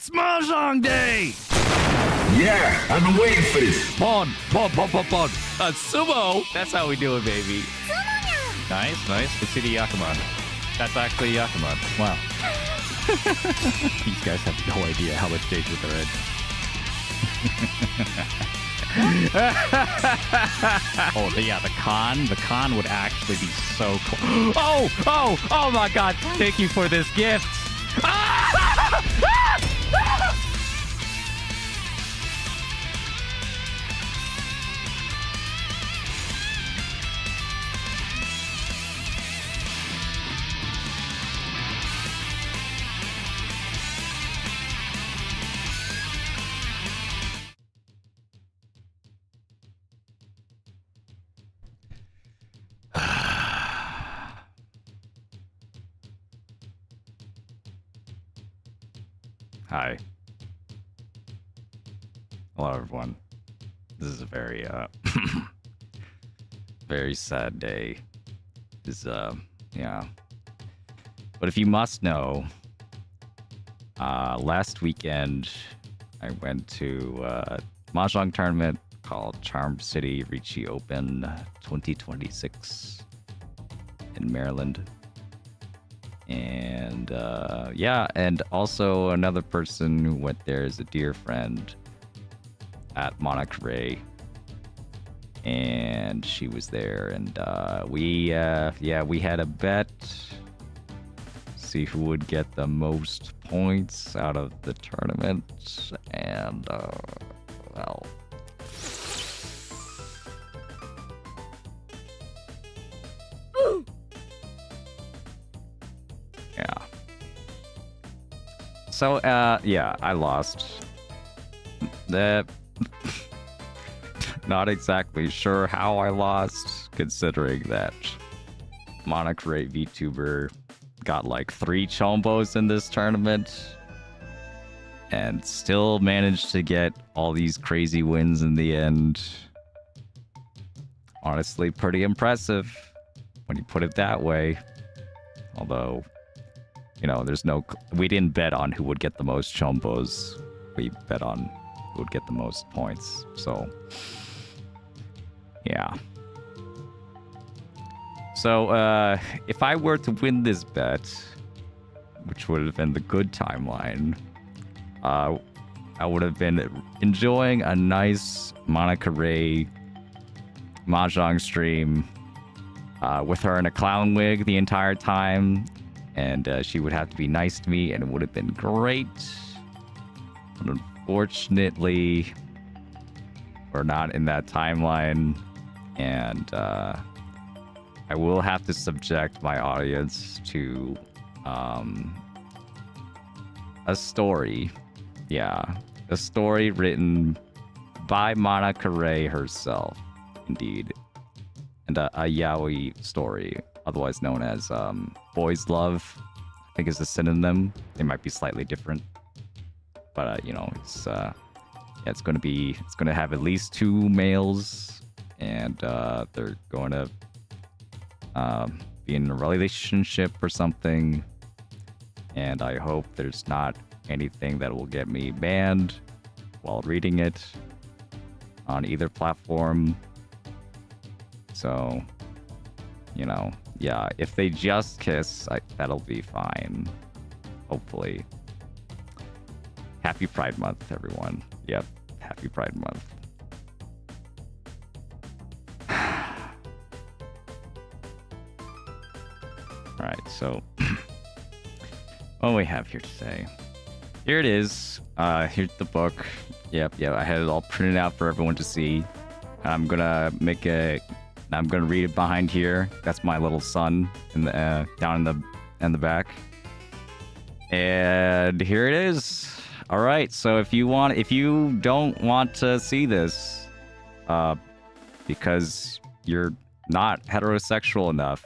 It's Mahjong Day! Yeah, I've been waiting for this. Pon. Sumo! That's how we do it, baby. Nice. Let's see the Yakuman. That's actually Yakuman. Wow. These guys have no idea how much danger they're in. Oh, yeah, the con would actually be so cool. Oh my god, thank you for this gift. Hi. Hello, everyone. This is a very, very sad day. Yeah. But if you must know, last weekend, I went to a Mahjong tournament called Charm City Riichi Open 2026 in Maryland. And yeah, and also another person who went there is a dear friend at ManakaRei, and she was there, and we had a bet, see who would get the most points out of the tournament, and well, yeah. So, yeah, I lost. Not exactly sure how I lost, considering that ManakaRei VTuber got like 3 chombos in this tournament and still managed to get all these crazy wins in the end. Honestly, pretty impressive when you put it that way. Although, you know, we didn't bet on who would get the most chombos. We bet on who would get the most points. So, yeah. So, if I were to win this bet, which would have been the good timeline, I would have been enjoying a nice ManakaRei Mahjong stream with her in a clown wig the entire time, and she would have to be nice to me, and it would have been great. But unfortunately, we're not in that timeline, and I will have to subject my audience to a story. Yeah, a story written by ManakaRei herself, indeed. And a Yaoi story, otherwise known as Boys Love, I think is a synonym. They might be slightly different, but you know, yeah, it's gonna have at least 2 males, and they're going to be in a relationship or something. And I hope there's not anything that will get me banned while reading it on either platform. So, you know, yeah, if they just kiss, that'll be fine. Hopefully. Happy Pride Month, everyone. Yep, happy Pride Month. Alright, so what do we have here today? Here it is. Here's the book. Yep, I had it all printed out for everyone to see. I'm gonna read it behind here. That's my little son in the down in the back. And here it is. All right. So if you don't want to see this, because you're not heterosexual enough,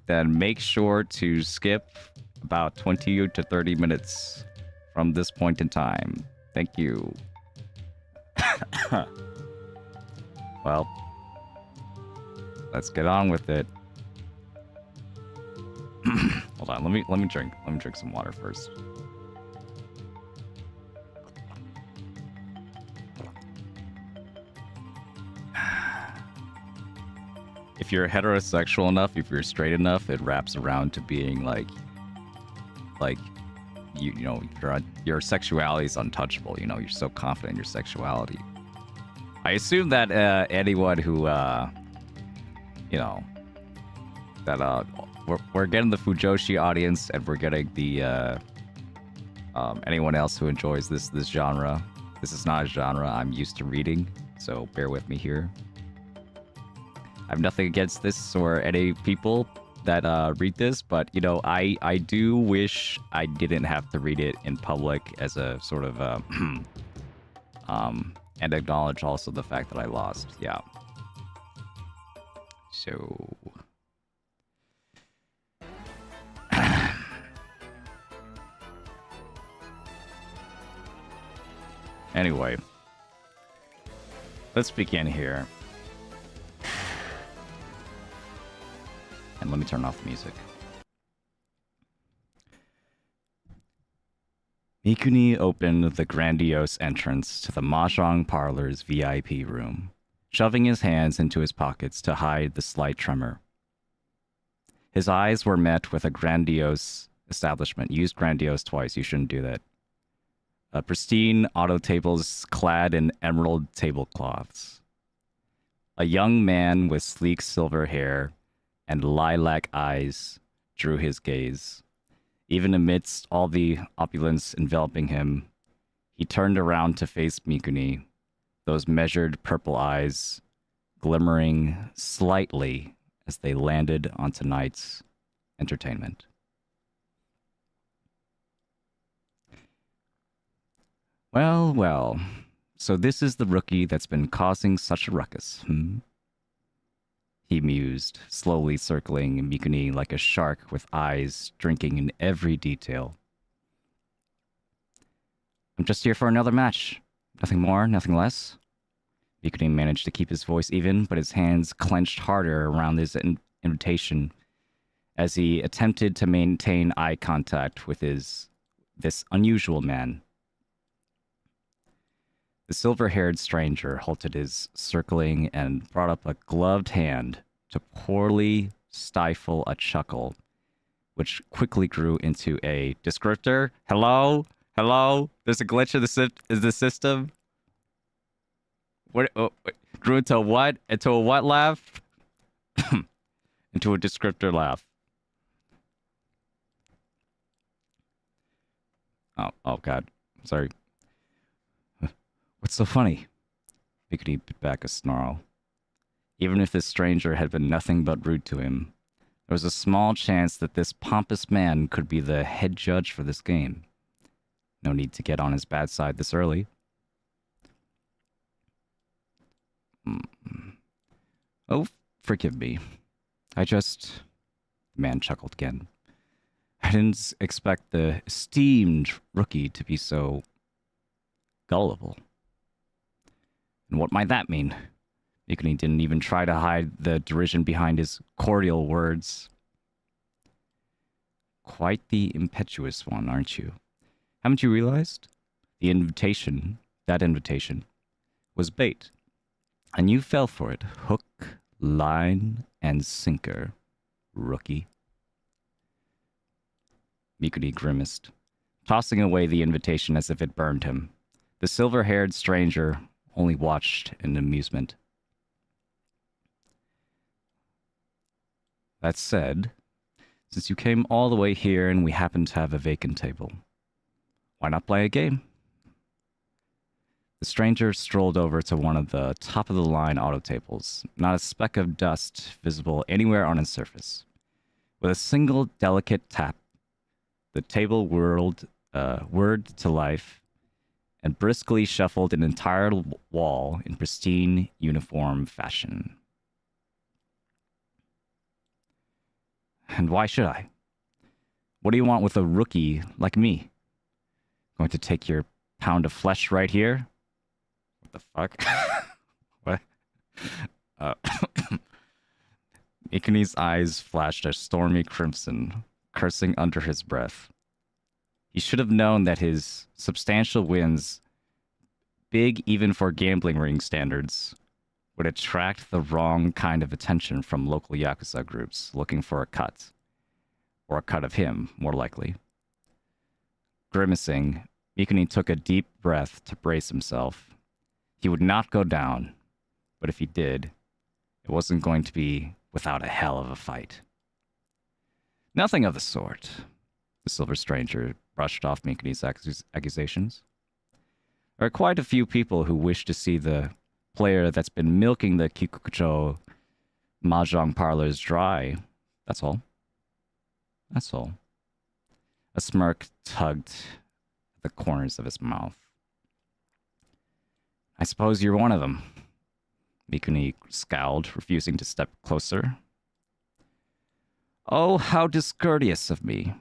then make sure to skip about 20 to 30 minutes from this point in time. Thank you. Well, let's get on with it. Hold on, let me drink some water first. if you're heterosexual enough, if you're straight enough, it wraps around to being like you know, your sexuality is untouchable. You know, you're so confident in your sexuality. I assume that anyone who you know, that we're getting the Fujoshi audience, and we're getting the anyone else who enjoys this genre. This is not a genre I'm used to reading, so bear with me here. I have nothing against this or any people that read this, but you know, I do wish I didn't have to read it in public as a sort of and acknowledge also the fact that I lost. Yeah. So anyway, let's begin here. And let me turn off the music. Mikuni opened the grandiose entrance to the Mahjong parlor's VIP room, shoving his hands into his pockets to hide the slight tremor. His eyes were met with a grandiose establishment. Used grandiose twice, you shouldn't do that. Pristine auto tables clad in emerald tablecloths. A young man with sleek silver hair and lilac eyes drew his gaze. Even amidst all the opulence enveloping him, he turned around to face Mikuni, those measured purple eyes glimmering slightly as they landed on tonight's entertainment. Well, well, so this is the rookie that's been causing such a ruckus, He mused, slowly circling Mikuni like a shark with eyes drinking in every detail. I'm just here for another match. Nothing more, nothing less. Mikuni managed to keep his voice even, but his hands clenched harder around his invitation as he attempted to maintain eye contact with this unusual man. The silver-haired stranger halted his circling and brought up a gloved hand to poorly stifle a chuckle, which quickly grew into a descriptor. Hello? Hello? There's a glitch in the system? What? Oh, grew into a what? Into a what laugh? Into a descriptor laugh. Oh God. Sorry. What's so funny? Mikuni bit back a snarl. Even if this stranger had been nothing but rude to him, there was a small chance that this pompous man could be the head judge for this game. No need to get on his bad side this early. Oh, forgive me. The man chuckled again. I didn't expect the esteemed rookie to be so gullible. And what might that mean? Mikuni didn't even try to hide the derision behind his cordial words. Quite the impetuous one, aren't you? Haven't you realized? That invitation, was bait. And you fell for it. Hook, line, and sinker, rookie. Mikuni grimaced, tossing away the invitation as if it burned him. The silver-haired stranger only watched in amusement. That said, since you came all the way here and we happen to have a vacant table, why not play a game? The stranger strolled over to one of the top-of-the-line auto tables, not a speck of dust visible anywhere on its surface. With a single delicate tap, the table whirled to life and briskly shuffled an entire wall in pristine uniform fashion. And why should I? What do you want with a rookie like me? Going to take your pound of flesh right here? What the fuck? What? Mikuni's eyes flashed a stormy crimson, cursing under his breath. He should have known that his substantial wins, big even for gambling ring standards, would attract the wrong kind of attention from local Yakuza groups looking for a cut. Or a cut of him, more likely. Grimacing, Mikuni took a deep breath to brace himself. He would not go down, but if he did, it wasn't going to be without a hell of a fight. Nothing of the sort. The Silver Stranger brushed off Mikuni's accusations. There are quite a few people who wish to see the player that's been milking the Kikucho Mahjong parlors dry. That's all. That's all. A smirk tugged at the corners of his mouth. I suppose you're one of them. Mikuni scowled, refusing to step closer. Oh, how discourteous of me.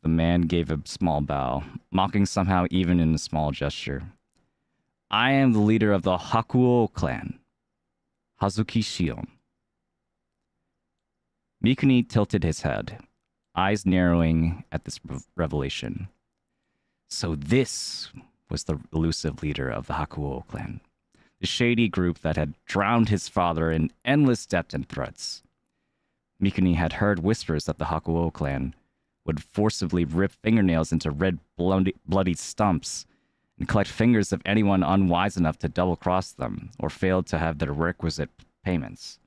The man gave a small bow, mocking somehow even in a small gesture. I am the leader of the Hakuo clan, Hazuki Shion. Mikuni tilted his head, eyes narrowing at this revelation. So this was the elusive leader of the Hakuo clan, the shady group that had drowned his father in endless debt and threats. Mikuni had heard whispers that the Hakuo clan would forcibly rip fingernails into red, bloody stumps and collect fingers of anyone unwise enough to double-cross them or failed to have their requisite payments.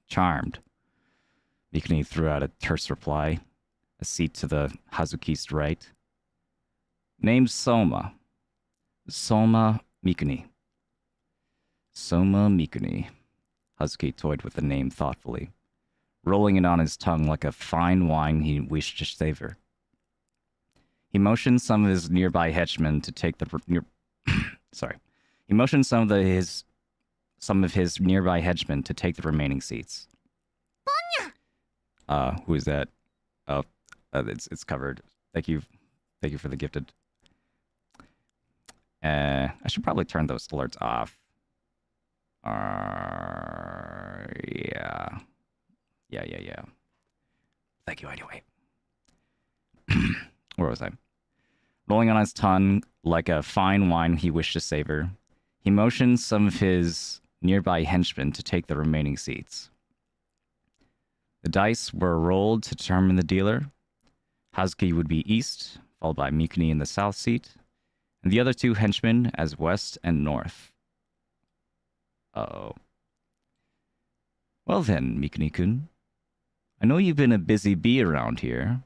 Charmed. Mikuni threw out a terse reply, a seat to the Hazuki's right. Named Soma. Soma Mikuni. Soma Mikuni. Hazuki toyed with the name thoughtfully, rolling it on his tongue like a fine wine he wished to savor. He motioned some of his nearby henchmen to take the He motioned some of his nearby henchmen to take the remaining seats. Who is that? Oh, it's covered. Thank you for the gifted. I should probably turn those alerts off. Yeah. Thank you anyway. Where was I? Rolling on his tongue like a fine wine he wished to savor, he motioned some of his nearby henchmen to take the remaining seats. The dice were rolled to determine the dealer. Hazuki would be east, followed by Mikuni in the south seat, and the other two henchmen as west and north. Uh-oh. Well then, Mikuni-kun. I know you've been a busy bee around here.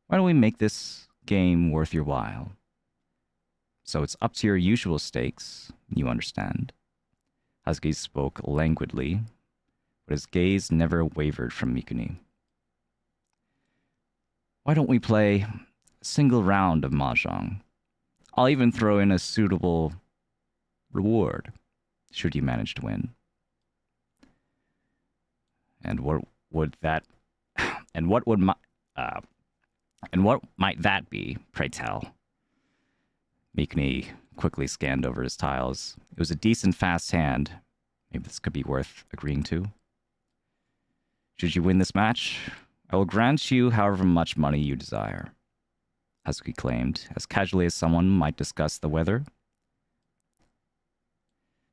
Why don't we make this game worth your while? So it's up to your usual stakes, you understand. Hazuki spoke languidly, but his gaze never wavered from Mikuni. Why don't we play a single round of Mahjong? I'll even throw in a suitable reward, should you manage to win. And what might that be, pray tell? Mikuni quickly scanned over his tiles. It was a decent fast hand. Maybe this could be worth agreeing to. Should you win this match, I will grant you however much money you desire, Hazuki claimed, as casually as someone might discuss the weather.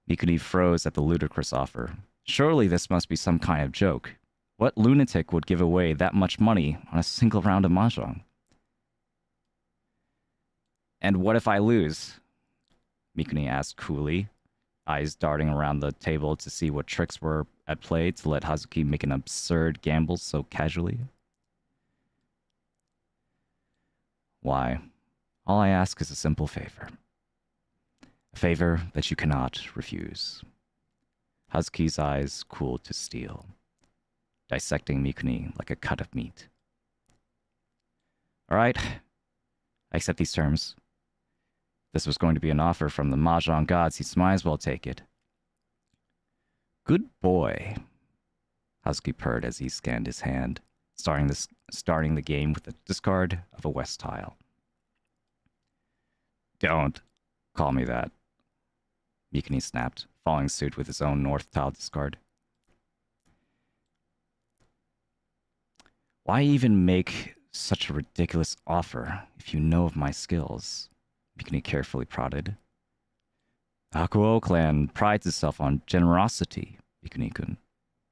Mikuni froze at the ludicrous offer. Surely this must be some kind of joke. What lunatic would give away that much money on a single round of Mahjong? And what if I lose? Mikuni asked coolly, eyes darting around the table to see what tricks were at play to let Hazuki make an absurd gamble so casually. Why, all I ask is a simple favor. A favor that you cannot refuse. Hazuki's eyes cooled to steel, dissecting Mikuni like a cut of meat. All right, I accept these terms. This was going to be an offer from the Mahjong gods, he might as well take it. Good boy, Hazuki purred as he scanned his hand, starting the game with the discard of a west tile. Don't call me that, Mikuni snapped, following suit with his own north tile discard. Why even make such a ridiculous offer if you know of my skills? Mikuni carefully prodded. Hakuo clan prides itself on generosity, Mikuni-kun.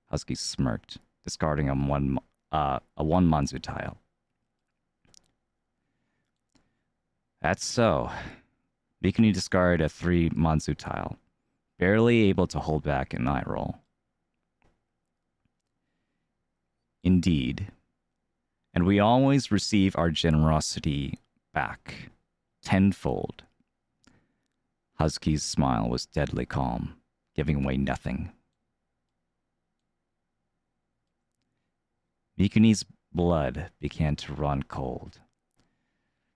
Husky smirked, discarding a one manzu tile. That's so. Mikuni discarded a 3 manzu tile, barely able to hold back an eye roll. Indeed. And we always receive our generosity back, tenfold. Husky's smile was deadly calm, giving away nothing. Mikuni's blood began to run cold.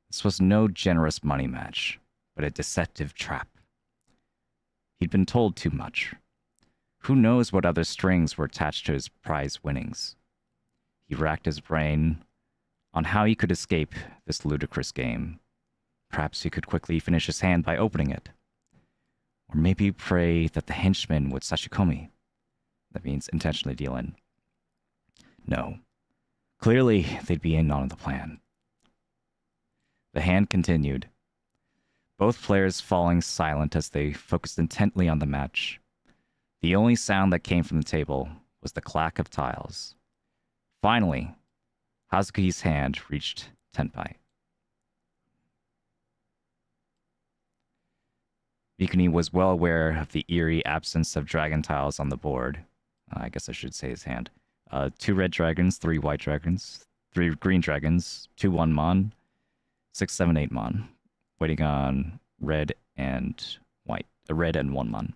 This was no generous money match, but a deceptive trap. He'd been told too much. Who knows what other strings were attached to his prize winnings? He racked his brain on how he could escape this ludicrous game. Perhaps he could quickly finish his hand by opening it. Or maybe pray that the henchman would sashikomi. That means intentionally deal in. No. Clearly, they'd be in on the plan. The hand continued, both players falling silent as they focused intently on the match. The only sound that came from the table was the clack of tiles. Finally, Hazuki's hand reached Tenpai. Mikuni was well aware of the eerie absence of dragon tiles on the board. I guess I should say his hand. 2 red dragons, 3 white dragons, 3 green dragons, 2 1 mon, 6 7 8 mon. Waiting on red and white. Red and 1 mon.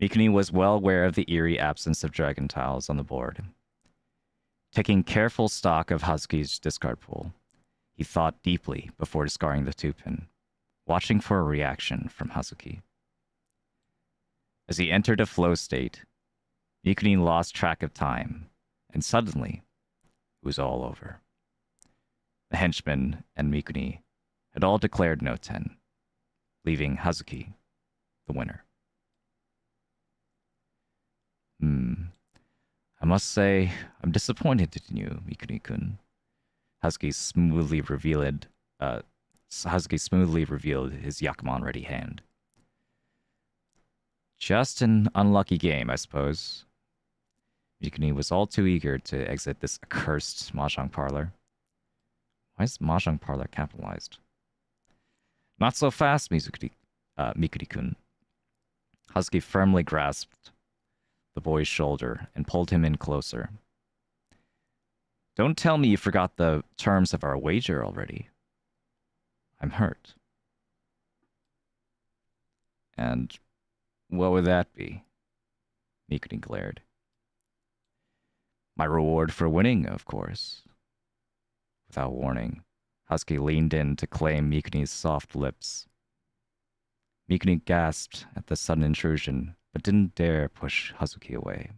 Mikuni was well aware of the eerie absence of dragon tiles on the board. Taking careful stock of Hazuki's discard pool, he thought deeply before discarding the 2-pin, watching for a reaction from Hazuki. As he entered a flow state, Mikuni lost track of time, and suddenly, it was all over. The henchman and Mikuni had all declared no 10, leaving Hazuki the winner. I must say, I'm disappointed in you, Mikuni-kun. Hazuki smoothly revealed his Yakuman-ready hand. Just an unlucky game, I suppose. Mikuni was all too eager to exit this accursed Mahjong parlor. Why is Mahjong parlor capitalized? Not so fast, Mikuni-kun. Hazuki firmly grasped the boy's shoulder and pulled him in closer. Don't tell me you forgot the terms of our wager already. I'm hurt. And what would that be? Mikuni glared. My reward for winning, of course. Without warning, Hazuki leaned in to claim Mikuni's soft lips. Mikuni gasped at the sudden intrusion, but didn't dare push Hazuki away.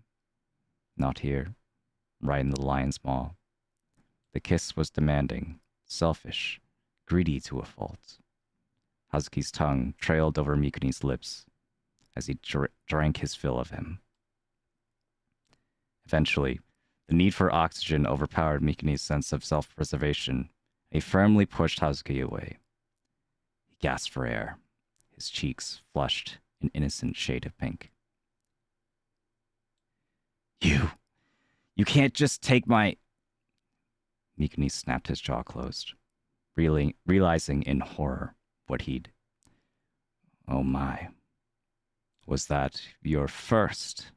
Not here, right in the lion's maw. The kiss was demanding, selfish, greedy to a fault. Hazuki's tongue trailed over Mikuni's lips as he drank his fill of him. Eventually, the need for oxygen overpowered Mikuni's sense of self-preservation, and he firmly pushed Hazuki away. He gasped for air, his cheeks flushed an innocent shade of pink. You can't just take my... Mikuni snapped his jaw closed, realizing in horror what he'd... Oh my. Was that your first?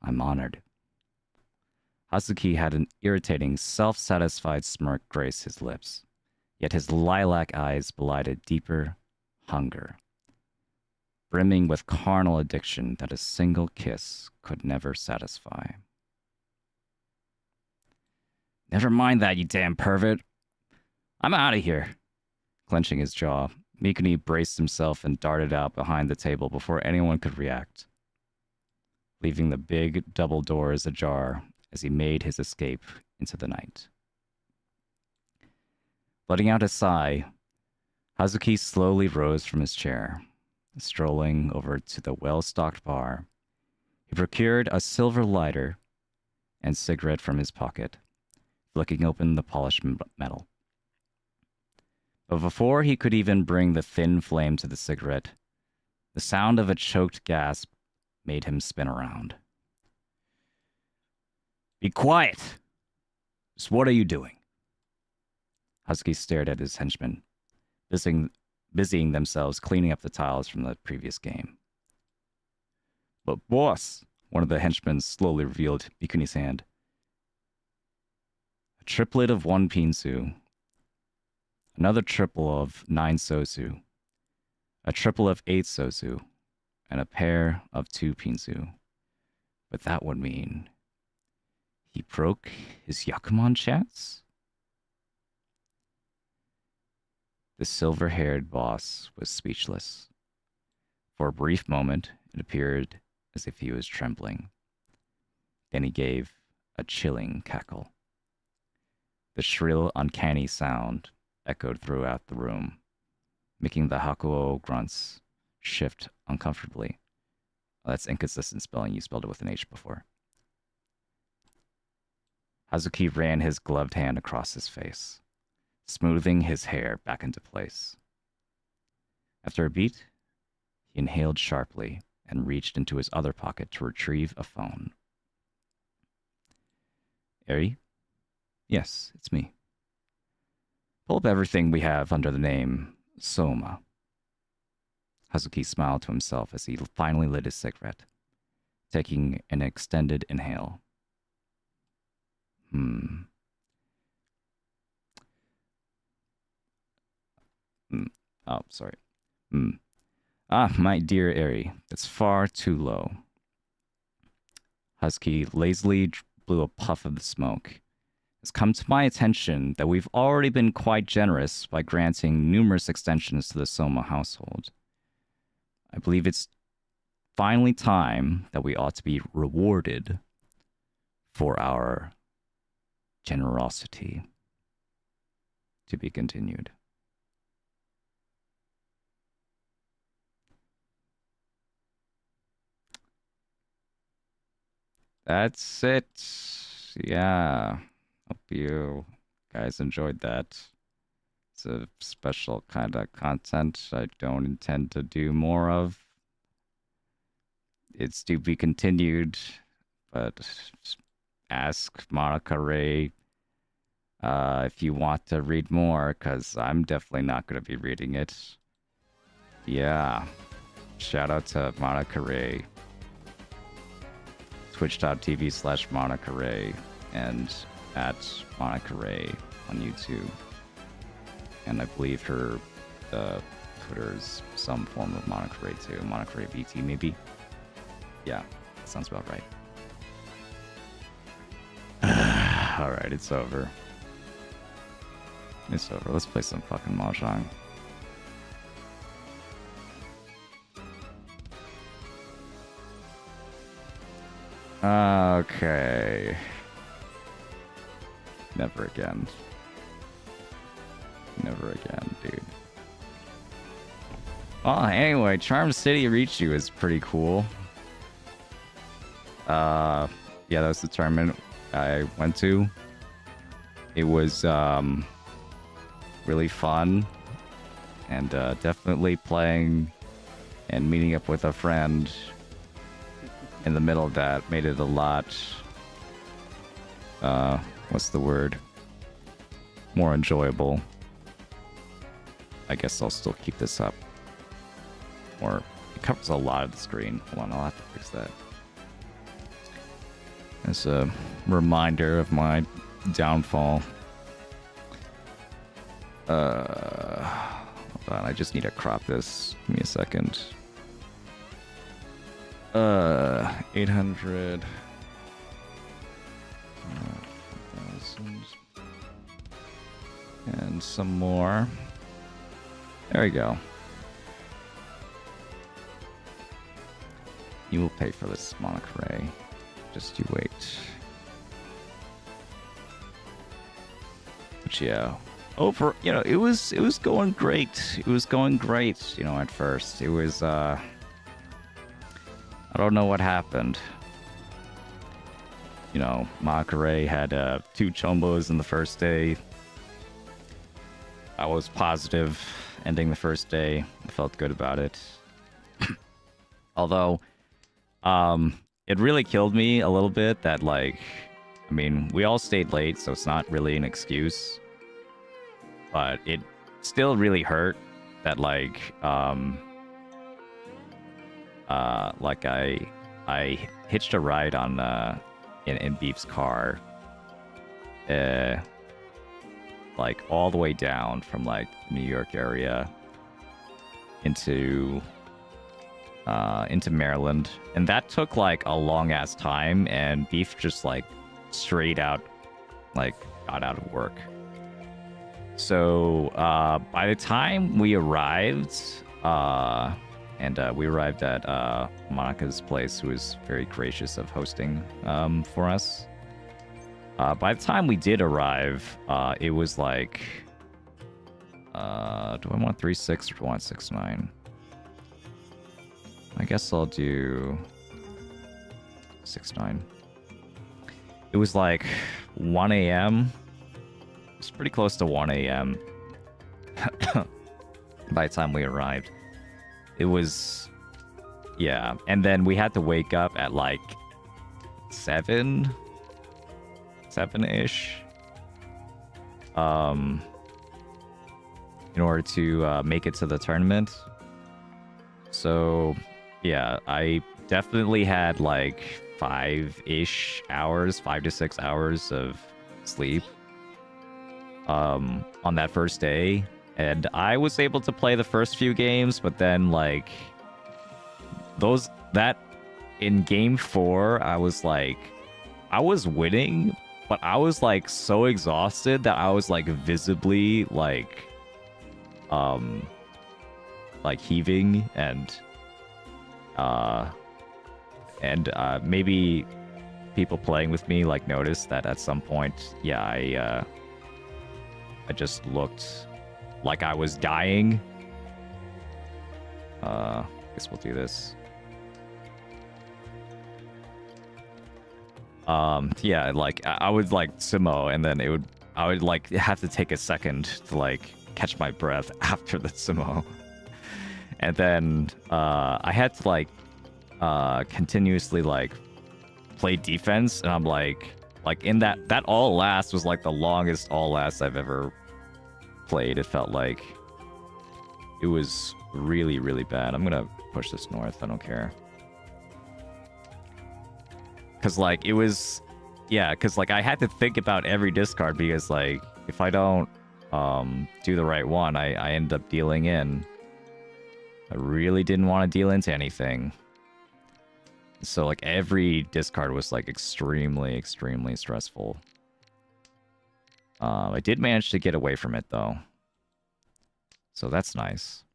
I'm honored. Hazuki had an irritating, self-satisfied smirk grace his lips, yet his lilac eyes belied a deeper hunger, brimming with carnal addiction that a single kiss could never satisfy. Never mind that, you damn pervert. I'm out of here. Clenching his jaw, Mikuni braced himself and darted out behind the table before anyone could react, leaving the big double doors ajar as he made his escape into the night. Letting out a sigh, Hazuki slowly rose from his chair. Strolling over to the well-stocked bar, he procured a silver lighter and cigarette from his pocket, flicking open the polished metal. But before he could even bring the thin flame to the cigarette, the sound of a choked gasp made him spin around. Be quiet! Just what are you doing? Husky stared at his henchmen, busying themselves cleaning up the tiles from the previous game. But boss, one of the henchmen slowly revealed Mikuni's hand. A triplet of 1 pinsu, another triple of 9 sosu, a triple of 8 sosu, and a pair of 2 pinsu. But that would mean he broke his Yakuman chance? The silver-haired boss was speechless. For a brief moment, it appeared as if he was trembling. Then he gave a chilling cackle. The shrill, uncanny sound echoed throughout the room, making the Hakuo grunts shift uncomfortably. Oh, that's inconsistent spelling. You spelled it with an H before. Hazuki ran his gloved hand across his face, smoothing his hair back into place. After a beat, he inhaled sharply and reached into his other pocket to retrieve a phone. Eri? Yes, it's me. Pull up everything we have under the name Soma. Hazuki smiled to himself as he finally lit his cigarette, taking an extended inhale. Oh, sorry. Ah, my dear Eri, it's far too low. Husky lazily blew a puff of the smoke. It's come to my attention that we've already been quite generous by granting numerous extensions to the Soma household. I believe it's finally time that we ought to be rewarded for our generosity. To be continued. That's it. Yeah. Hope you guys enjoyed that. It's a special kind of content I don't intend to do more of. It's to be continued, but ask ManakaRei if you want to read more, because I'm definitely not going to be reading it. Yeah. Shout out to ManakaRei. Twitch.tv/ManakaRei and at ManakaRei on YouTube. And I believe her Twitter's some form of ManakaRei too. ManakaRei VT maybe? Yeah, that sounds about right. Alright, it's over. It's over. Let's play some fucking Mahjong. Okay. Never again. Never again, dude. Well, anyway, Charm City Riichi was pretty cool. Yeah, that was the tournament I went to. It was really fun, and definitely playing and meeting up with a friend in the middle of that made it a lot, what's the word? More enjoyable. I guess I'll still keep this up. Or it covers a lot of the screen. Hold on, I'll have to fix that. As a reminder of my downfall. Hold on, I just need to crop this. Give me a second. 800. 1,000. And some more. There we go. You will pay for this, ManakaRei. Just you wait. But yeah, it was going great. It was going great, at first. It was, I don't know what happened. ManakaRei had 2 chombos in the first day. I was positive ending the first day. I felt good about it. Although, it really killed me a little bit that, like, I mean, we all stayed late, so it's not really an excuse. But it still really hurt that, like I hitched a ride on in Beef's car, like all the way down from like New York area into Maryland, and that took like a long ass time, and Beef just like straight out like got out of work. So by the time we arrived, we arrived at Monika's place, who was very gracious of hosting for us. By the time we did arrive, it was like, do I want 3.6 or do I want 6.9? I guess I'll do 6.9. It was like 1 a.m. It's pretty close to 1 a.m. by the time we arrived. It was, yeah. And then we had to wake up at like 7-ish. In order to make it to the tournament. So, yeah, I definitely had like 5-ish hours, 5 to 6 hours of sleep on that first day, and I was able to play the first few games, but then like that in game 4, I was winning, but I was like so exhausted that I was like visibly like heaving, and maybe people playing with me like noticed that at some point. Yeah, I just looked like I was dying. Guess we'll do this. Yeah, like I would like sumo, and then I would like have to take a second to like catch my breath after the sumo. And then I had to like continuously like play defense, and I'm like in that all last was like the longest all last I've ever played. It felt like it was really, really bad. I'm gonna push this north, I don't care. Cause like it was, yeah, cause like I had to think about every discard, because like if I don't do the right one, I end up dealing in. I really didn't want to deal into anything. So like every discard was like extremely, extremely stressful. I did manage to get away from it though, so that's nice.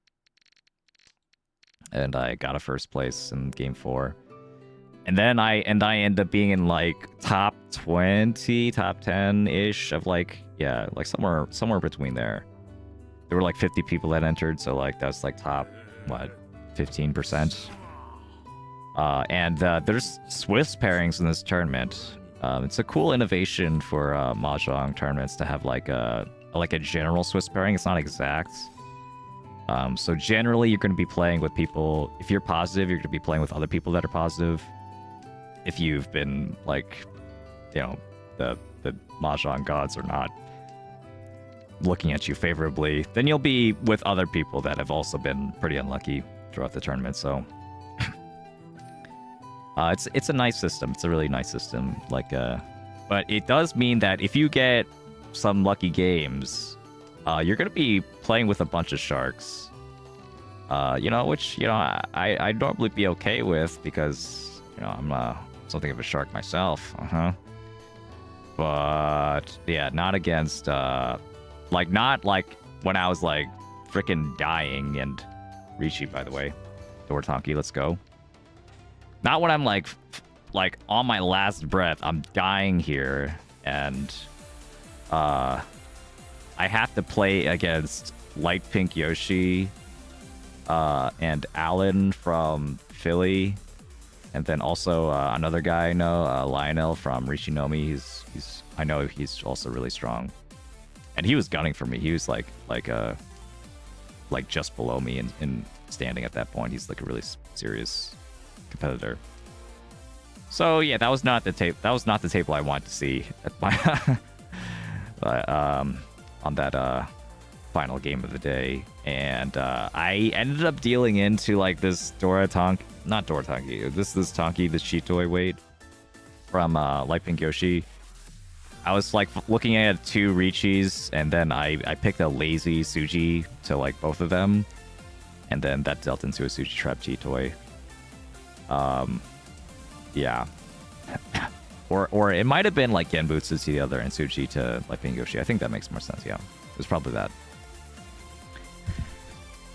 And I got a first place in game 4. And then I end up being in like top 20, top 10-ish of like, yeah, like somewhere between there. There were like 50 people that entered, so like that's like top, what, 15%. And there's Swiss pairings in this tournament. It's a cool innovation for Mahjong tournaments to have like a general Swiss pairing. It's not exact. So generally you're going to be playing with people. If you're positive, you're going to be playing with other people that are positive. If you've been like, you know, the Mahjong gods are not looking at you favorably, then you'll be with other people that have also been pretty unlucky throughout the tournament. So it's a nice system. It's a really nice system. Like, but it does mean that if you get some lucky games, you're gonna be playing with a bunch of sharks. You know, which, you know, I'd normally be okay with, because, you know, I'm something of a shark myself. But yeah, not against like, not like when I was like freaking dying. And Riichi, by the way, Dortanki, let's go. Not when I'm like on my last breath, I'm dying here, and I have to play against Light Pink Yoshi and Alan from Philly, and then also another guy I know, Lionel from Riichi Nomi. I know he's also really strong. And he was gunning for me. He was like just below me in standing at that point. He's like a really serious competitor. So yeah, that was not the tape. That was not the table I wanted to see at my on that final game of the day. And I ended up dealing into like this not Dora Tonki. This Tonki, this Chitoi weight from Yapping Yoshi. I was like looking at 2 Riichis, and then I picked a lazy Suji to like both of them, and then that dealt into a Suji Trap Chitoi. Yeah. or it might have been like Genbutsu to the other and Suji to Yapping Yoshi. I think that makes more sense. Yeah, it was probably that.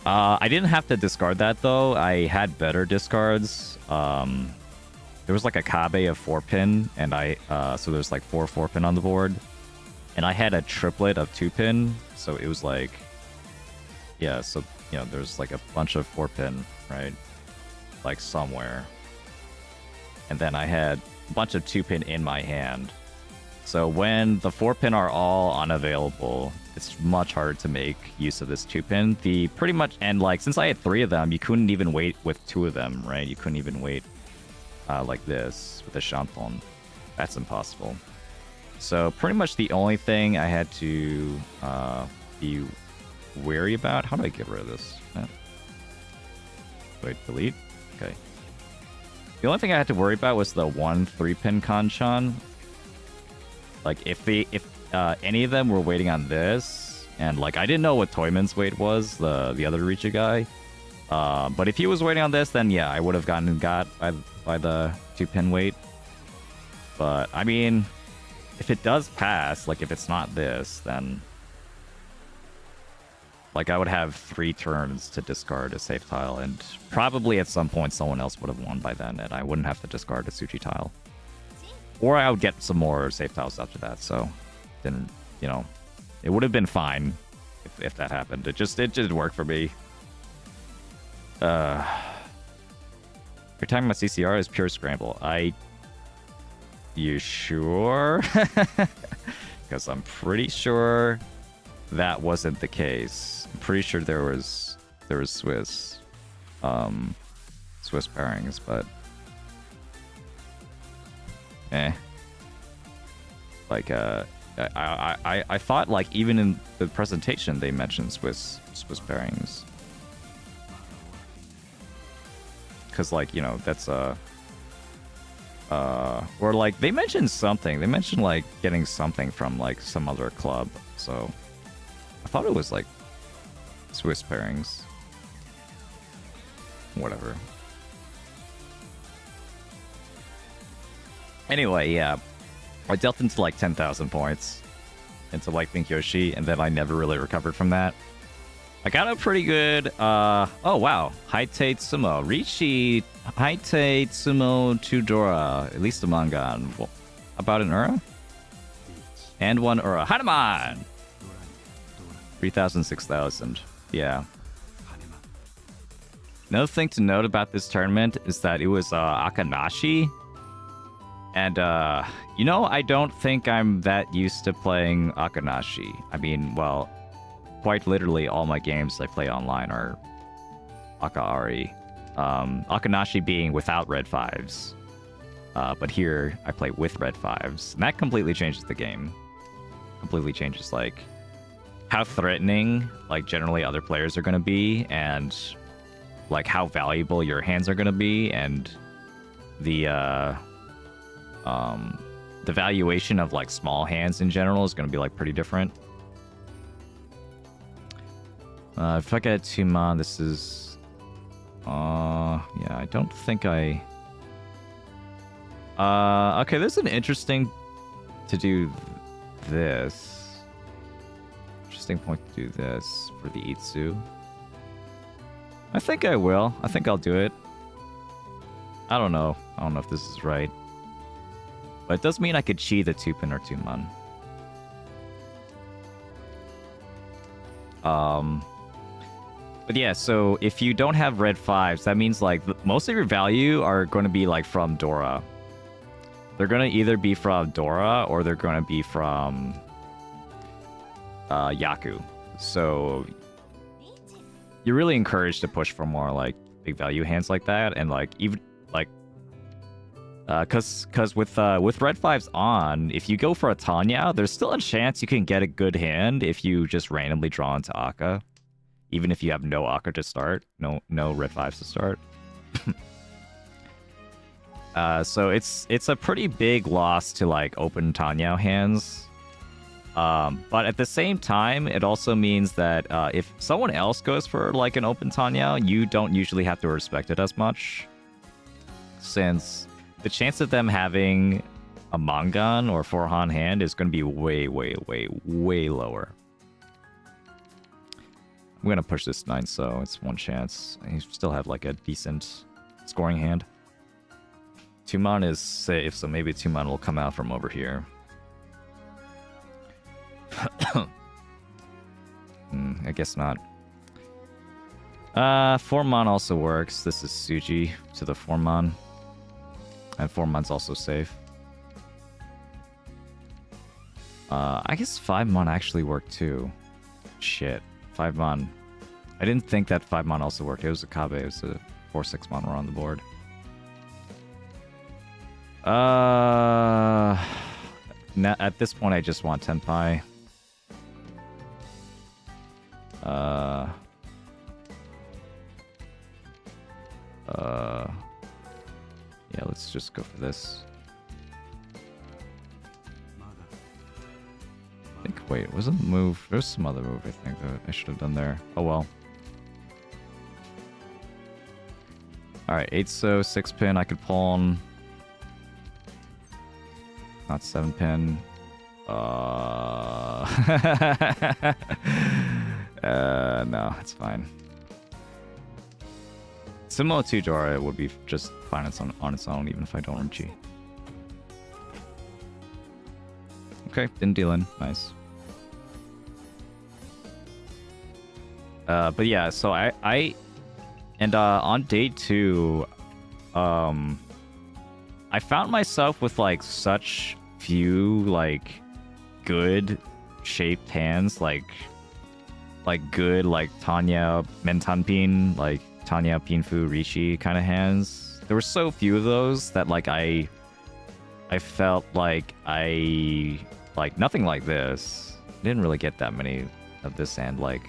I didn't have to discard that though. I had better discards. There was like a Kabe of 4-pin, and so there's like 4-pin on the board, and I had a triplet of 2-pin, so it was like, yeah, so there's like a bunch of 4-pin, right, like somewhere, and then I had a bunch of 2-pin in my hand. So when the 4-pin are all unavailable, it's much harder to make use of this 2-pin. And like since I had 3 of them, you couldn't even wait with 2 of them, right? You couldn't even wait like this with a Shanton. That's impossible. So pretty much the only thing I had to be wary about. How do I get rid of this? Wait, delete? Okay. The only thing I had to worry about was the 1 3-pin Kanchan. Like if any of them were waiting on this, and like I didn't know what Toyman's weight was, the other Riichi guy. But if he was waiting on this, then yeah, I would have got by the 2-pin weight. But I mean, if it does pass, like if it's not this, then like I would have 3 turns to discard a safe tile, and probably at some point someone else would have won by then, and I wouldn't have to discard a Suji tile. Or I would get some more safe tiles after that, so then, it would have been fine if that happened. It just didn't work for me. You're talking about CCR is pure scramble. You sure? Because I'm pretty sure that wasn't the case. I'm pretty sure there was Swiss pairings, but like I thought like even in the presentation they mentioned Swiss pairings, because like that's or like they mentioned something. They mentioned like getting something from like some other club, so I thought it was like Swiss pairings. Whatever. Anyway, yeah, I dealt into like 10,000 points into Yapping Yoshi, and then I never really recovered from that. I got a pretty good, oh wow, Haite Sumo, Riichi, Haite Sumo Tudora, at least a manga, about an Ura? And 1 Ura, Hanuman! 3,000, 6,000, yeah. Another thing to note about this tournament is that it was Akanashi. And, I don't think I'm that used to playing Akanashi. I mean, well, quite literally all my games I play online are ManakaRei. Akanashi being without red 5s. But here, I play with red 5s. And that completely changes the game. Completely changes, like, how threatening, like, generally other players are going to be, and, like, how valuable your hands are going to be, and the valuation of, like, small hands in general is going to be, like, pretty different. If I get 2 mon, this is... yeah, I don't think I... okay, this is an interesting to do this. Interesting point to do this for the Itsu. I think I will. I think I'll do it. I don't know. I don't know if this is right. But it does mean I could chi the 2-pin or 2-mon. But yeah, so if you don't have red 5s, that means like most of your value are going to be like from Dora. They're going to either be from Dora or they're going to be from Yaku. So you're really encouraged to push for more like big value hands like that, and like even like cause with red fives on, if you go for a Tanya, there's still a chance you can get a good hand if you just randomly draw into Akka, even if you have no Akka to start, no red fives to start. So it's a pretty big loss to like open Tanya hands. But at the same time, it also means that if someone else goes for like an open Tanya, you don't usually have to respect it as much, since the chance of them having a Mangan or Forhan hand is going to be way lower. I'm going to push this 9, so it's one chance. You still have like a decent scoring hand. 2-mon is safe, so maybe 2-mon will come out from over here. I guess not. 4-mon also works. This is Suji to the 4-mon. And 4-mon's also safe. I guess 5-mon actually worked too. Shit. 5-mon. I didn't think that 5-mon also worked. It was a Kabe. It was a 4-6-mon were on the board. At this point, I just want Tenpai. Yeah, let's just go for this. I think, wait, was it a move? There's some other move I think that I should have done there. Oh well. Alright, 8-so, 6-pin, I could pawn. Not 7-pin. No, it's fine. Sumo 2 Dora would be just fine on its own, even if I don't Riichi. Okay, didn't deal in. Nice. But yeah, so I on day 2, I found myself with like such few like good shaped hands, like good like Tanya Mentanpin, like Tanya Pinfu Riichi kind of hands. There were so few of those that like I felt like nothing like this. I didn't really get that many of this hand like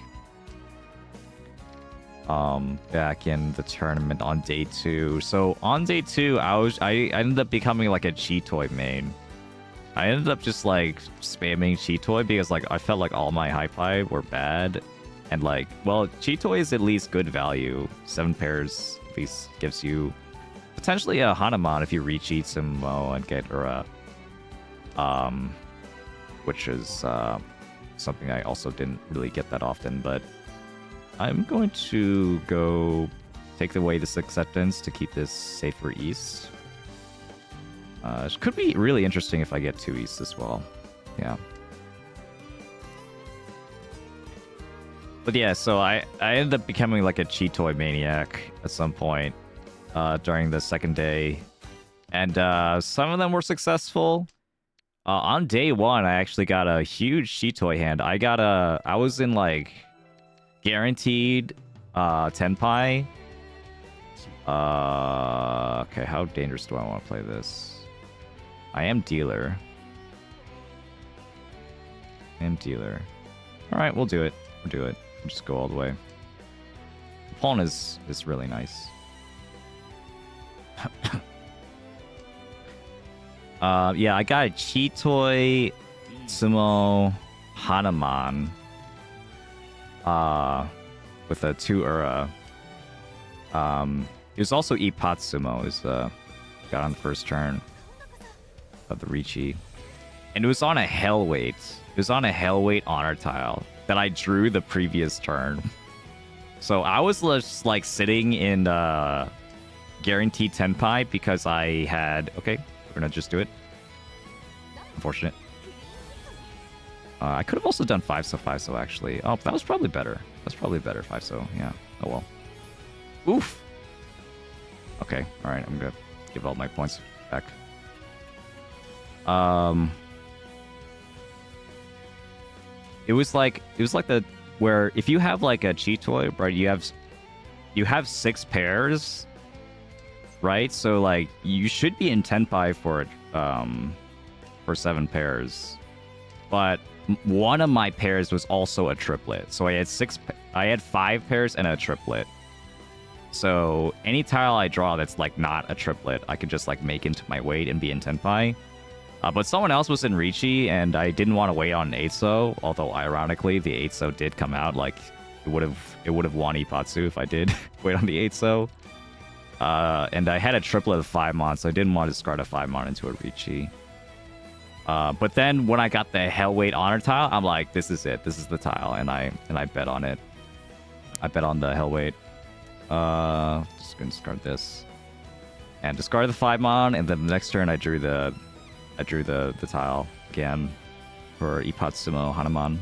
back in the tournament on day 2. So on day 2, I ended up becoming like a Chitoy main. I ended up just like spamming Chitoy because like I felt like all my Hi-Fi were bad, and like, well, Chitoy is at least good value. 7 pairs at least gives you potentially a Hanuman if you Riichi Sumo and get Ura, which is something I also didn't really get that often, but I'm going to go take away this acceptance to keep this safer east. It could be really interesting if I get 2 east as well. Yeah. But yeah, so I ended up becoming like a Chitoy maniac at some point during the second day. And some of them were successful. On day 1, I actually got a huge Chitoy hand. I was in like guaranteed Tenpai. Okay, how dangerous do I want to play this? I am dealer. Alright, we'll do it. We'll just go all the way. The pawn is really nice. Yeah, I got a Chitoy Sumo Hanuman with a 2 Ura. It was also Ipatsumo, got on the first turn of the Riichi. And it was on a Hellweight. It was on a Hellweight honor tile that I drew the previous turn. So I was just like sitting in guaranteed Tenpai because I had... Okay, we're gonna just do it. Unfortunate. I could have also done 5-so actually. Oh, that was probably better. That's probably better, 5-so. Yeah. Oh well. Oof. Okay. All right. I'm gonna give all my points back. It the where if you have like a cheat toy, right? You have 6 pairs, right? So like you should be in tenpai for 7 pairs, but one of my pairs was also a triplet. So I had 5 pairs and a triplet. So any tile I draw that's like not a triplet, I could just like make into my weight and be in tenpai. But someone else was in Riichi, and I didn't want to wait on an 8-so, although ironically the 8-so did come out. Like it would have won Ipatsu if I did wait on the 8-so. And I had a triplet of 5-mon, so I didn't want to discard a 5-mon into a Riichi. But then when I got the Hellweight Honor tile, I'm like, this is it. This is the tile, and I bet on it. I bet on the Hellweight. Just gonna discard this. And discard the 5-mon, and then the next turn I drew the tile again for Ipatsumo Hanuman.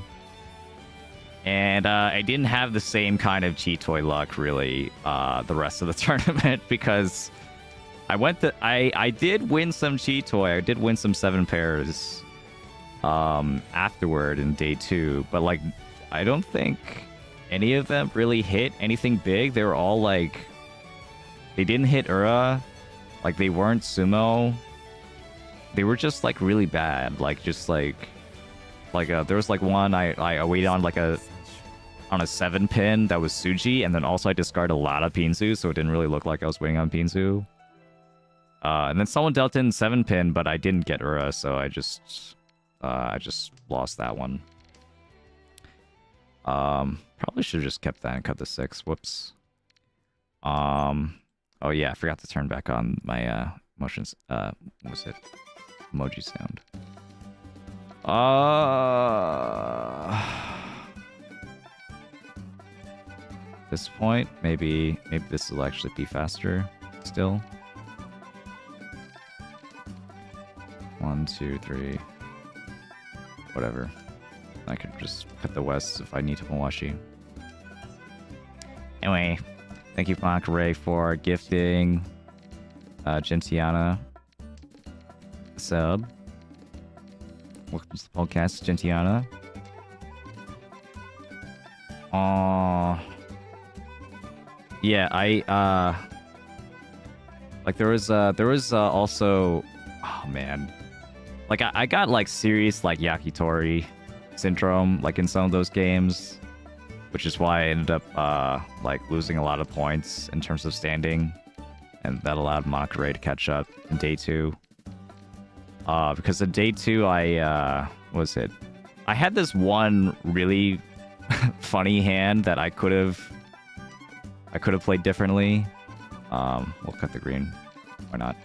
And I didn't have the same kind of cheat toy luck really the rest of the tournament, because I did win some cheat toy. I did win some 7 pairs afterward in day 2, but like I don't think any of them really hit anything big. They were all like, they didn't hit Ura, like they weren't sumo. They were just like really bad. Like just like there was like one I waited on like a 7-pin that was Suji, and then also I discarded a lot of Pinzu, so it didn't really look like I was waiting on Pinzu. And then someone dealt in 7-pin, but I didn't get Ura, so I just lost that one. Probably should have just kept that and cut the 6. Whoops. Oh yeah, I forgot to turn back on my motions. What was it? Emoji sound. This point, maybe this will actually be faster still. 1, 2, 3. Whatever. I could just cut the west if I need to Mawashi. Anyway, thank you, ManakaRei, for gifting Gentiana a sub. Welcome to the podcast, Gentiana. Yeah, like there was also, oh man, like I got like serious like yakitori syndrome like in some of those games, which is why I ended up like losing a lot of points in terms of standing, and that allowed ManakaRei to catch up in day 2. Because in day 2 I had this one really funny hand that I could have played differently. We'll cut the green. Why not?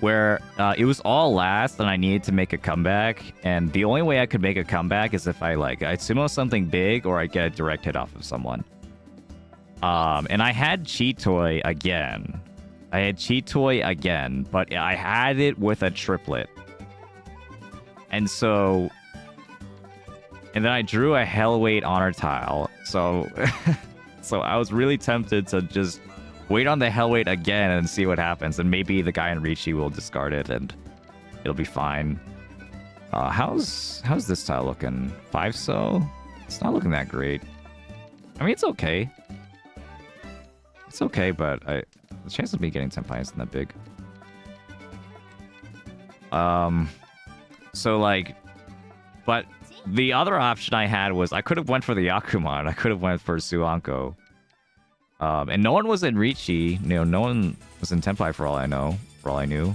Where it was all last and I needed to make a comeback, and the only way I could make a comeback is if I sumo something big or I get a direct hit off of someone. And I had cheat toy again. But I had it with a triplet. And then I drew a Hellweight Honor tile. So I was really tempted to just wait on the Hellweight again and see what happens. And maybe the guy in Riichi will discard it and it'll be fine. How's this tile looking? 5-so? It's not looking that great. I mean, it's okay. It's okay, but the chance of me getting Tenpai isn't that big. So like, but the other option I had was I could have went for the Yakuman. I could have went for Suanko. And no one was in Riichi. No one was in Tenpai for all I know, for all I knew.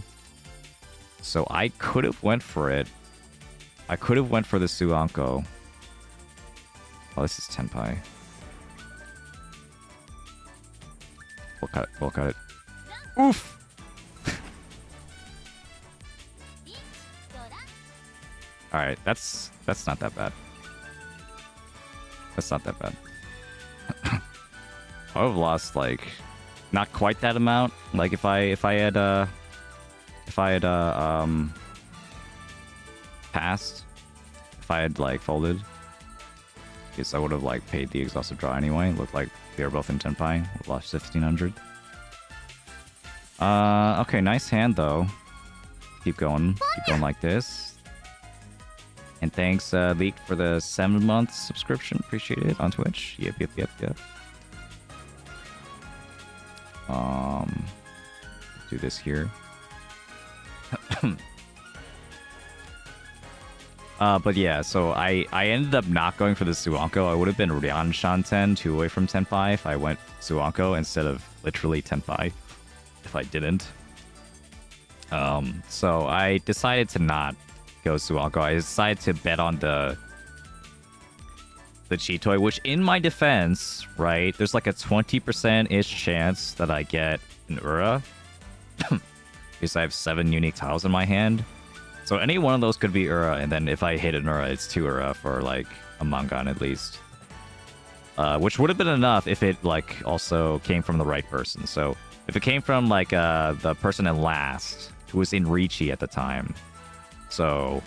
So I could have went for it. I could have went for the Suanko. Oh, this is Tenpai. We'll cut it. We'll cut it. Oof! Alright, that's not that bad. That's not that bad. I would have lost like not quite that amount. Like if I had passed, if I had like folded, because I would have like paid the exhaustive draw anyway. It looked like they were both in Tenpai. We lost 1500. Okay, nice hand though. Keep going like this. And thanks, Leaked, for the 7-month subscription. Appreciate it on Twitch. Yep. Do this here. But yeah, so I ended up not going for the Suanko. I would have been Ryan Shanten 2 away from 10-5. I went Suanko instead of literally 10-5 if I didn't. So I decided to not go Suanko. I decided to bet on the Chitoi, which in my defense, right, there's like a 20%-ish chance that I get an Ura. Because I have 7 unique tiles in my hand. So any one of those could be Ura, and then if I hit an Ura, it's 2 Ura for like a Mangan at least. Which would have been enough if it like also came from the right person. So if it came from like the person in last, who was in Riichi at the time, so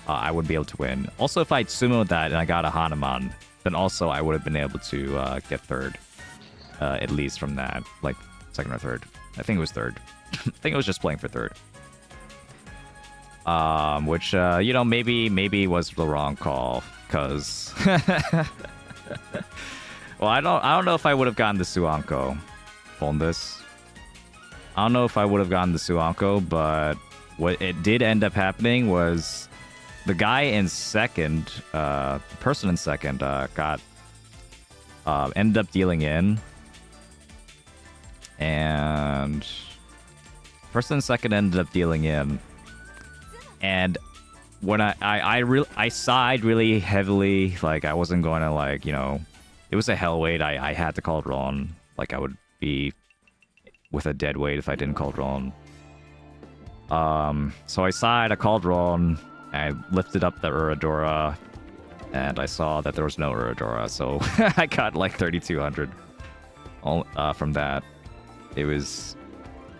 I would be able to win. Also, if I sumoed that and I got a Hanuman, then also I would have been able to get third, at least from that, like second or third. I think it was third. I think it was just playing for third. Which you know, maybe was the wrong call, cause well, I don't know if I would have gotten the Suanko on this. I don't know if I would have gotten the Suanko, but what it did end up happening was the guy in second, the person in second, got ended up dealing in, and person in second ended up dealing in. And when I sighed really heavily, like I wasn't going to, like, you know, it was a hell weight. I had to call it wrong. Like I would be with a dead weight if I didn't call it wrong. So I sighed, I called wrong, I lifted up the Uradora, and I saw that there was no Uradora, so I got like 3,200 from that. It was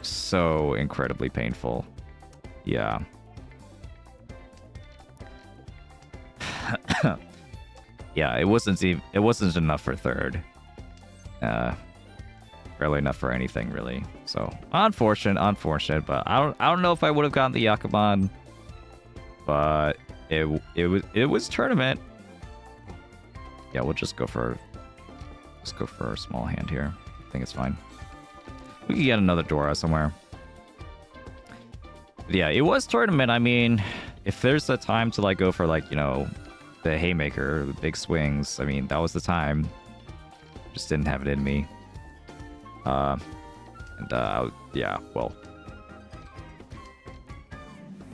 so incredibly painful. Yeah. Yeah, it wasn't enough for third. Barely enough for anything really. So unfortunate. But I don't know if I would have gotten the Yakuban. But it was tournament. Yeah, we'll just go for a small hand here. I think it's fine. We can get another Dora somewhere. But yeah, it was tournament. I mean, if there's a time to like go for like, you know, the haymaker, the big swings, I mean, that was the time. Just didn't have it in me. Yeah, well,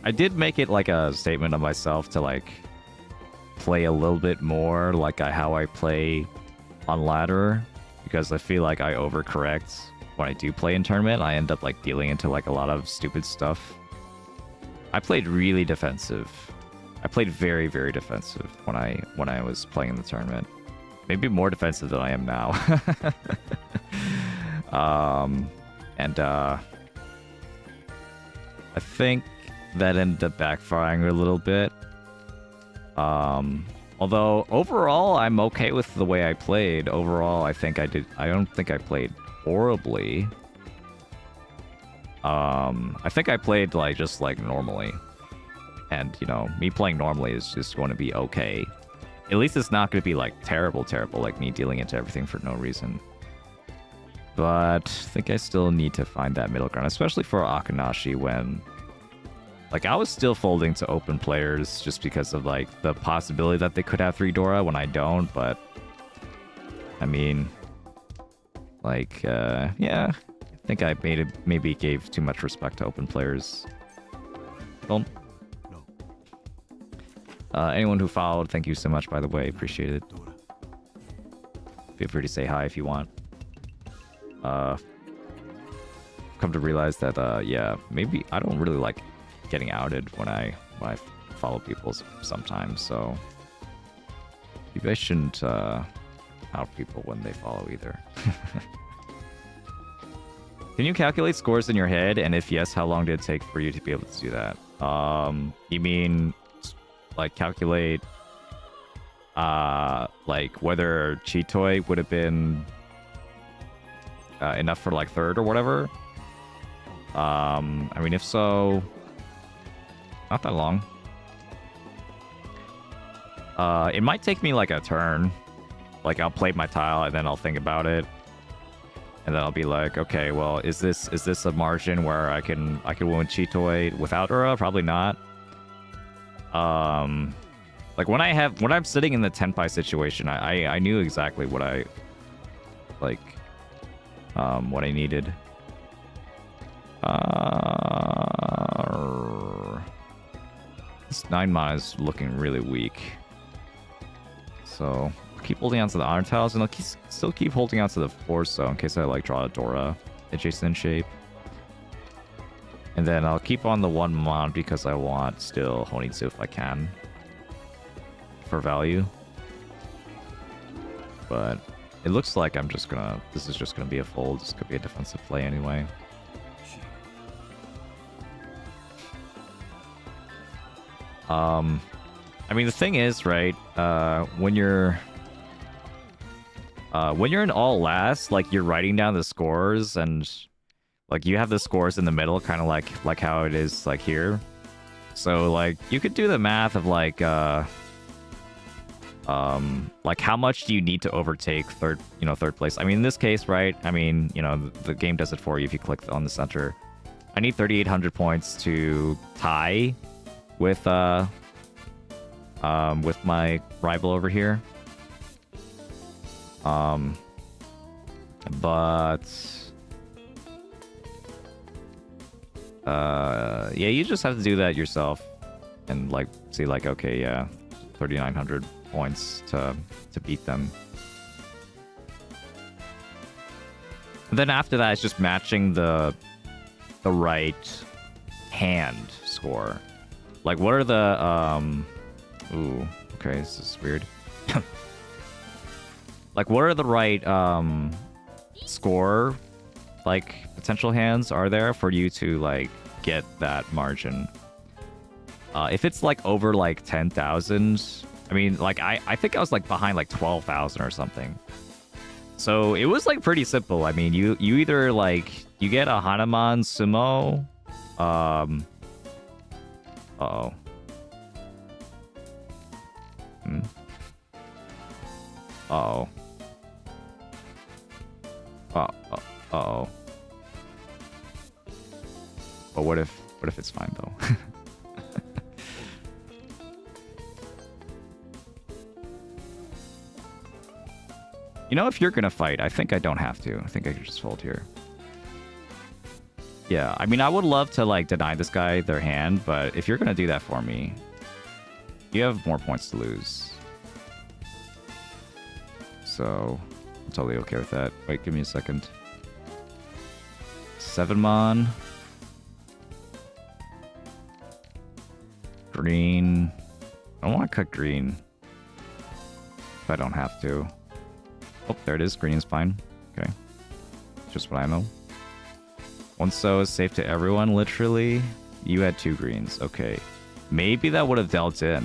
I did make it like a statement of myself to like play a little bit more like how I play on ladder, because I feel like I overcorrect when I do play in tournament. I end up like dealing into like a lot of stupid stuff. I played really defensive. I played very, very defensive when I was playing in the tournament. Maybe more defensive than I am now. I think that ended up backfiring a little bit. Although overall I'm okay with the way I played. Overall, I don't think I played horribly. I think I played like just like normally. And, you know, me playing normally is just going to be okay. At least it's not going to be like terrible, like me dealing into everything for no reason. But I think I still need to find that middle ground, especially for Akanashi, when like I was still folding to open players just because of like the possibility that they could have 3 Dora when I don't. But I mean, like, yeah, I think I maybe gave too much respect to open players. Don't. Anyone who followed, thank you so much, by the way. Appreciate it. Feel free to say hi if you want. Come to realize that, yeah, maybe I don't really like getting outed when I follow people sometimes, so maybe I shouldn't out people when they follow either. Can you calculate scores in your head? And if yes, how long did it take for you to be able to do that? You mean like calculate like whether Chitoi would have been enough for like third or whatever? I mean, if so, not that long. It might take me like a turn. Like I'll play my tile and then I'll think about it. And then I'll be like, okay, well, is this a margin where I can win Chitoi without Ura? Probably not. Like when I'm sitting in the Tenpai situation, I knew exactly what I like, what I needed. This 9 mana is looking really weak. So keep holding on to the honor tiles, and I'll still keep holding on to the force, so in case I like draw a Dora adjacent shape. And then I'll keep on the 1 mon because I want still Honitsu if I can for value. But it looks like this is just gonna be a fold. This could be a defensive play anyway. I mean, the thing is, right, when you're in all last, like, you're writing down the scores, and like you have the scores in the middle, kind of like how it is like here. So like you could do the math of like how much do you need to overtake third place. I mean, in this case, right, I mean, the game does it for you if you click on the center. I need 3,800 points to tie with my rival over here. But yeah, you just have to do that yourself and like see like, okay, yeah, 3,900 points to beat them. And then after that, it's just matching the right hand score. Like, what are the ooh, okay, this is weird. Like, what are the right score like potential hands are there for you to like get that margin? If it's like over like 10,000, I mean, like I think I was like behind like 12,000 or something. So it was like pretty simple. I mean, you either like you get a Hanuman Sumo, uh-oh. Uh-oh. Uh-oh. But what if it's fine though? If you're gonna fight, I think I don't have to. I think I can just fold here. Yeah, I mean, I would love to like deny this guy their hand, but if you're gonna do that for me, you have more points to lose. So I'm totally okay with that. Wait, give me a second. 7 mon. Green. I don't want to cut green if I don't have to. Oh, there it is. Green is fine. Okay. Just what I know. 1 so is safe to everyone, literally. You had 2 greens. Okay. Maybe that would have dealt in.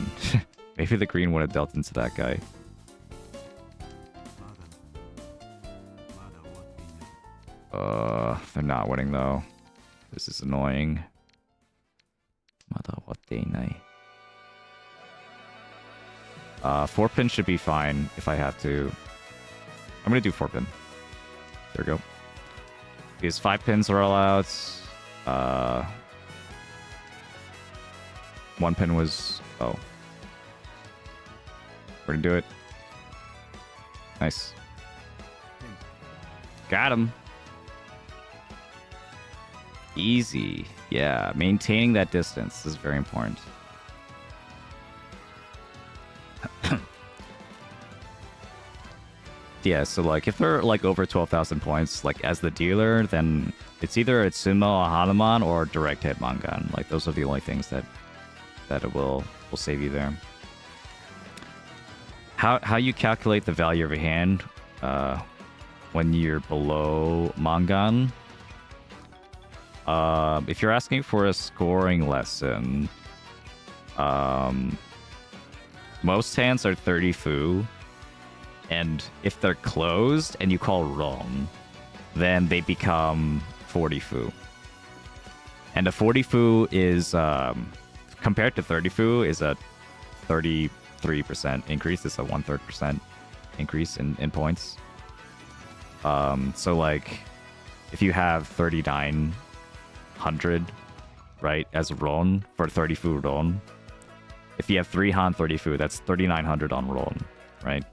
Maybe the green would have dealt into that guy. They're not winning though. This is annoying. まだ終わっていない. 4 pin should be fine if I have to. I'm gonna do 4 pin. There we go. These 5 pins are all out. 1 pin was... Oh. We're gonna do it. Nice. Got him. Easy. Yeah, maintaining that distance is very important. Yeah, so like if they're like over 12,000 points, like as the dealer, then it's either a Sumo, a Hanuman, or direct hit Mangan. Like those are the only things that it will save you there. How you calculate the value of a hand when you're below Mangan? If you're asking for a scoring lesson, most hands are 30 fu. And if they're closed and you call wrong, then they become 40 fu. And a 40 fu is, compared to 30 fu, is a 30 3% increase. It's a 1/3% increase in points. So like, if you have 3,900, right, as Ron for 30 fu Ron, if you have 3 Han 30 fu, that's 3,900 on Ron, right?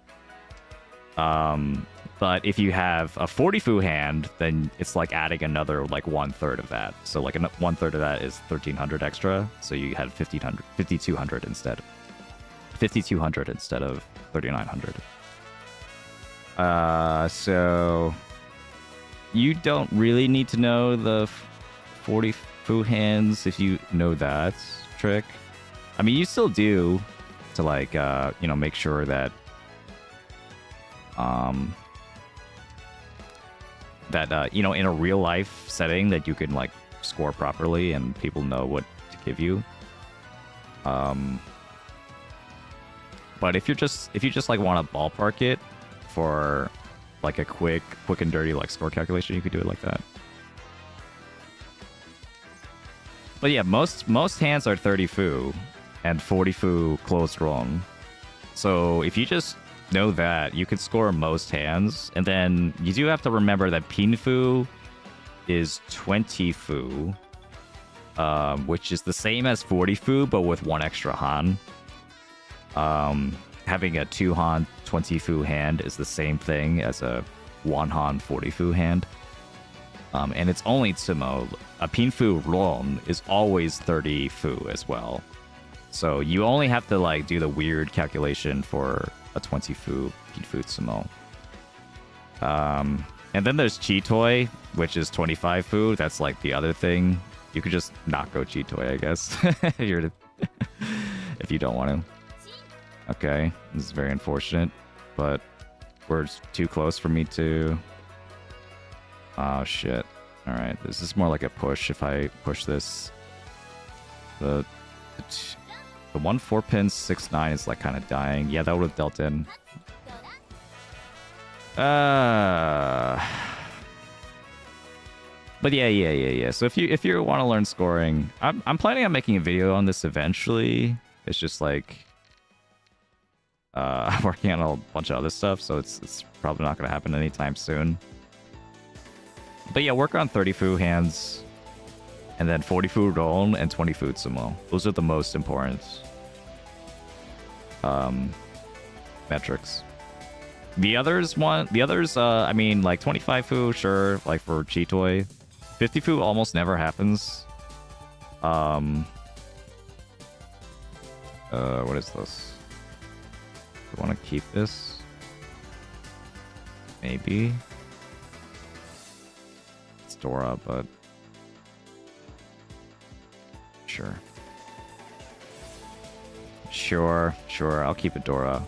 But if you have a 40 fu hand, then it's like adding another like 1/3 of that. So like 1/3 of that is 1,300 extra. So you had 5,200 instead. 5,200 instead of 3,900. So you don't really need to know the 40 fu hands if you know that trick. I mean, you still do to like, you know, make sure that, you know, in a real life setting that you can like score properly and people know what to give you. But if you just like want to ballpark it for like a quick and dirty like score calculation, you could do it like that. But yeah, most hands are 30 fu and 40 fu closed wrong. So if you just know that, you could score most hands, and then you do have to remember that pin fu is 20 fu, which is the same as 40 fu but with 1 extra Han. Having a 2 Han 20 fu hand is the same thing as a 1 Han 40 fu hand. And it's only Tsumo. A pin fu Ron is always 30 fu as well. So you only have to like do the weird calculation for a 20 fu pin fu Tsumo. And then there's Chitoi, which is 25 fu. That's like the other thing. You could just not go Chitoi, I guess, if you don't want to. Okay, this is very unfortunate, but we're too close for me to... Oh, shit. Alright, this is more like a push if I push this. The 1 4-pin 6-9 is like kind of dying. Yeah, that would have dealt in. But yeah. So if you want to learn scoring, I'm planning on making a video on this eventually. It's just like I'm working on a bunch of other stuff, so it's probably not going to happen anytime soon. But yeah, work on 30 fu hands, and then 40 fu Ron and 20 fu Tsumo. Those are the most important metrics. The others, I mean, like 25 fu, sure, like for Chitoi. 50 fu almost never happens. What is this? Do I want to keep this? Maybe. It's Dora, but sure. Sure, I'll keep it Dora.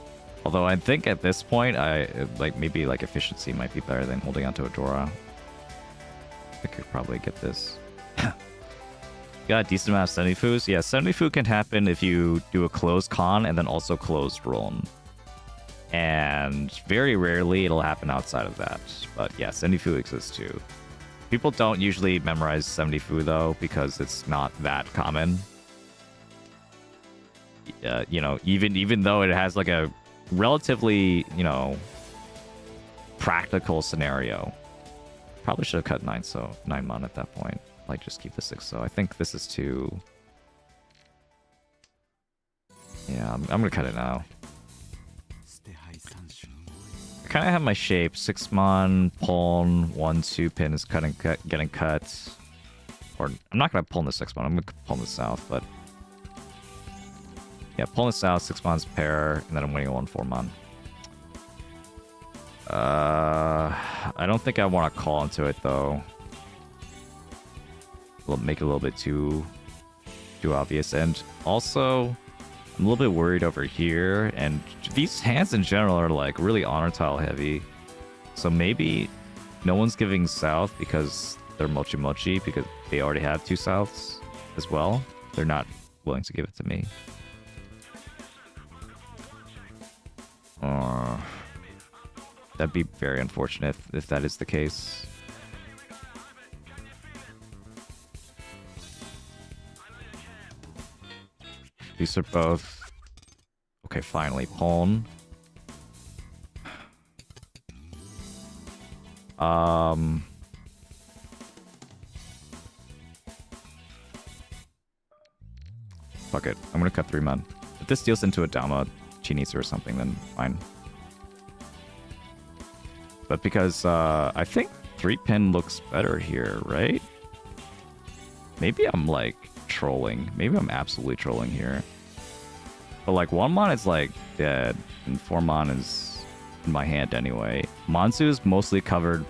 Although I think at this point, maybe efficiency might be better than holding onto a Dora. I could probably get this. Got a decent amount of 70 Fus. Yeah, 70 Fu can happen if you do a closed con and then also closed Ron. And very rarely it'll happen outside of that. But yeah, 70 Fu exists too. People don't usually memorize 70 Fu though, because it's not that common. You know, even though it has like a relatively, you know, practical scenario. Probably should have cut 9 mon at that point. Like, just keep the 6 so. I think this is too... Yeah, I'm gonna cut it now. I kind of have my shape. 6 mon, pawn, 1-2 pin is getting cut. Or, I'm not gonna pull in the 6 mon, I'm gonna pull in the south, but... Yeah, pull in the south, 6 mon's pair, and then I'm winning a 1-4 mon. I don't think I want to call into it though. It'll make it a little bit too obvious, and also I'm a little bit worried over here. And these hands in general are like really honor tile heavy, so maybe no one's giving south because they're mochi mochi because they already have 2 souths as well. They're not willing to give it to me. That'd be very unfortunate if that is the case. These are both... Okay, finally, pawn. Fuck it. I'm gonna cut 3 men. If this deals into a Dama Chinese or something, then fine. But because I think 3-pin looks better here, right? Maybe I'm like trolling. Maybe I'm absolutely trolling here. But like 1 mon is like dead, and 4 mon is in my hand anyway. Mansu is mostly covered.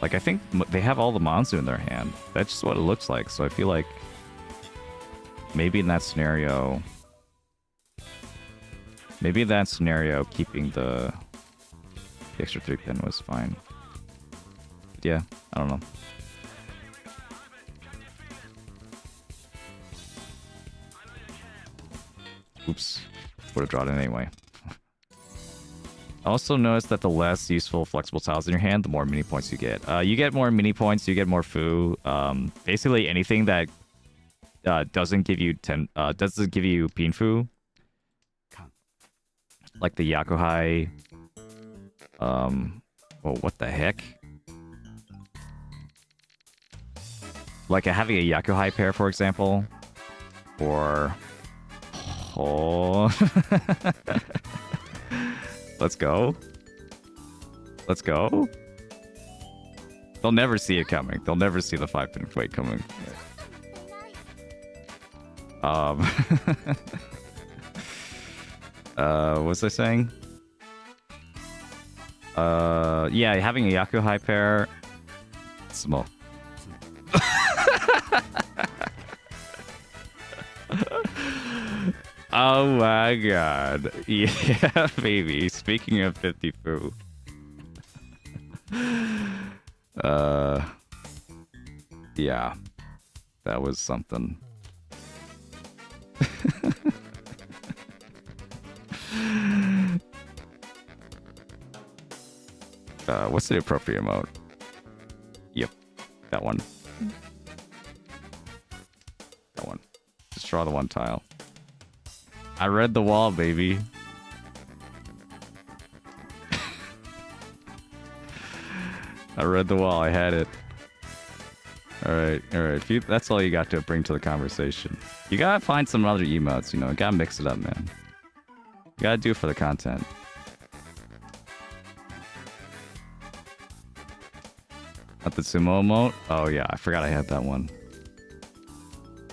Like I think they have all the Mansu in their hand. That's just what it looks like. So I feel like maybe in that scenario, keeping the extra 3-pin was fine. But yeah, I don't know. Oops, would have drawn it anyway. I also noticed that the less useful flexible tiles in your hand, the more mini points you get. You get more mini points, you get more foo. Basically anything that doesn't give you pinfu, like the Yakuhai. Oh, what the heck? Like having a Yakuhai pair, for example, or let's go. Let's go. They'll never see it coming. They'll never see the 5-pin quake coming. What was I saying? Yeah, having a Yakuhai pair. Small. Oh my god. Yeah, baby. Speaking of 50 foo. Yeah. That was something. What's the appropriate emote? Yep. That one. That one. Just draw the 1 tile. I read the wall, baby. I read the wall. I had it. Alright, alright. That's all you got to bring to the conversation. You gotta find some other emotes, you know. You gotta mix it up, man. You gotta do it for the content. Not the sumo emote? Oh yeah, I forgot I had that one.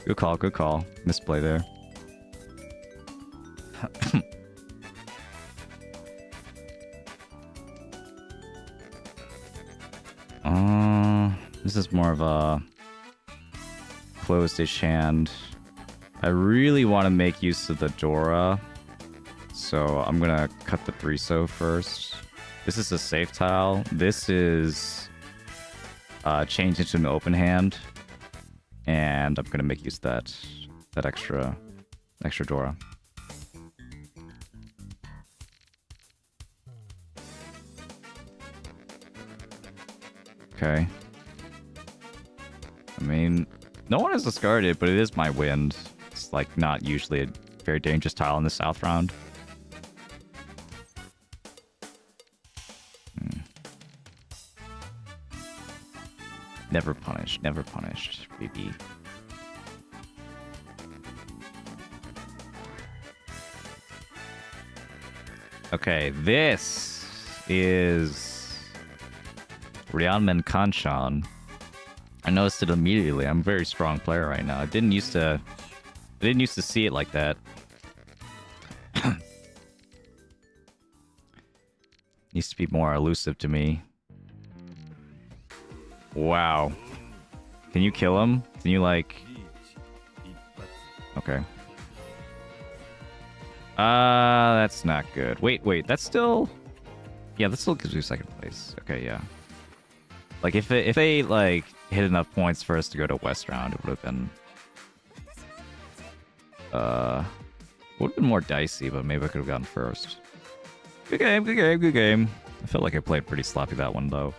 Good call, good call. Misplay there. This is more of a closed-ish hand. I really want to make use of the Dora, so I'm gonna cut the 3-so first. This is a safe tile. This is changed into an open hand, and I'm gonna make use of that extra Dora. Okay. I mean, no one has discarded it, but it is my wind. It's like not usually a very dangerous tile in the south round. Never punished, baby. Okay, this is Ryanman Kanchan. I noticed it immediately. I'm a very strong player right now. I didn't used to see it like that. Needs to be more elusive to me. Wow. Can you kill him? Can you like... Okay. That's not good. Wait, that's still... Yeah, that still gives you 2nd place. Okay, yeah. Like, if they, like, hit enough points for us to go to West round, it would have been... would have been more dicey, but maybe I could have gotten first. Good game. I felt like I played pretty sloppy that one, though.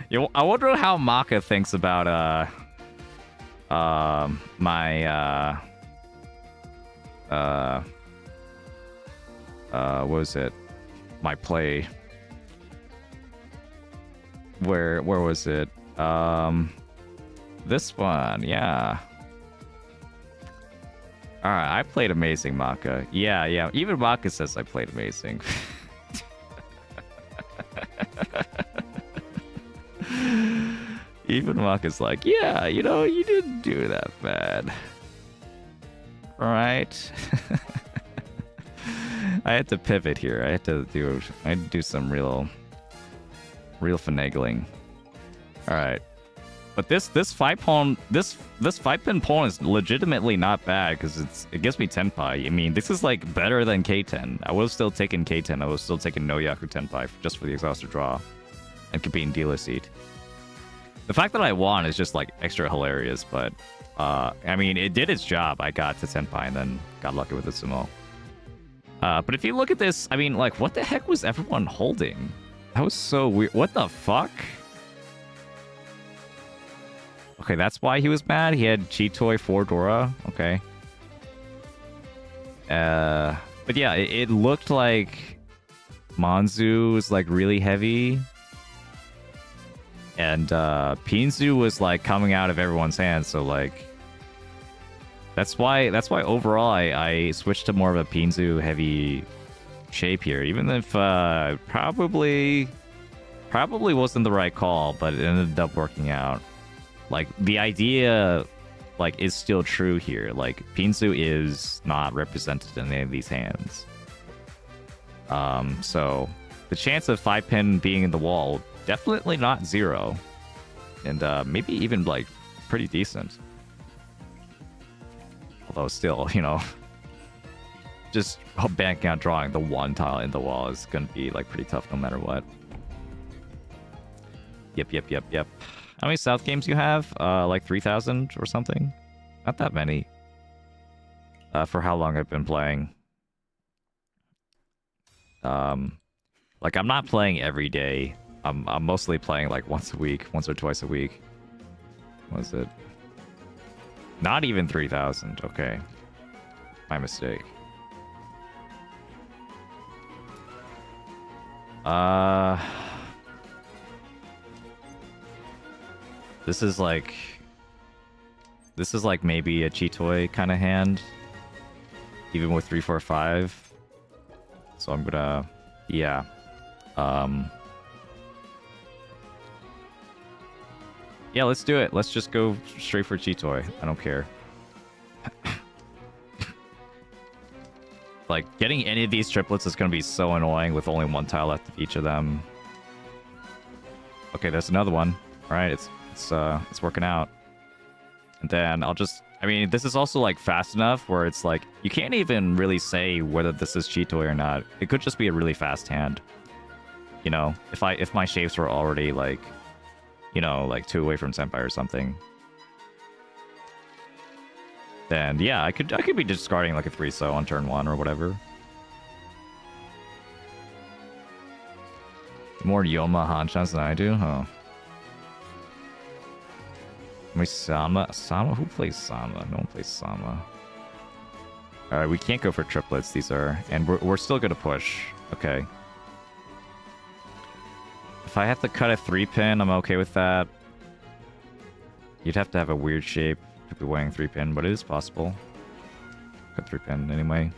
Yeah, I wonder how Maka thinks about, my what was it? My play. Where was it? This one, yeah. Alright, I played amazing, Maka. Yeah. Even Maka says I played amazing. Even Maka's like, yeah, you know, you didn't do that bad. Alright. I had to pivot here. I had to do some real finagling. Alright. But this 5-pin pawn is legitimately not bad because it gives me Tenpai. I mean, this is like better than K10. I was still taking K10. I was still taking no Yaku Tenpai just for the exhausted draw and competing dealer seat. The fact that I won is just like extra hilarious, but I mean, it did its job. I got to Tenpai and then got lucky with the sumo. But if you look at this, I mean, like, what the heck was everyone holding? That was so weird. What the fuck? Okay, that's why he was mad. He had Chitoi for Dora. Okay. But yeah, it looked like Manzu was like really heavy. And Pinzu was like coming out of everyone's hands, so like that's why overall I switched to more of a Pinzu heavy shape here, even if probably wasn't the right call, but it ended up working out. Like the idea like is still true here. Like Pinzu is not represented in any of these hands. So the chance of 5-pin being in the wall, definitely not 0. And maybe even like pretty decent. Although still, you know, just banking out drawing the one tile in the wall is gonna be like pretty tough no matter what. Yep. How many South games you have? Like 3,000 or something? Not that many. For how long I've been playing. Like I'm not playing every day. I'm mostly playing like once or twice a week. What was it? Not even 3,000. Okay. My mistake. This is like maybe a Chitoi kind of hand, even with 3-4-5. So I'm gonna, yeah, yeah. Let's do it. Let's just go straight for Chitoi. I don't care. Like getting any of these triplets is gonna be so annoying with only one tile left of each of them. Okay, there's another one. All right, it's working out. And then I'll just, I mean, this is also like fast enough where it's like you can't even really say whether this is Chitoi or not. It could just be a really fast hand. You know, if my shapes were already like, you know, like 2 away from Senpai or something, then yeah, I could be discarding like a 3-so on turn 1 or whatever. More Yoma Hanchans than I do, huh? Sama? Who plays Sama? No one plays Sama. Alright, we can't go for triplets. These are... And we're still gonna push. Okay. If I have to cut a 3-pin, I'm okay with that. You'd have to have a weird shape to be weighing 3-pin, but it is possible. Cut 3-pin anyway.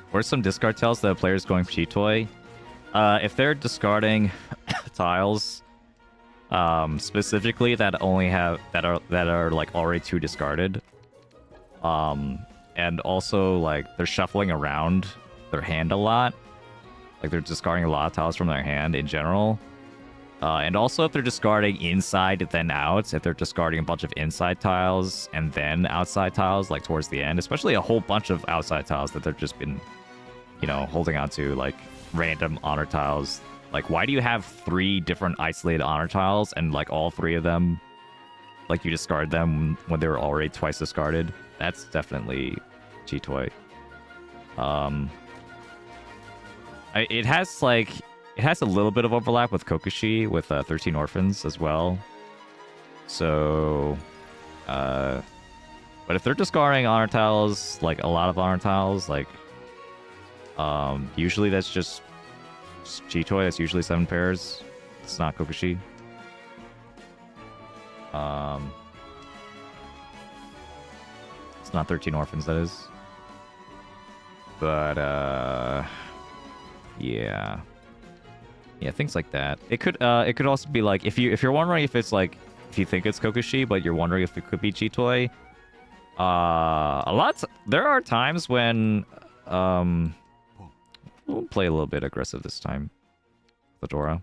What are some discard tells that a player's going for Chitoi? If they're discarding tiles, specifically that only have that are like already 2 discarded, and also like they're shuffling around their hand a lot, like they're discarding a lot of tiles from their hand in general, and also if they're discarding inside then out, if they're discarding a bunch of inside tiles and then outside tiles like towards the end, especially a whole bunch of outside tiles that they've just been, you know, holding on to, like random honor tiles. Like, why do you have 3 different isolated honor tiles and like all 3 of them, like you discard them when they were already twice discarded? That's definitely Chitoi. It has a little bit of overlap with Kokushi with 13 Orphans as well. So But if they're discarding honor tiles, like a lot of honor tiles, like usually that's just Chitoy. That's usually 7 pairs. It's not Kokushi. It's not 13 orphans, that is. But yeah, things like that. It could also be like if you're wondering if it's like if you think it's Kokushi, but you're wondering if it could be Chitoy. There are times when we'll play a little bit aggressive this time, Fedora.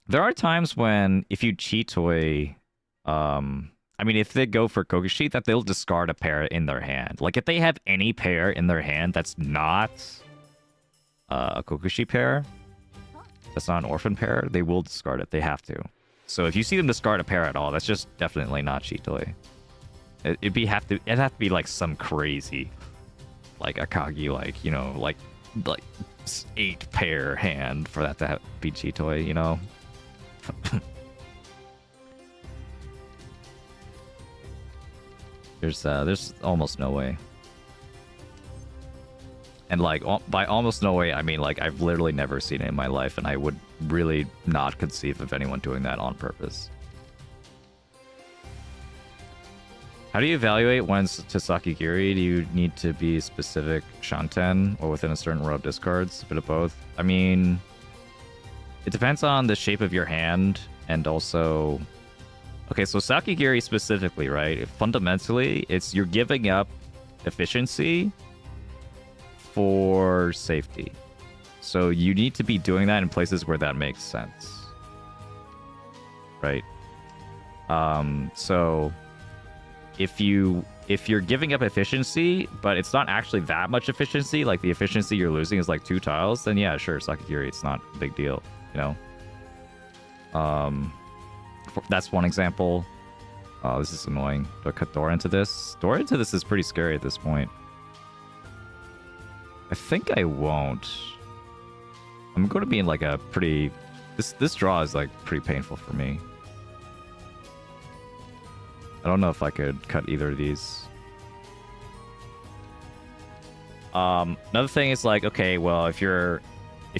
There are times when if you Chitoy, I mean, if they go for Kokushi, that they'll discard a pair in their hand. Like, if they have any pair in their hand that's not a Kokushi pair, that's not an orphan pair, they will discard it. They have to. So if you see them discard a pair at all, that's just definitely not Chitoy. It'd have to be like some crazy, like Akagi, like, you know, like 8 pair hand for that to be Chitoy, you know. There's almost no way. And like by almost no way, I mean like I've literally never seen it in my life, and I would really not conceive of anyone doing that on purpose. How do you evaluate when to Sakigiri? Do you need to be specific Shanten or within a certain row of discards? A bit of both. I mean, it depends on the shape of your hand and also... Okay, so Sakigiri specifically, right? Fundamentally, it's you're giving up efficiency for safety. So you need to be doing that in places where that makes sense. Right? So if you're giving up efficiency, but it's not actually that much efficiency, like the efficiency you're losing is like 2 tiles, then yeah, sure, Sakigiri, it's not a big deal, you know? That's one example. Oh, this is annoying. Do I cut Dora into this? Dora into this is pretty scary at this point. I think I won't. I'm going to be in like a pretty... This draw is like pretty painful for me. I don't know if I could cut either of these. Another thing is like, okay, well, if you're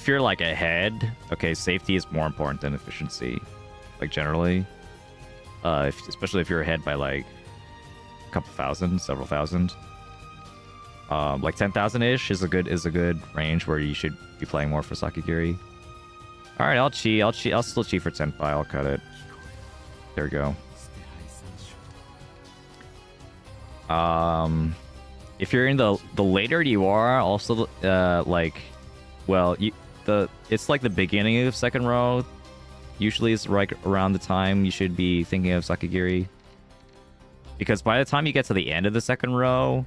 like ahead, okay, safety is more important than efficiency. Like generally, especially if you're ahead by like a couple thousand, several thousand, like 10,000-ish is a good range where you should be playing more for Sakigiri. All right, I'll cheat. I'll still cheat for Tenpai. I'll cut it. There we go. If you're in the later you are, also like, well, it's like the beginning of second row. Usually it's right around the time you should be thinking of Sakigiri. Because by the time you get to the end of the second row,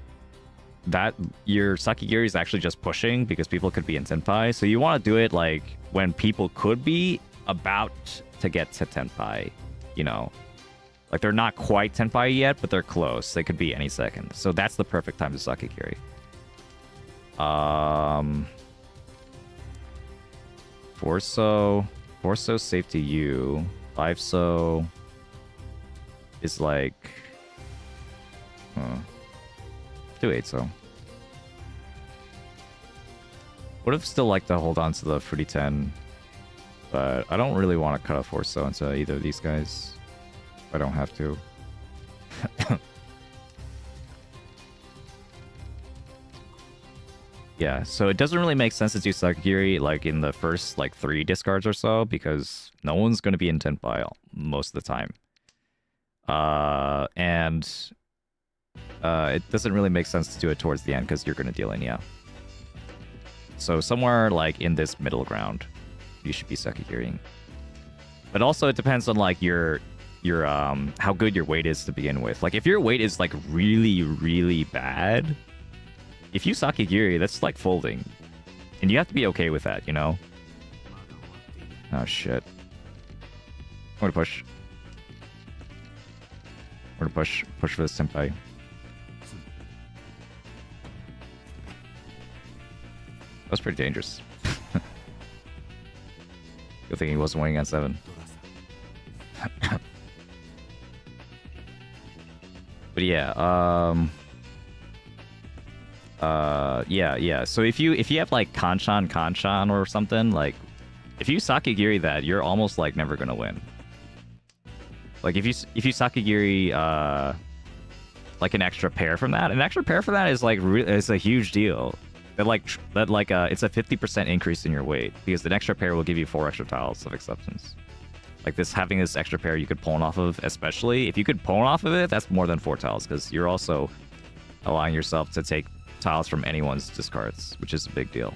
that your Sakigiri is actually just pushing because people could be in Tenpai. So you want to do it like when people could be about to get to Tenpai, you know. Like they're not quite Tenpai yet, but they're close. They could be any second. So that's the perfect time to Sakigiri. Four so safe to you. 5 so is like do 8 so. Would have still liked to hold on to the Fruity 10, but I don't really want to cut a 4 so into either of these guys. I don't have to. Yeah, so it doesn't really make sense to do Sakigiri like in the first like 3 discards or so because no one's going to be in Tenpai most of the time. And it doesn't really make sense to do it towards the end because you're going to deal in, yeah. So somewhere like in this middle ground, you should be Sakigiriing. But also it depends on like your how good your weight is to begin with. Like if your weight is like really, really bad, if you Sakigiri, that's like folding. And you have to be okay with that, you know? Oh shit. I'm gonna push. We're gonna push for this Senpai. That was pretty dangerous. Good thing he wasn't winning on 7. But yeah, yeah. So if you have like Kanchan or something, like if you Sakigiri that, you're almost like never gonna win. Like if you Sakigiri like an extra pair from that, is like is a huge deal. It's a 50% increase in your weight because the extra pair will give you 4 extra tiles of acceptance. Like having this extra pair you could pawn off of, especially if you could pawn off of it, that's more than 4 tiles because you're also allowing yourself to take tiles from anyone's discards, which is a big deal.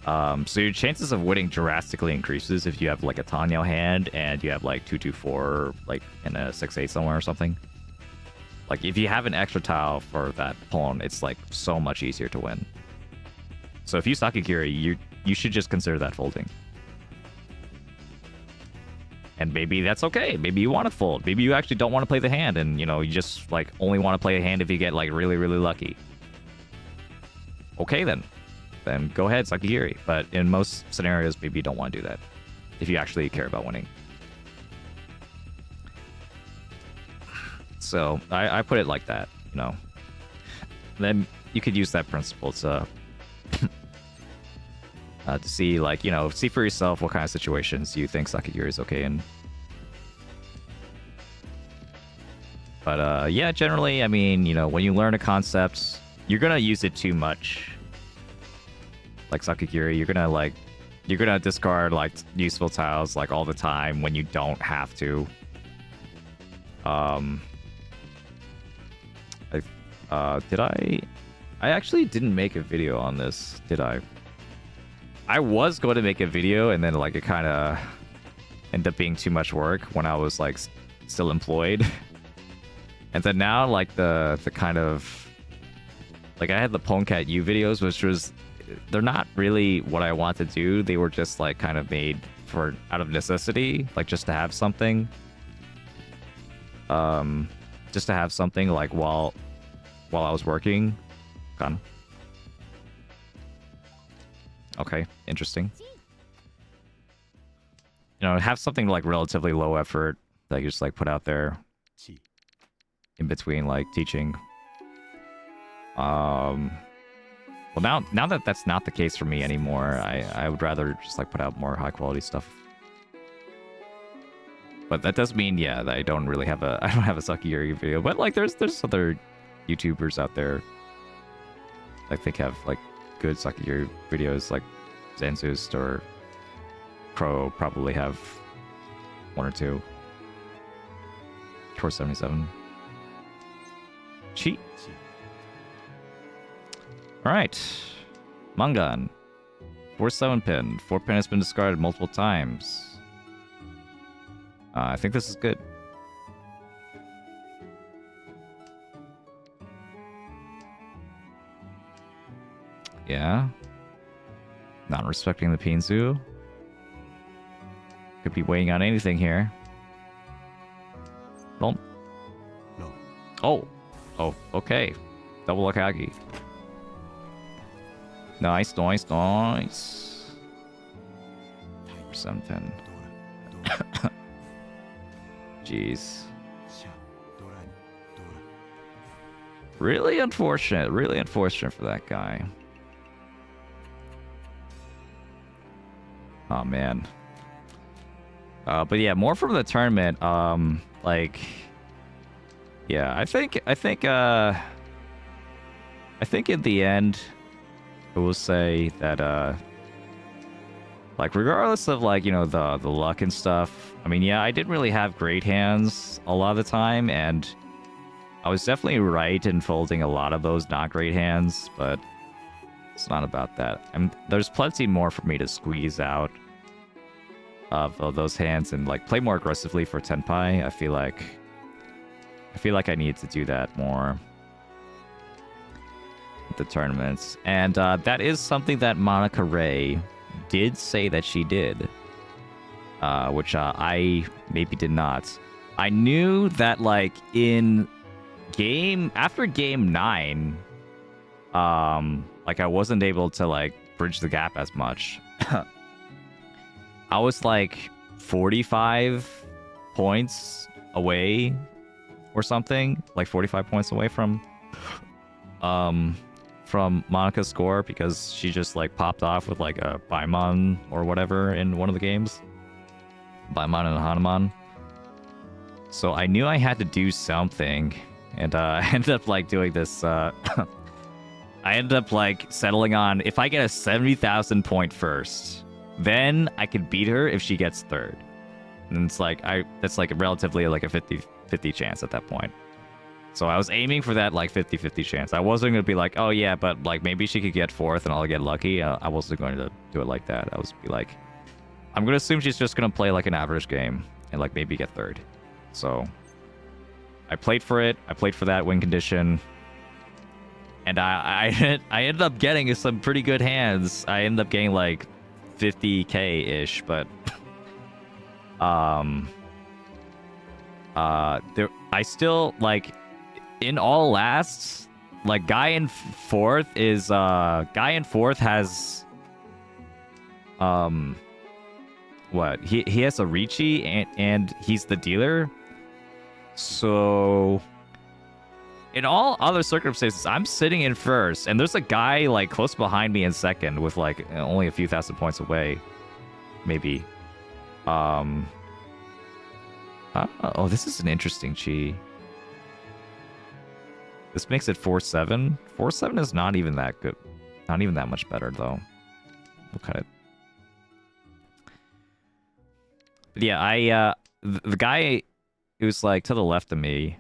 So your chances of winning drastically increases if you have like a Tanyo hand and you have like 2/2/4 like in a 6/8 somewhere or something. Like if you have an extra tile for that pawn, it's like so much easier to win. So if you Sakigiri, you should just consider that folding. And maybe that's okay. Maybe you want to fold. Maybe you actually don't want to play the hand, and you just like only want to play a hand if you get like really, really lucky. Okay then go ahead, Sakigiri. But in most scenarios, maybe you don't want to do that if you actually care about winning. So I put it like that, Then you could use that principle to see, like, see for yourself what kind of situations you think Sakigiri is okay in. But yeah, generally, I mean, when you learn a concept, you're gonna use it too much. Like Sakigiri, you're gonna discard like useful tiles like all the time when you don't have to. I actually didn't make a video on this, did I? I was going to make a video, and then like it kind of ended up being too much work when I was like still employed. And then now like the kind of like I had the Poncat U videos, which was, they're not really what I want to do. They were just like kind of made out of necessity, like just to have something. Just to have something like while I was working. Gone. Okay, interesting. Have something like relatively low effort that you just like put out there in between like teaching. Well, now that that's not the case for me anymore, I would rather just like put out more high quality stuff. But that does mean, yeah, that I don't have a Sakigiri video. But like there's other YouTubers out there I think have like good Sakigiri videos, like Zanzust or Crow probably have 1 or 2. Tor 77. Cheat. Alright. Mangan. 4/7 pin. 4 pin has been discarded multiple times. I think this is good. Yeah. Not respecting the Pinzu. Could be weighing on anything here. No. No. Oh, okay. Double Akagi. Nice. 710. Jeez. Really unfortunate for that guy. Oh man. But yeah, more from the tournament. Like, yeah, I think in the end, I will say that like regardless of like the luck and stuff. I mean, yeah, I didn't really have great hands a lot of the time, and I was definitely right in folding a lot of those not great hands, but it's not about that. There's plenty more for me to squeeze out of those hands and like play more aggressively for Tenpai. I feel like I need to do that more at the tournaments, and that is something that ManakaRei did say that she did, which I maybe did not. I knew that like after game 9, like I wasn't able to like bridge the gap as much. I was like 45 points away, or something, like 45 points away from Manaka's score because she just like popped off with like a Paimon or whatever in one of the games. Paimon and Hanuman. So I knew I had to do something, and I ended up like doing this. I ended up like settling on if I get a 70,000 point first, then I could beat her if she gets third. And it's like that's like relatively like a 50-50 chance at that point. So I was aiming for that like 50-50 chance. I wasn't gonna be like, oh yeah, but like maybe she could get fourth and I'll get lucky. I wasn't going to do it like that. I was be like, I'm gonna assume she's just gonna play like an average game and like maybe get third. So I played for it. I played for that win condition, and I ended up getting some pretty good hands. I ended up getting like 50k ish, but there I still like in all lasts like guy in fourth has what he has a Riichi and he's the dealer. So in all other circumstances, I'm sitting in first, and there's a guy like close behind me in second with like only a few thousand points away, maybe. Oh, this is an interesting chi. This makes it 4-7. 4-7 is not even that good. Not even that much better though. We'll cut it. But yeah, the guy who's like to the left of me,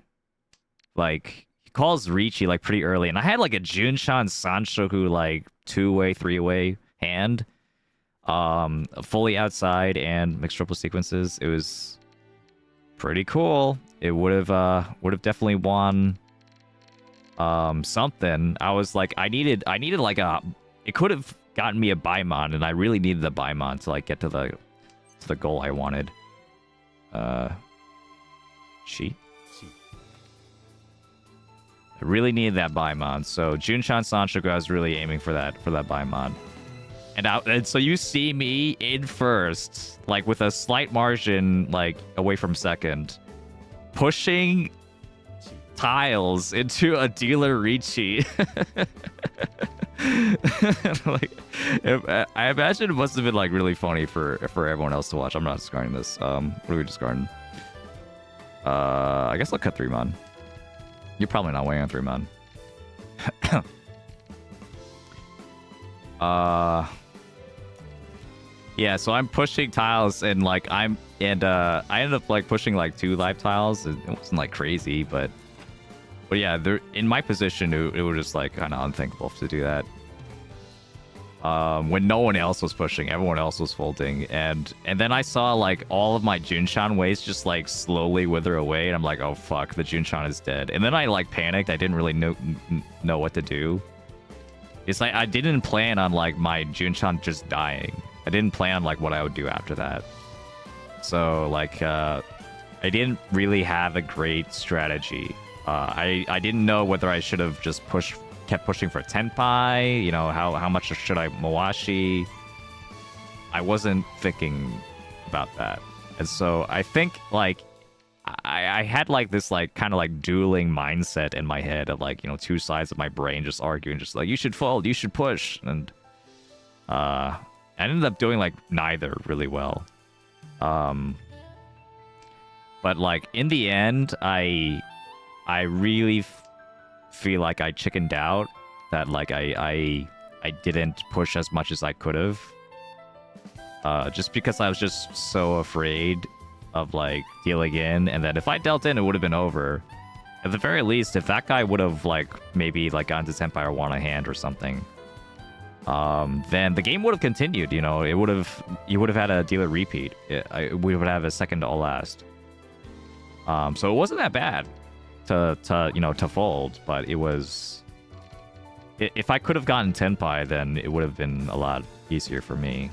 like he calls Riichi like pretty early, and I had like a Junshan Sanshoku like 2-way, 3-way hand, fully outside and mixed triple sequences. It was pretty cool. It would have definitely won something. I was like, I needed like it could have gotten me a Baimon, and I really needed the Baimon to like get to the goal I wanted. I really needed that Baimon, so Junshan Sanshoku, I was really aiming for that Baimon. And so you see me in first, like with a slight margin, like away from second, pushing tiles into a dealer Riichi. Like, I imagine it must have been like really funny for everyone else to watch. I'm not discarding this. What are we discarding? I guess I'll cut 3-mon. You're probably not weighing on 3-mon. Yeah, so I'm pushing tiles and like I ended up like pushing like 2 live tiles. It wasn't like crazy, but yeah, in my position it was just like kind of unthinkable to do that. When no one else was pushing, everyone else was folding, and then I saw like all of my Junshan ways just like slowly wither away, and I'm like, oh fuck, the Junshan is dead. And then I like panicked. I didn't really know what to do. It's like I didn't plan on like my Junshan just dying. I didn't plan like what I would do after that. So like I didn't really have a great strategy. I didn't know whether I should have just kept pushing for Tenpai, you know, how much should I Mawashi? I wasn't thinking about that. And so I think like I had like this like kind of like dueling mindset in my head of like, you know, 2 sides of my brain just arguing, just like, you should fold, you should push. And I ended up doing like neither really well. But like in the end, I really feel like I chickened out, that like I didn't push as much as I could have, just because I was just so afraid of like dealing in, and that if I dealt in, it would have been over. At the very least, if that guy would have like maybe like gone to Tenpai or won a hand or something, then the game would have continued. You know, you would have had a dealer repeat. We would have a second to all last. So it wasn't that bad to fold, but it was. If I could have gotten Tenpai, then it would have been a lot easier for me.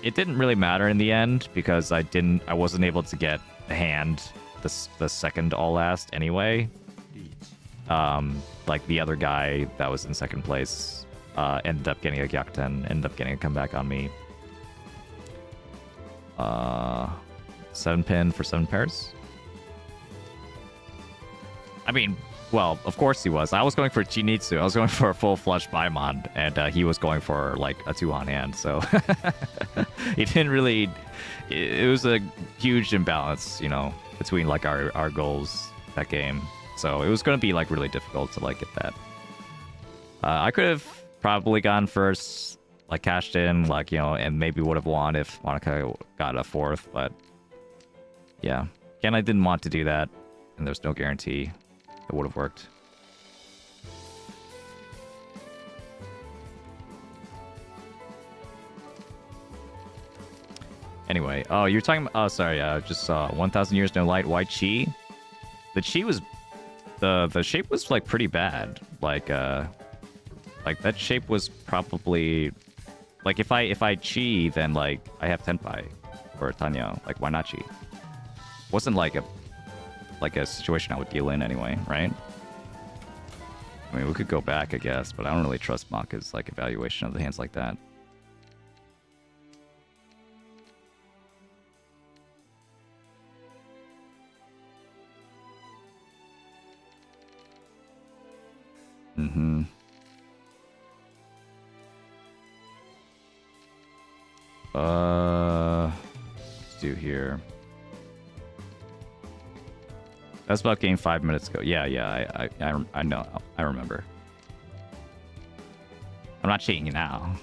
It didn't really matter in the end because I wasn't able to get a hand the second all last anyway. Like the other guy that was in second place ended up getting a Gyakuten, ended up getting a comeback on me. 7 pin for 7 pairs. I mean, well, of course he was. I was going for Chinitsu. I was going for a full flush Paimon, and he was going for like a 2-on hand. So he didn't really. It was a huge imbalance, you know, between like our goals that game. So it was going to be like really difficult to like get that. I could have probably gone first, like cashed in, like, you know, and maybe would have won if Manaka got a fourth, but yeah. Again, I didn't want to do that, and there's no guarantee it would have worked. Anyway, oh, you're talking about, oh, sorry, just 1,000 Years No Light, White Chi. The Chi was, the shape was like pretty bad. Like that shape was probably, like if I Chi, then like I have Tenpai or Tanyo. Like why not Chi? Wasn't like a situation I would deal in anyway, right? I mean, we could go back, I guess, but I don't really trust Maka's like evaluation of the hands like that. Mm-hmm. Let's do here. That's about game 5 minutes ago. Yeah, I know. I remember. I'm not cheating you now.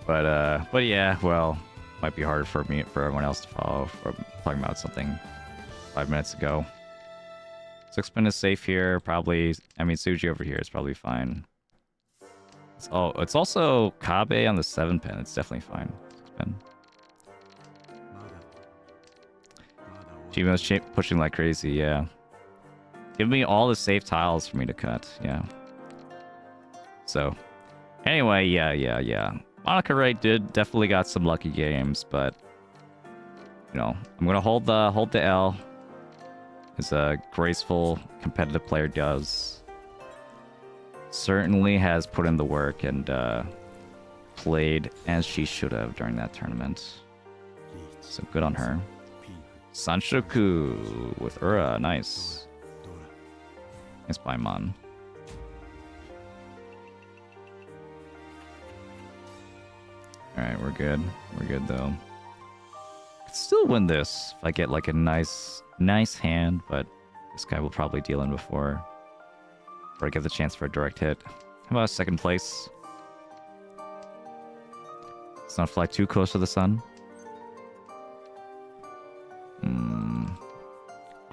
But yeah, well, might be harder for everyone else to follow from talking about something 5 minutes ago. 6-pin is safe here, probably. I mean, Suji over here is probably fine. It's also Kabe on the 7-pin. It's definitely fine. 6-pin. Chima's pushing like crazy, yeah. Give me all the safe tiles for me to cut, yeah. So, anyway, yeah. ManakaRei definitely got some lucky games, but you know, I'm gonna hold the L, as a graceful competitive player does. Certainly has put in the work and played as she should have during that tournament. So good on her. Sanshoku with Ura, nice. Nice Paimon. Alright, we're good. We're good though. Could still win this if I get like a nice hand, but this guy will probably deal in before I get the chance for a direct hit. How about second place? Let's not fly too close to the sun.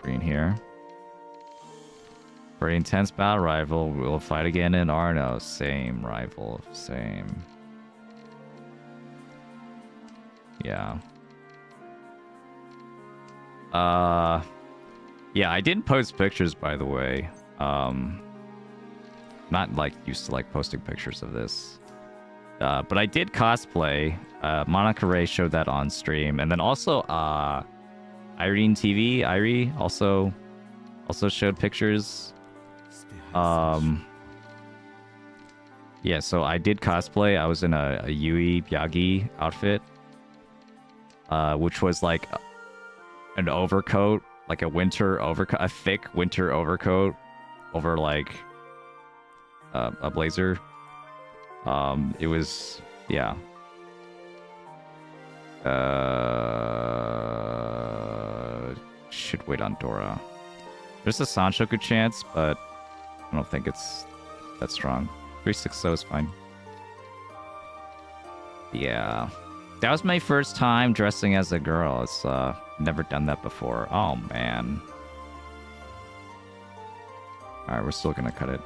Green here. Pretty intense battle rival. We'll fight again in Arno. Same rival. Same. Yeah. Yeah, I didn't post pictures, by the way. Not like used to like posting pictures of this. But I did cosplay. ManakaRei showed that on stream, and then also Irene TV, Irie also showed pictures. Yeah, so I did cosplay. I was in a Yui Byagi outfit, which was like an overcoat, like a winter overcoat, a thick winter overcoat over like a blazer. It was, yeah. Should wait on Dora. There's a Sanshoku chance, but I don't think it's that strong. 360 is fine. Yeah. That was my first time dressing as a girl. It's never done that before. Oh man. Alright, we're still gonna cut it.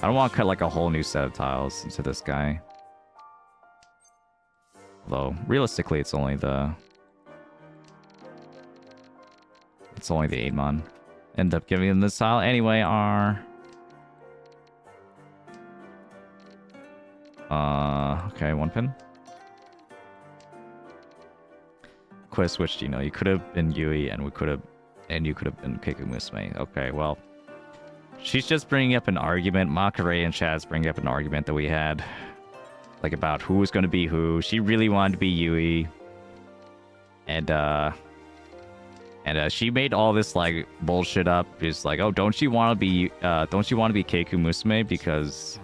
I don't want to cut like a whole new set of tiles into this guy. Although, realistically, it's only the 8-mon. End up giving them this tile anyway, okay, 1 pin. Could have switched, you know, you could have been Yui and you could have been Kikumusme. Okay, well. She's just bringing up an argument. ManakaRei and Chad's bringing up an argument that we had. Like about who was going to be who. She really wanted to be Yui. And, And she made all this like bullshit up. It's like, oh, don't you want to be Keiku Musume because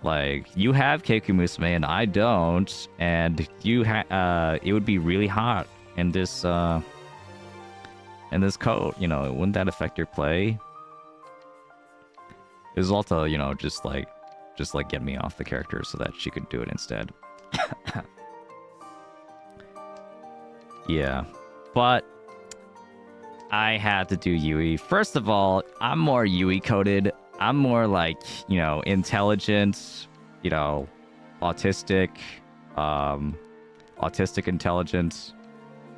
like you have Keiku Musume and I don't, and it would be really hot in this coat. You know, wouldn't that affect your play? It was also, you know, just like get me off the character so that she could do it instead. Yeah, but I had to do Yui. First of all, I'm more Yui coded. I'm more like, you know, intelligent, you know, autistic intelligence.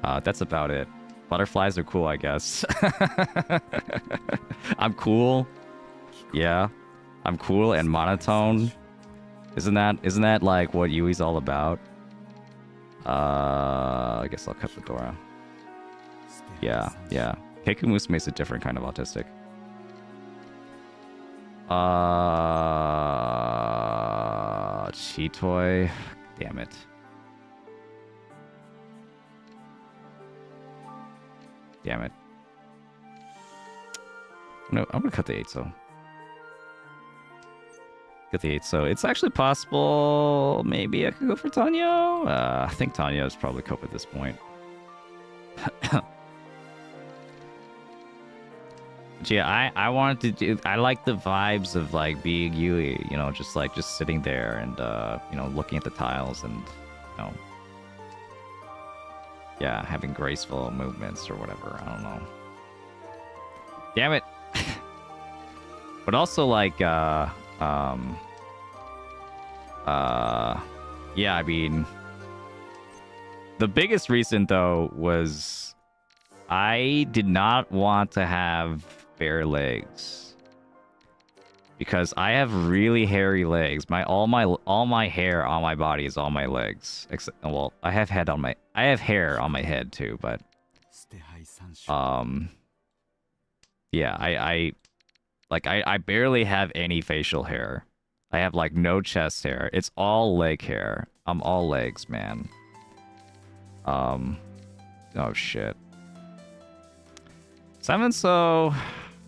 That's about it. Butterflies are cool, I guess. I'm cool. Yeah, I'm cool and monotone. Isn't that like what Yui's all about? I guess I'll cut Fedora. Yeah. Keiku Musume is a different kind of autistic. Chitoy. Damn it. No, I'm gonna cut the 8 so. Get the 8 so. It's actually possible maybe I could go for Tanyo. I think Tanyo is probably cope at this point. Yeah, I wanted to do. I like the vibes of like being Yui, you know, just sitting there and you know, looking at the tiles and, you know, yeah, having graceful movements or whatever. I don't know. Damn it. But also like yeah, I mean, the biggest reason though was I did not want to have bare legs because I have really hairy legs. All my hair on my body is on my legs. Except, well, I have hair on my head too, but yeah, I barely have any facial hair. I have like no chest hair. It's all leg hair. I'm all legs, man. Oh shit. 7 so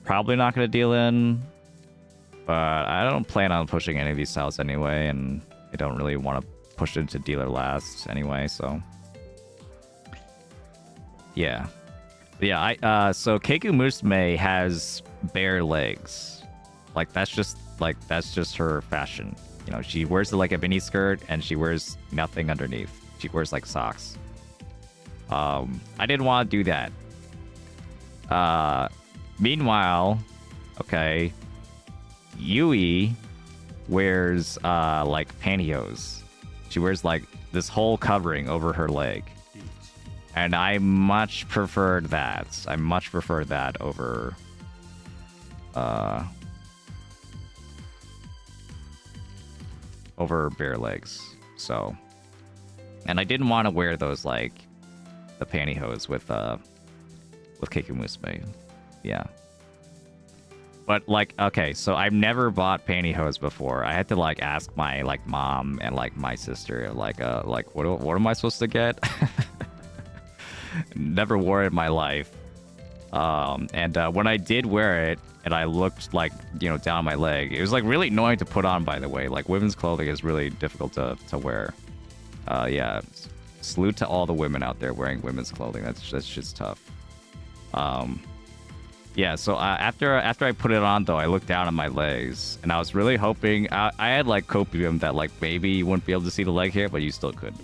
probably not gonna deal in, but I don't plan on pushing any of these tiles anyway, and I don't really want to push into dealer last anyway, so yeah. But yeah, so Keiku Musume has bare legs. Like that's just her fashion. You know, she wears like a mini skirt and she wears nothing underneath. She wears like socks. I didn't want to do that. Meanwhile, okay, Yui wears like pantyhose. She wears like this whole covering over her leg. And I much preferred that. I much prefer that over bare legs. So, and I didn't want to wear those like the pantyhose with Keiku Musume. Yeah. But like, okay, so I've never bought pantyhose before. I had to like ask my like mom and like my sister like what am I supposed to get? Never wore it in my life. And when I did wear it and I looked like, you know, down my leg, it was like really annoying to put on, by the way. Like women's clothing is really difficult to wear. Yeah, salute to all the women out there wearing women's clothing. That's just tough. Yeah, so after I put it on though, I looked down at my legs and I was really hoping I had like copium that like maybe you wouldn't be able to see the leg hair, but you still could.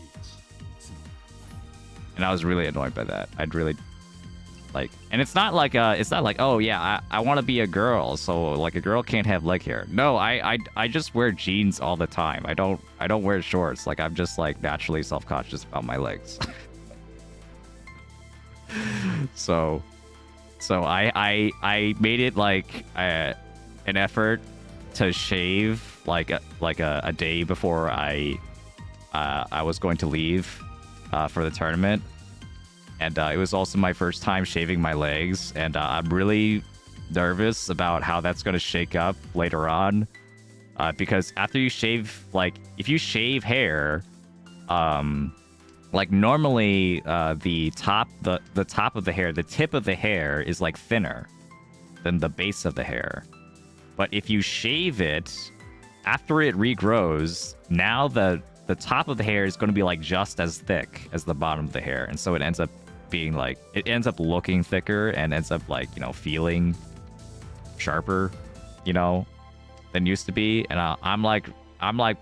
And I was really annoyed by that. I'd really like, and it's not like oh yeah, I want to be a girl, so like a girl can't have leg hair. No, I just wear jeans all the time. I don't wear shorts. Like I'm just like naturally self-conscious about my legs. So I made it like an effort to shave like a day before I was going to leave for the tournament, and it was also my first time shaving my legs, and I'm really nervous about how that's going to shake up later on, because after you shave, like if you shave hair, Like normally, the top of the hair, the tip of the hair is like thinner than the base of the hair. But if you shave it after it regrows, now the top of the hair is going to be like just as thick as the bottom of the hair, and so it ends up being like, it ends up looking thicker and ends up like, you know, feeling sharper, you know, than used to be. And I'm like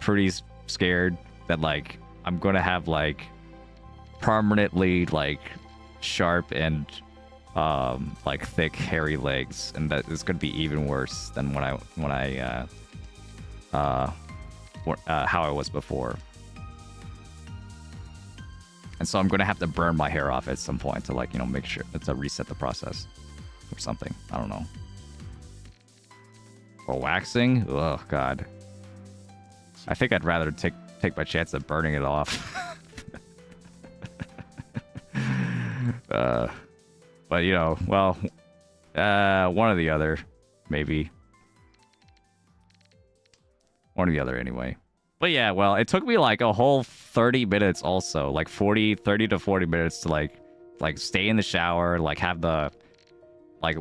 pretty scared that like I'm gonna have like permanently like sharp and like thick hairy legs, and that is gonna be even worse than how I was before. And so I'm gonna have to burn my hair off at some point to like, you know, make sure to reset the process or something. I don't know. Or waxing? Oh god. I think I'd rather take my chance of burning it off. But you know, well, one or the other, maybe. One or the other, anyway. But yeah, well, it took me like a whole 30 minutes also, like 30 to 40 minutes to like stay in the shower, like have the like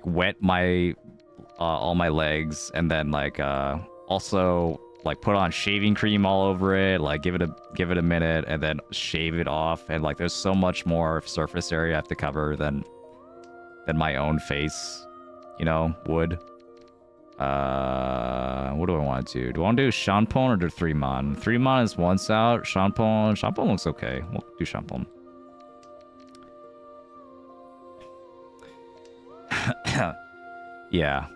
wet my all my legs, and then like also like put on shaving cream all over it, like give it a minute, and then shave it off. And like there's so much more surface area I have to cover than my own face, you know, would. What do I want to do? Do I want to do Shanpon or do 3-mon? 3-mon is once out. Shanpon looks okay. We'll do Shanpon. Yeah.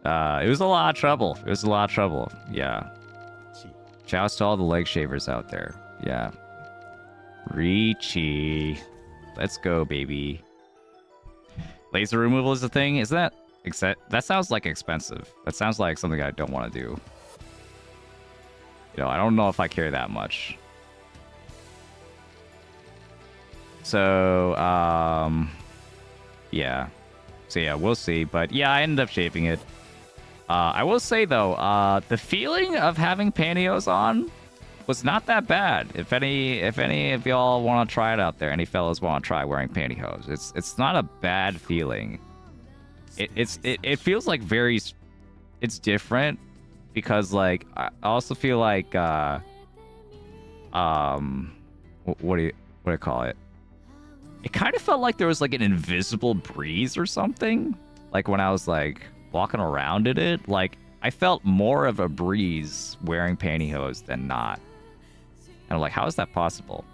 It was a lot of trouble. Yeah. Shouts to all the leg shavers out there. Yeah. Riichi. Let's go, baby. Laser removal is a thing? Is that... that sounds like expensive. That sounds like something I don't want to do. You know, I don't know if I care that much. So, yeah. So yeah, we'll see. But yeah, I ended up shaving it. I will say though, the feeling of having pantyhose on was not that bad. If any of y'all want to try it out there, any fellas want to try wearing pantyhose, it's not a bad feeling. It feels like very, it's different because like I also feel like what do you call it? It kind of felt like there was like an invisible breeze or something. Like when I was like walking around in it, like I felt more of a breeze wearing pantyhose than not. And I'm like, how is that possible?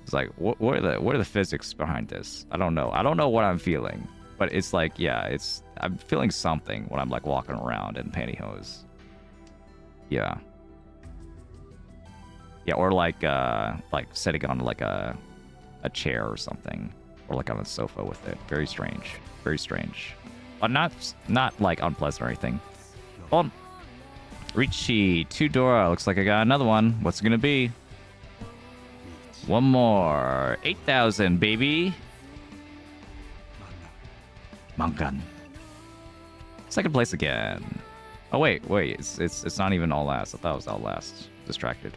It's like, what are the physics behind this? I don't know. I don't know what I'm feeling. But it's like, yeah, I'm feeling something when I'm like walking around in pantyhose. Yeah. Yeah, or like sitting on like a chair or something, or like on a sofa with it. Very strange. Very strange. But not like unpleasant or anything. Oh, Riichi, 2 Dora. Looks like I got another one. What's it gonna be? One more. 8,000, baby. Mankan. Second place again. Oh wait, it's not even all last. I thought it was all last. Distracted.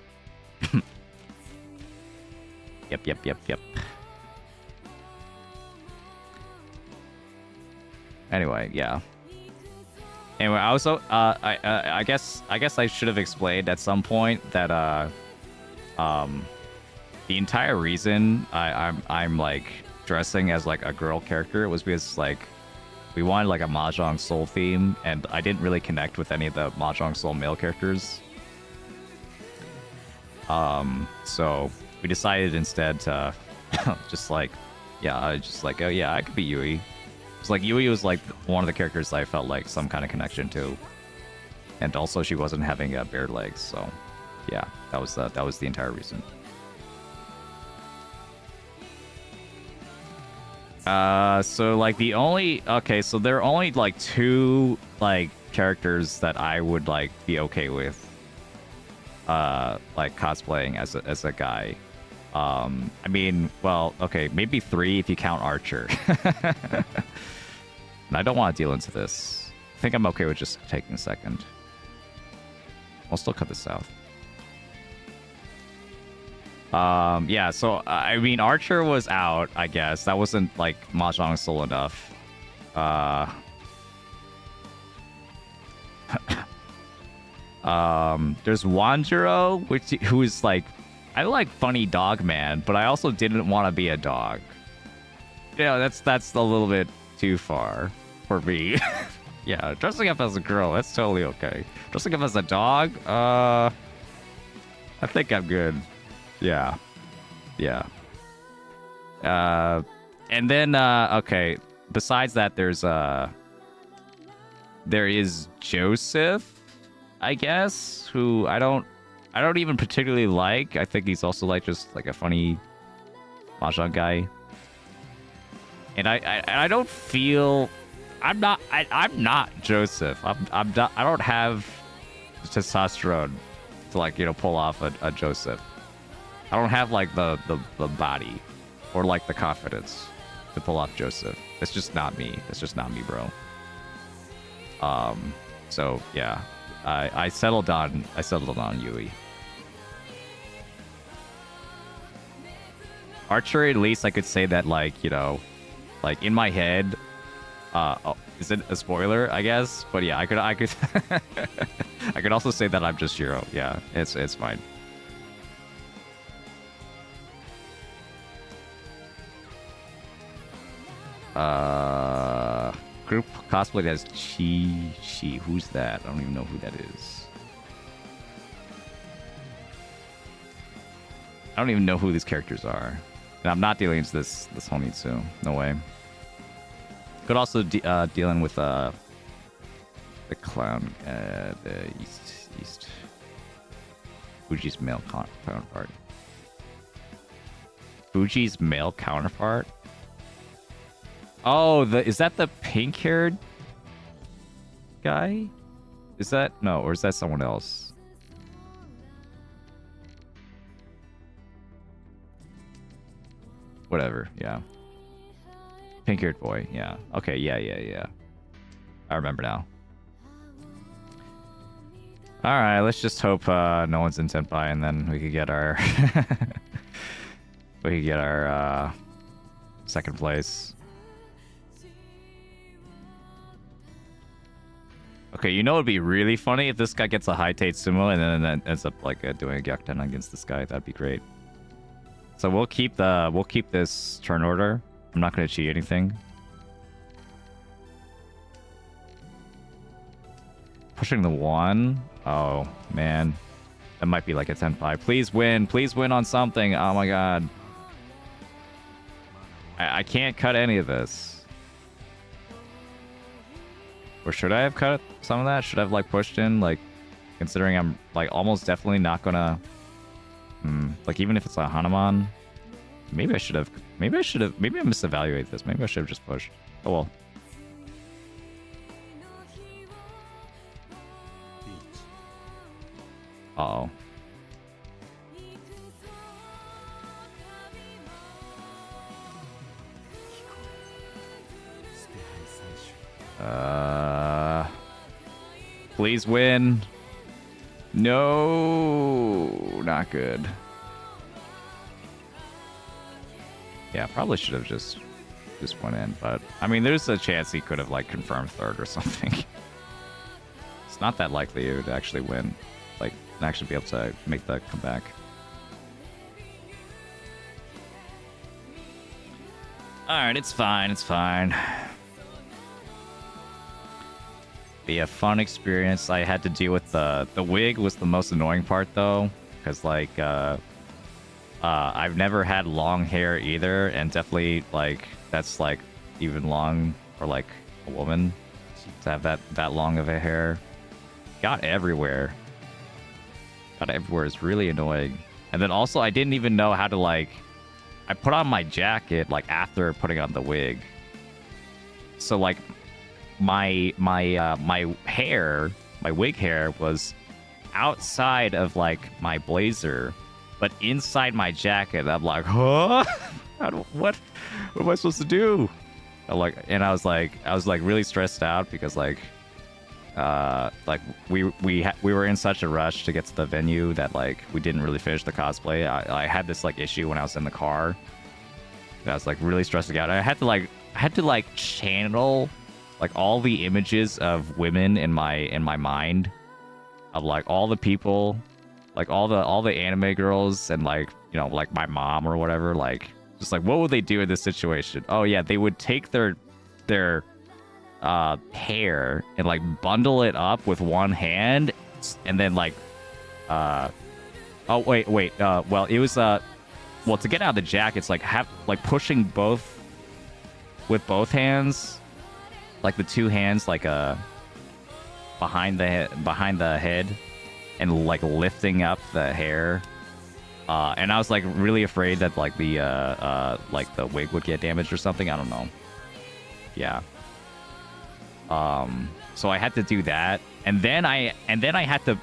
Yep. Anyway, yeah. Anyway, I also I guess I should have explained at some point that the entire reason I'm like dressing as like a girl character was because like we wanted like a Mahjong Soul theme, and I didn't really connect with any of the Mahjong Soul male characters. So we decided instead to just like, oh yeah, I could be Yaoi. It's like Yaoi was like one of the characters I felt like some kind of connection to, and also she wasn't having bare legs, so yeah, that was the entire reason. So like there are only like 2 like characters that I would like be okay with like cosplaying as a guy. I mean, well, okay, maybe 3 if you count Archer. And I don't want to deal into this. I think I'm okay with just taking a second. I'll still cut this out. Yeah, so I mean, Archer was out, I guess. That wasn't like Mahjong Soul enough. There's Wanjiro, who is like, I like funny dog man, but I also didn't want to be a dog. You know, that's a little bit too far for me. Yeah, dressing up as a girl, that's totally okay. Dressing up as a dog, I think I'm good. Yeah. Yeah. And then okay, besides that there is Joseph, I guess, who I don't even particularly like. I think he's also like just like a funny mahjong guy. And I don't feel I'm not Joseph. I'm not, I don't have testosterone to like, you know, pull off a Joseph. I don't have like the body or like the confidence to pull off Joseph. It's just not me. It's just not me, bro. So yeah, I settled on Yaoi. Archer, at least I could say that, like, you know, like in my head, is it a spoiler, I guess? But yeah, I could I could also say that I'm just Shiro. Yeah, it's fine. Group cosplayed as Chi. Who's that? I don't even know who that is. I don't even know who these characters are. And I'm not dealing with this Honitsu. No way. Could also dealing with the clown, the East Fuji's male counterpart. Fuji's male counterpart. Oh, is that the pink-haired guy? Is that no, or is that someone else? Whatever, yeah. Pink-haired boy, yeah. Okay, yeah. I remember now. All right, let's just hope no one's in Senpai, and then we could get our second place. Okay, you know it'd be really funny if this guy gets a high Tate Sumo and then ends up like doing a Gyakuten against this guy. That'd be great. So we'll keep this turn order. I'm not gonna cheat anything. Pushing the 1. Oh man, that might be like a 10-5. Please win on something. Oh my god, I can't cut any of this. Or should I have cut some of that? Should I have like pushed in, like, considering I'm like almost definitely not gonna like, even if it's a Hanuman, maybe I misevaluated this. Maybe I should have just pushed. Oh well. Uh-oh. Please win. No, not good. Yeah, probably should have just went in, but I mean, there's a chance he could have like confirmed third or something. It's not that likely he would actually win, like actually be able to make the comeback. All right, it's fine. It's fine. Be a fun experience. I had to deal with the wig was the most annoying part though, because like I've never had long hair either, and definitely like that's like even long for like a woman to have that long of a hair. Got everywhere. It's really annoying. And then also I didn't even know how to like. I put on my jacket like after putting on the wig. So like my wig hair was outside of like my blazer, but inside my jacket. I'm like, huh? What am I supposed to do? I was like really stressed out because like like we were in such a rush to get to the venue that like we didn't really finish the cosplay. I had this like issue when I was in the car. I was like really stressing out. I had to like channel like all the images of women in my mind, of like all the people, like all the anime girls, and like, you know, like my mom or whatever. Like, just like, what would they do in this situation? Oh yeah, they would take their hair and like bundle it up with one hand, and then like oh wait well, it was well, to get out of the jackets, like pushing both with both hands, like the two hands, like behind the head, and like lifting up the hair. And I was like really afraid that like the wig would get damaged or something. I don't know. Yeah. So I had to do that, and then I had to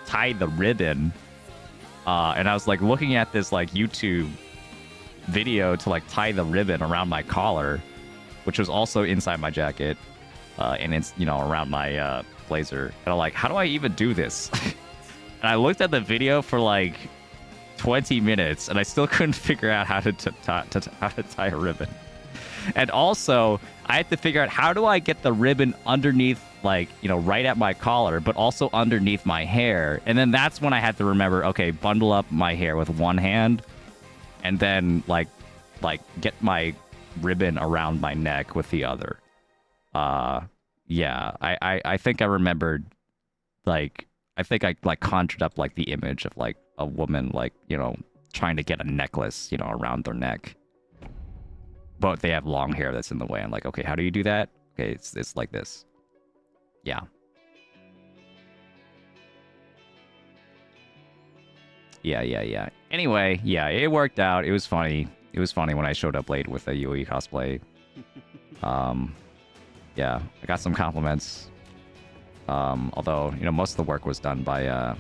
tie the ribbon. And I was like looking at this like YouTube video to like tie the ribbon around my collar, which was also inside my jacket, and it's, you know, around my blazer. And I'm like, how do I even do this? And I looked at the video for like 20 minutes, and I still couldn't figure out how to tie a ribbon. And also, I had to figure out, how do I get the ribbon underneath, like, you know, right at my collar, but also underneath my hair. And then that's when I had to remember, okay, bundle up my hair with one hand, and then like get my ribbon around my neck with the other. Yeah, I think I remembered, like, I think I like conjured up like the image of like a woman, like, you know, trying to get a necklace, you know, around their neck, but they have long hair that's in the way. I'm like, okay, how do you do that? Okay, it's like this. Yeah. Yeah. Anyway, yeah, it worked out. It was funny. It was funny when I showed up late with a Yaoi cosplay. Yeah, I got some compliments. Although, you know, most of the work was done by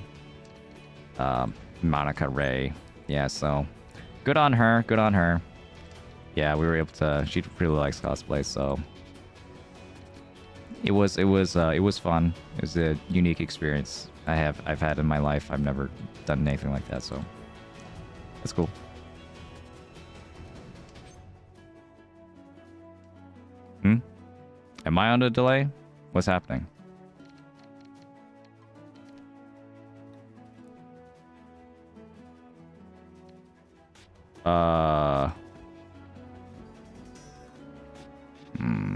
ManakaRei. Yeah, so good on her. Good on her. Yeah, we were able to. She really likes cosplay, so it was fun. It was a unique experience I've had in my life. I've never done anything like that, so that's cool. Am I on a delay? What's happening?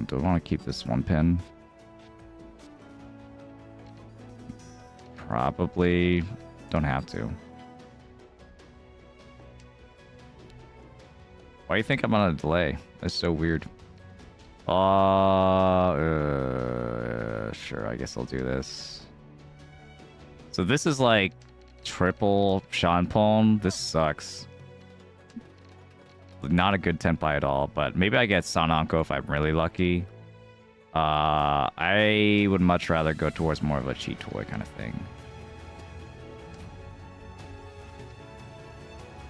Do I want to keep this one pin? Probably don't have to. Why do you think I'm on a delay? That's so weird. Sure, I guess I'll do this. So this is like triple Shanpon. This sucks. Not a good tenpai at all, but maybe I get Sananko if I'm really lucky. I would much rather go towards more of a cheat toy kind of thing.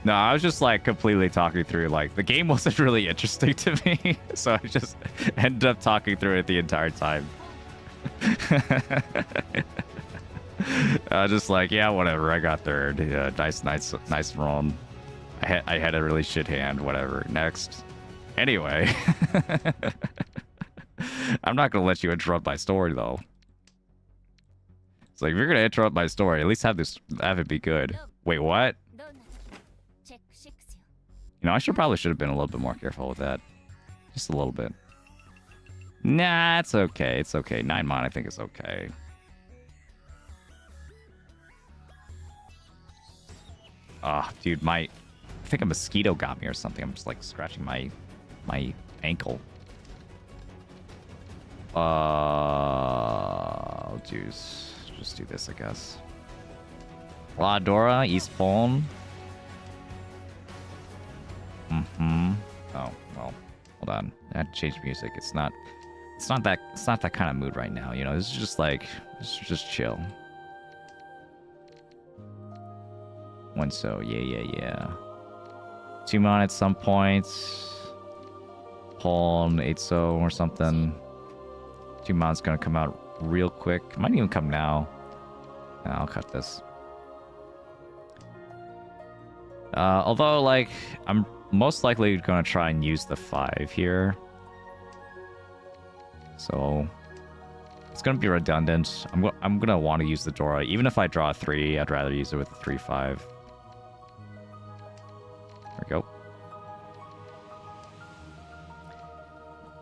No, I was just like completely talking through, like the game wasn't really interesting to me, so I just ended up talking through it the entire time. Just like, yeah, whatever, I got third. Yeah, nice run. I had a really shit hand, whatever. Next. Anyway. I'm not gonna let you interrupt my story though. It's like, if you're gonna interrupt my story, at least have it be good. Wait, what? You know, I probably should have been a little bit more careful with that. Just a little bit. Nah, it's okay. It's okay. 9 mon, I think it's okay. Oh, dude, I think a mosquito got me or something. I'm just like scratching my ankle. Oh, juice. Just do this, I guess. La Dora, East Pone. Oh, well, hold on. I had to change music. It's not that kind of mood right now, you know. It's just like, just chill. One so, yeah. 2 mon at some point. Pawn 8 so or something. 2 mon's gonna come out real quick. Might even come now. And I'll cut this. Although, like, I'm most likely going to try and use the 5 here. So, it's going to be redundant. I'm going to want to use the Dora. Even if I draw a 3, I'd rather use it with a 3-5. There we go.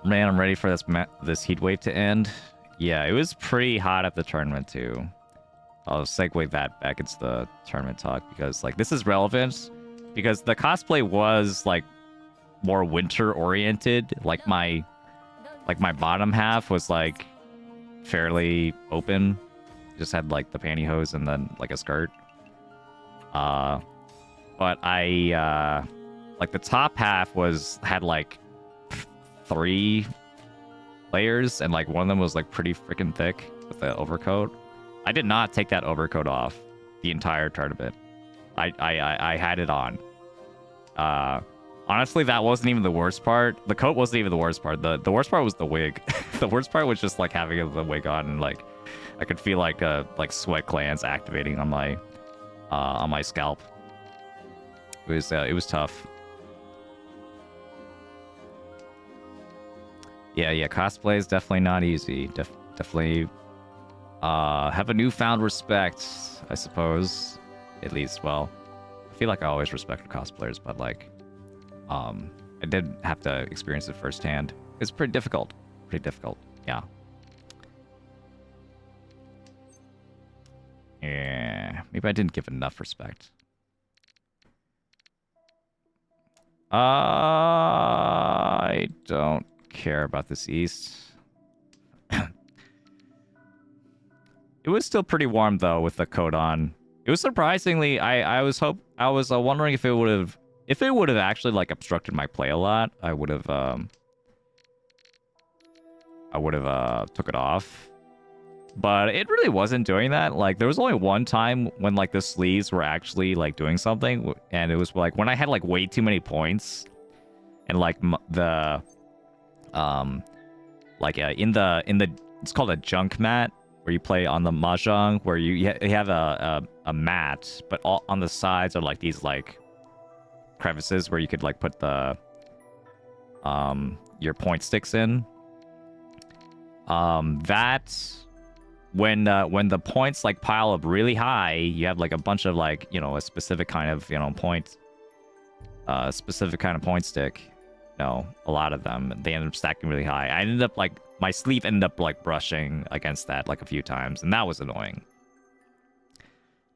Man, I'm ready for this heat wave to end. Yeah, it was pretty hot at the tournament, too. I'll segue that back into the tournament talk, because, like, this is relevant. Because the cosplay was, like, more winter-oriented. Like, my bottom half was, like, fairly open. Just had, like, the pantyhose and then, like, a skirt. But I, like, the top half had, like, 3 layers, and, like, one of them was, like, pretty freaking thick with the overcoat. I did not take that overcoat off the entire tournament. I had it on. Honestly, that wasn't even the worst part. The coat wasn't even the worst part. The worst part was the wig. The worst part was just, like, having the wig on, and, like, I could feel, like sweat glands activating on my scalp. It was tough. Yeah, cosplay is definitely not easy. Definitely have a newfound respect, I suppose. At least, well, I feel like I always respected cosplayers, but, like, I did have to experience it firsthand. It's pretty difficult. Yeah. Yeah, maybe I didn't give enough respect. I don't care about this east. It was still pretty warm, though, with the coat on. It was surprisingly, I was wondering if it would have actually, like, obstructed my play a lot. I would have took it off. But it really wasn't doing that. Like, there was only one time when, like, the sleeves were actually, like, doing something, and it was, like, when I had, like, way too many points, and, like, in the it's called a junk mat, where you play on the Mahjong, where you have a mat, but all on the sides are, like, these, like, crevices where you could, like, put the your point sticks in. When the points, like, pile up really high, you have, like, a bunch of, like, you know, a specific kind of, you know, specific kind of point stick. You know, a lot of them, they end up stacking really high. I ended up, like, my sleeve ended up, like, brushing against that, like, a few times, and that was annoying.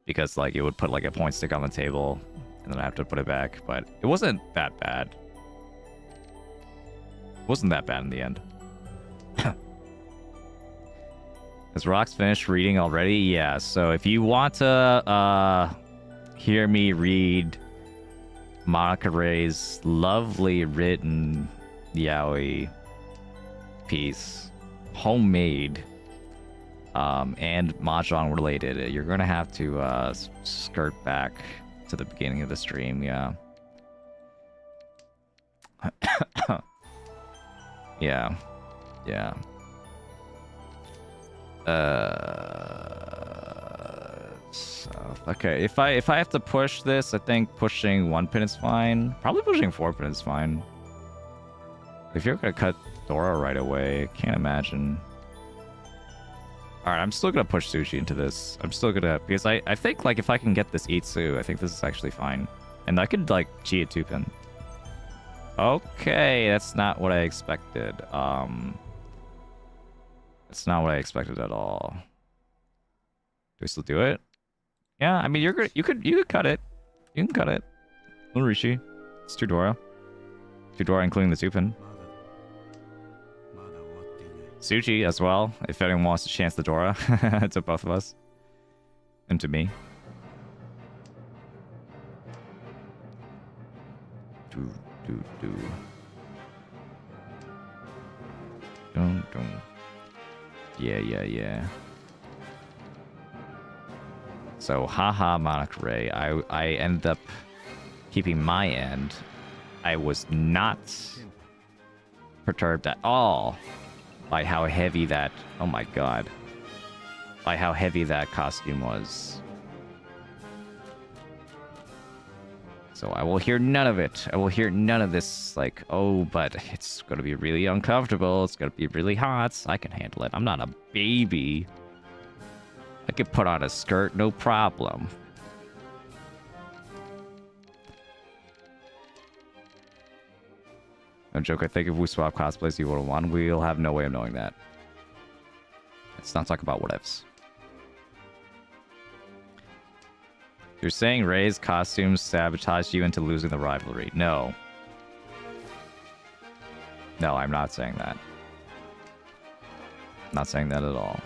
Because, like, it would put, like, a point stick on the table, and then I have to put it back, but it wasn't that bad. It wasn't that bad in the end. Has Rox finished reading already? Yeah, so if you want to hear me read ManakaRei's lovely written Yaoi piece, homemade, and Mahjong related, you're gonna have to skirt back to the beginning of the stream, yeah. Yeah. Okay, if I have to push this, I think pushing 1 pin is fine. Probably pushing 4 pin is fine. If you're gonna cut Dora right away, can't imagine. Alright, I'm still gonna push Sushi into this. I'm still gonna, because I think, like, if I can get this Itsu, I think this is actually fine. And I could, like, Chi a 2 pin. Okay, that's not what I expected. That's not what I expected at all. Do we still do it? Yeah, I mean, you could cut it. You can cut it. Riichi. It's 2 Dora. 2 Dora, including the 2 pin. Sushi as well, if anyone wants to chance the Dora. To both of us. And to me. Dun. Yeah. So, haha, ManakaRei. I ended up keeping my end. I was not perturbed at all by how heavy that... Oh my god. by how heavy that costume was. So I will hear none of it. I will hear none of this, like, oh, but it's going to be really uncomfortable. It's going to be really hot. I can handle it. I'm not a baby. I could put on a skirt, no problem. No joke, I think if we swap cosplays, you would have won. We'll have no way of knowing that. Let's not talk about what ifs. You're saying Rei's costumes sabotaged you into losing the rivalry. No. No, I'm not saying that. Not saying that at all.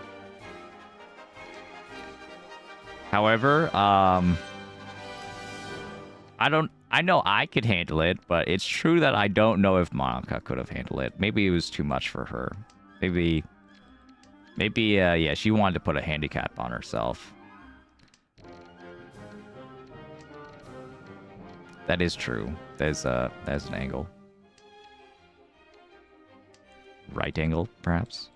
However, I know I could handle it, but it's true that I don't know if Manaka could have handled it. Maybe it was too much for her. Maybe, yeah, she wanted to put a handicap on herself. That is true. There's an angle. Right angle, perhaps?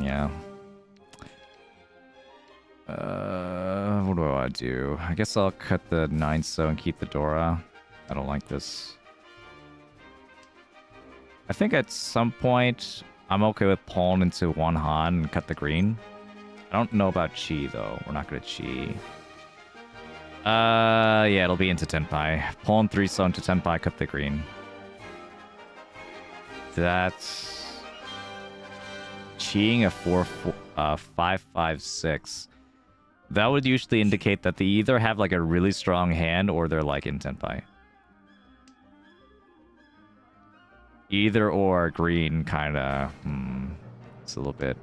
Yeah. What do I want to do? I guess I'll cut the 9-so and keep the Dora. I don't like this. I think at some point, I'm okay with pulling into one Han and cut the green. I don't know about Chi, though. We're not good at Chi. Yeah, it'll be into Tenpai. Pulling 3-so into Tenpai, cut the green. That's... Chiing a 5-5-6. That would usually indicate that they either have like a really strong hand or they're like in Tenpai. Either or green kind of. It's a little bit.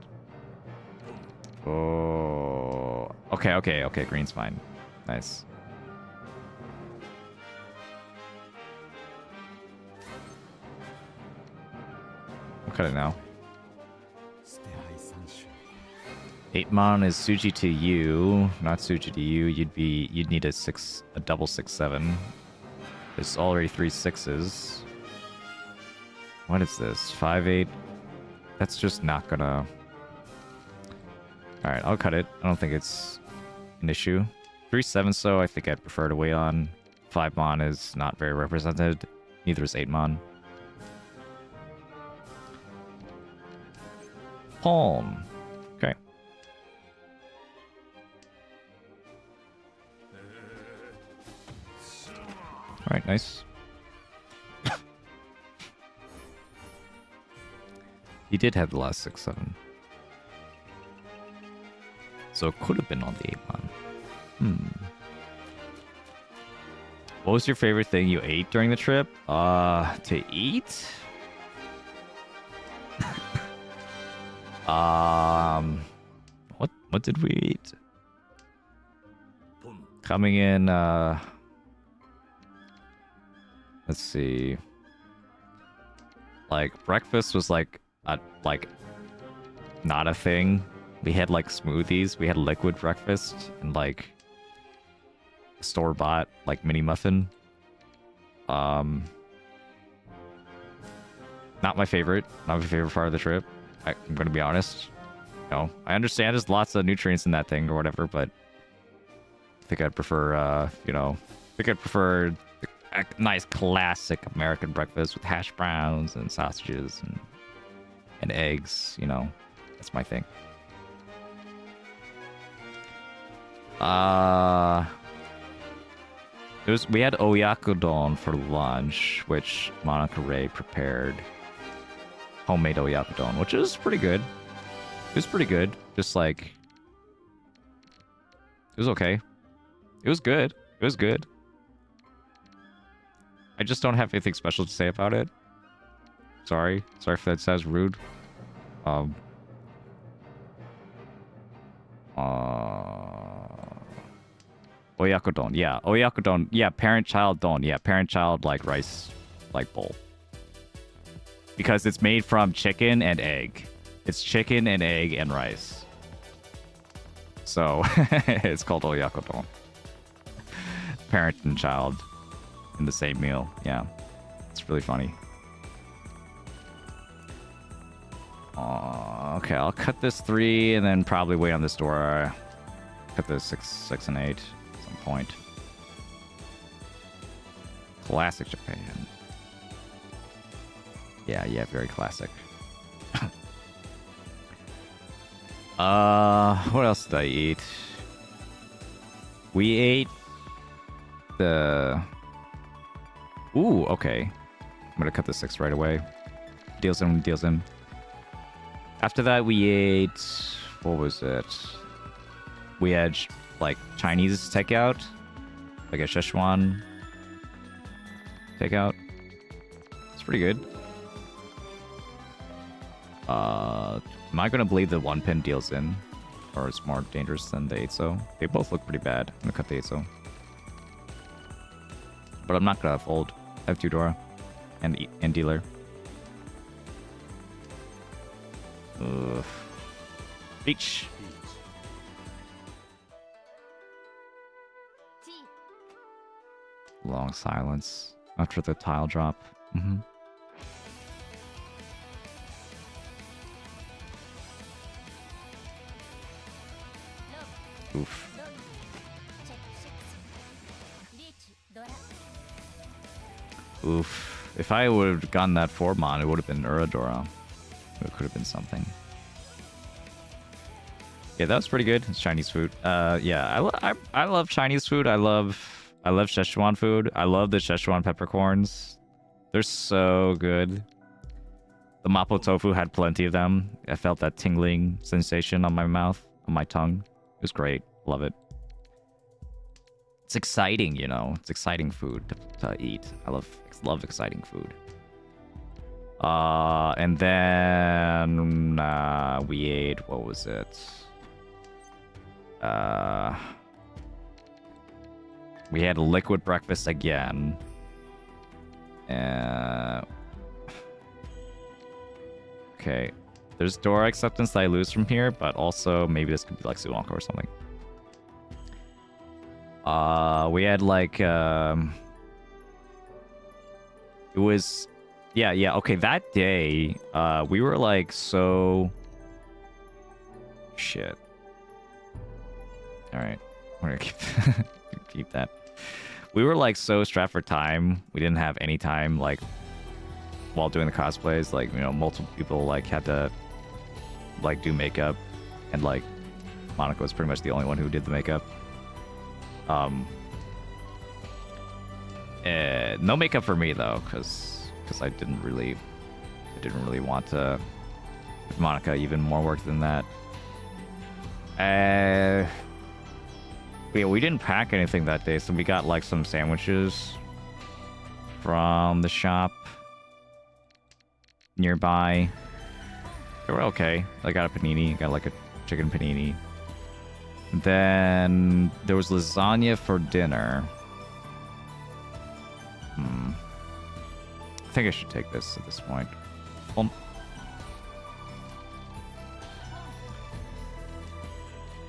Oh. Okay. Green's fine. Nice. I'll cut it now. 8-mon is Suji to you, not Suji to you. You'd need a double 6-7. There's already 3 6s. What is this? 5-8. That's just not gonna. All right, I'll cut it. I don't think it's an issue. 3-7, so I think I'd prefer to wait on. 5-mon is not very represented. Neither is 8-mon. Palm. Okay. All right, nice. He did have the last 6-7. So it could have been on the 8-mon. What was your favorite thing you ate during the trip? To eat? What did we eat? Coming in, let's see. Like, breakfast was like not a thing. We had like smoothies. We had liquid breakfast and like store-bought like mini muffin. Not my favorite. Not my favorite part of the trip. I'm gonna be honest. No, I understand there's lots of nutrients in that thing or whatever, but I think I'd prefer, a nice classic American breakfast with hash browns and sausages and eggs. You know, that's my thing. We had oyakodon for lunch, which ManakaRei prepared. Homemade oyakodon, which is pretty good. It was pretty good. Just like, it was okay. It was good. It was good. I just don't have anything special to say about it. Sorry if that sounds rude. Oyakodon, yeah. Oyakodon, yeah. Parent-child don, yeah. Parent-child, like, rice, like, bowl. Because it's made from chicken and egg. It's chicken and egg and rice. So, it's called oyakodon. Parent and child in the same meal. Yeah. It's really funny. Okay, I'll cut this 3 and then probably wait on this door. Cut this 6 and 8 at some point. Classic Japan. Yeah, very classic. What else did I eat? We ate the... Ooh, okay. I'm gonna cut the 6 right away. Deals in. After that, we ate... What was it? We had, like, Chinese takeout. Like a Szechuan takeout. It's pretty good. Am I gonna believe the 1-pin deals in? Or it's more dangerous than the 8-so? They both look pretty bad. I'm gonna cut the 8-so. But I'm not gonna fold. I have Tudora and dealer. Ugh. Beach. Long silence after the tile drop. Oof. Oof. If I would have gotten that 4-mon, it would have been Uradora. It could have been something. Yeah, that was pretty good. It's Chinese food. Yeah, I love Chinese food. I love Szechuan food. I love the Szechuan peppercorns. They're so good. The mapo tofu had plenty of them. I felt that tingling sensation on my mouth, on my tongue. It was great. Love it. It's exciting, you know. It's exciting food to eat. I love exciting food. And then we ate, what was it? We had a liquid breakfast again. Okay. There's Dora acceptance that I lose from here, but also maybe this could be like Suwanko or something. We had like it was yeah, okay, that day we were like so shit. All right. We're going to keep that. We were like so strapped for time. We didn't have any time like while doing the cosplays, like, you know, multiple people like had to like do makeup, and like Monica was pretty much the only one who did the makeup. No makeup for me though, because I didn't really want to give Monica even more work than that. Yeah, we didn't pack anything that day, so we got like some sandwiches from the shop nearby. They were okay. I got a panini, got like a chicken panini. Then there was lasagna for dinner. I think I should take this at this point.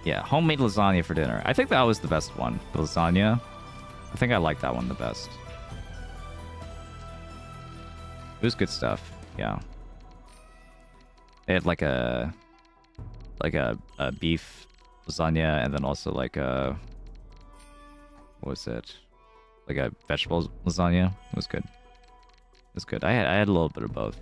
Yeah, homemade lasagna for dinner. I think that was the best one. The lasagna. I think I like that one the best. It was good stuff. Yeah. They had like a beef lasagna, and then also like a, what was it? Like a vegetable lasagna. It was good. It was good. I had a little bit of both.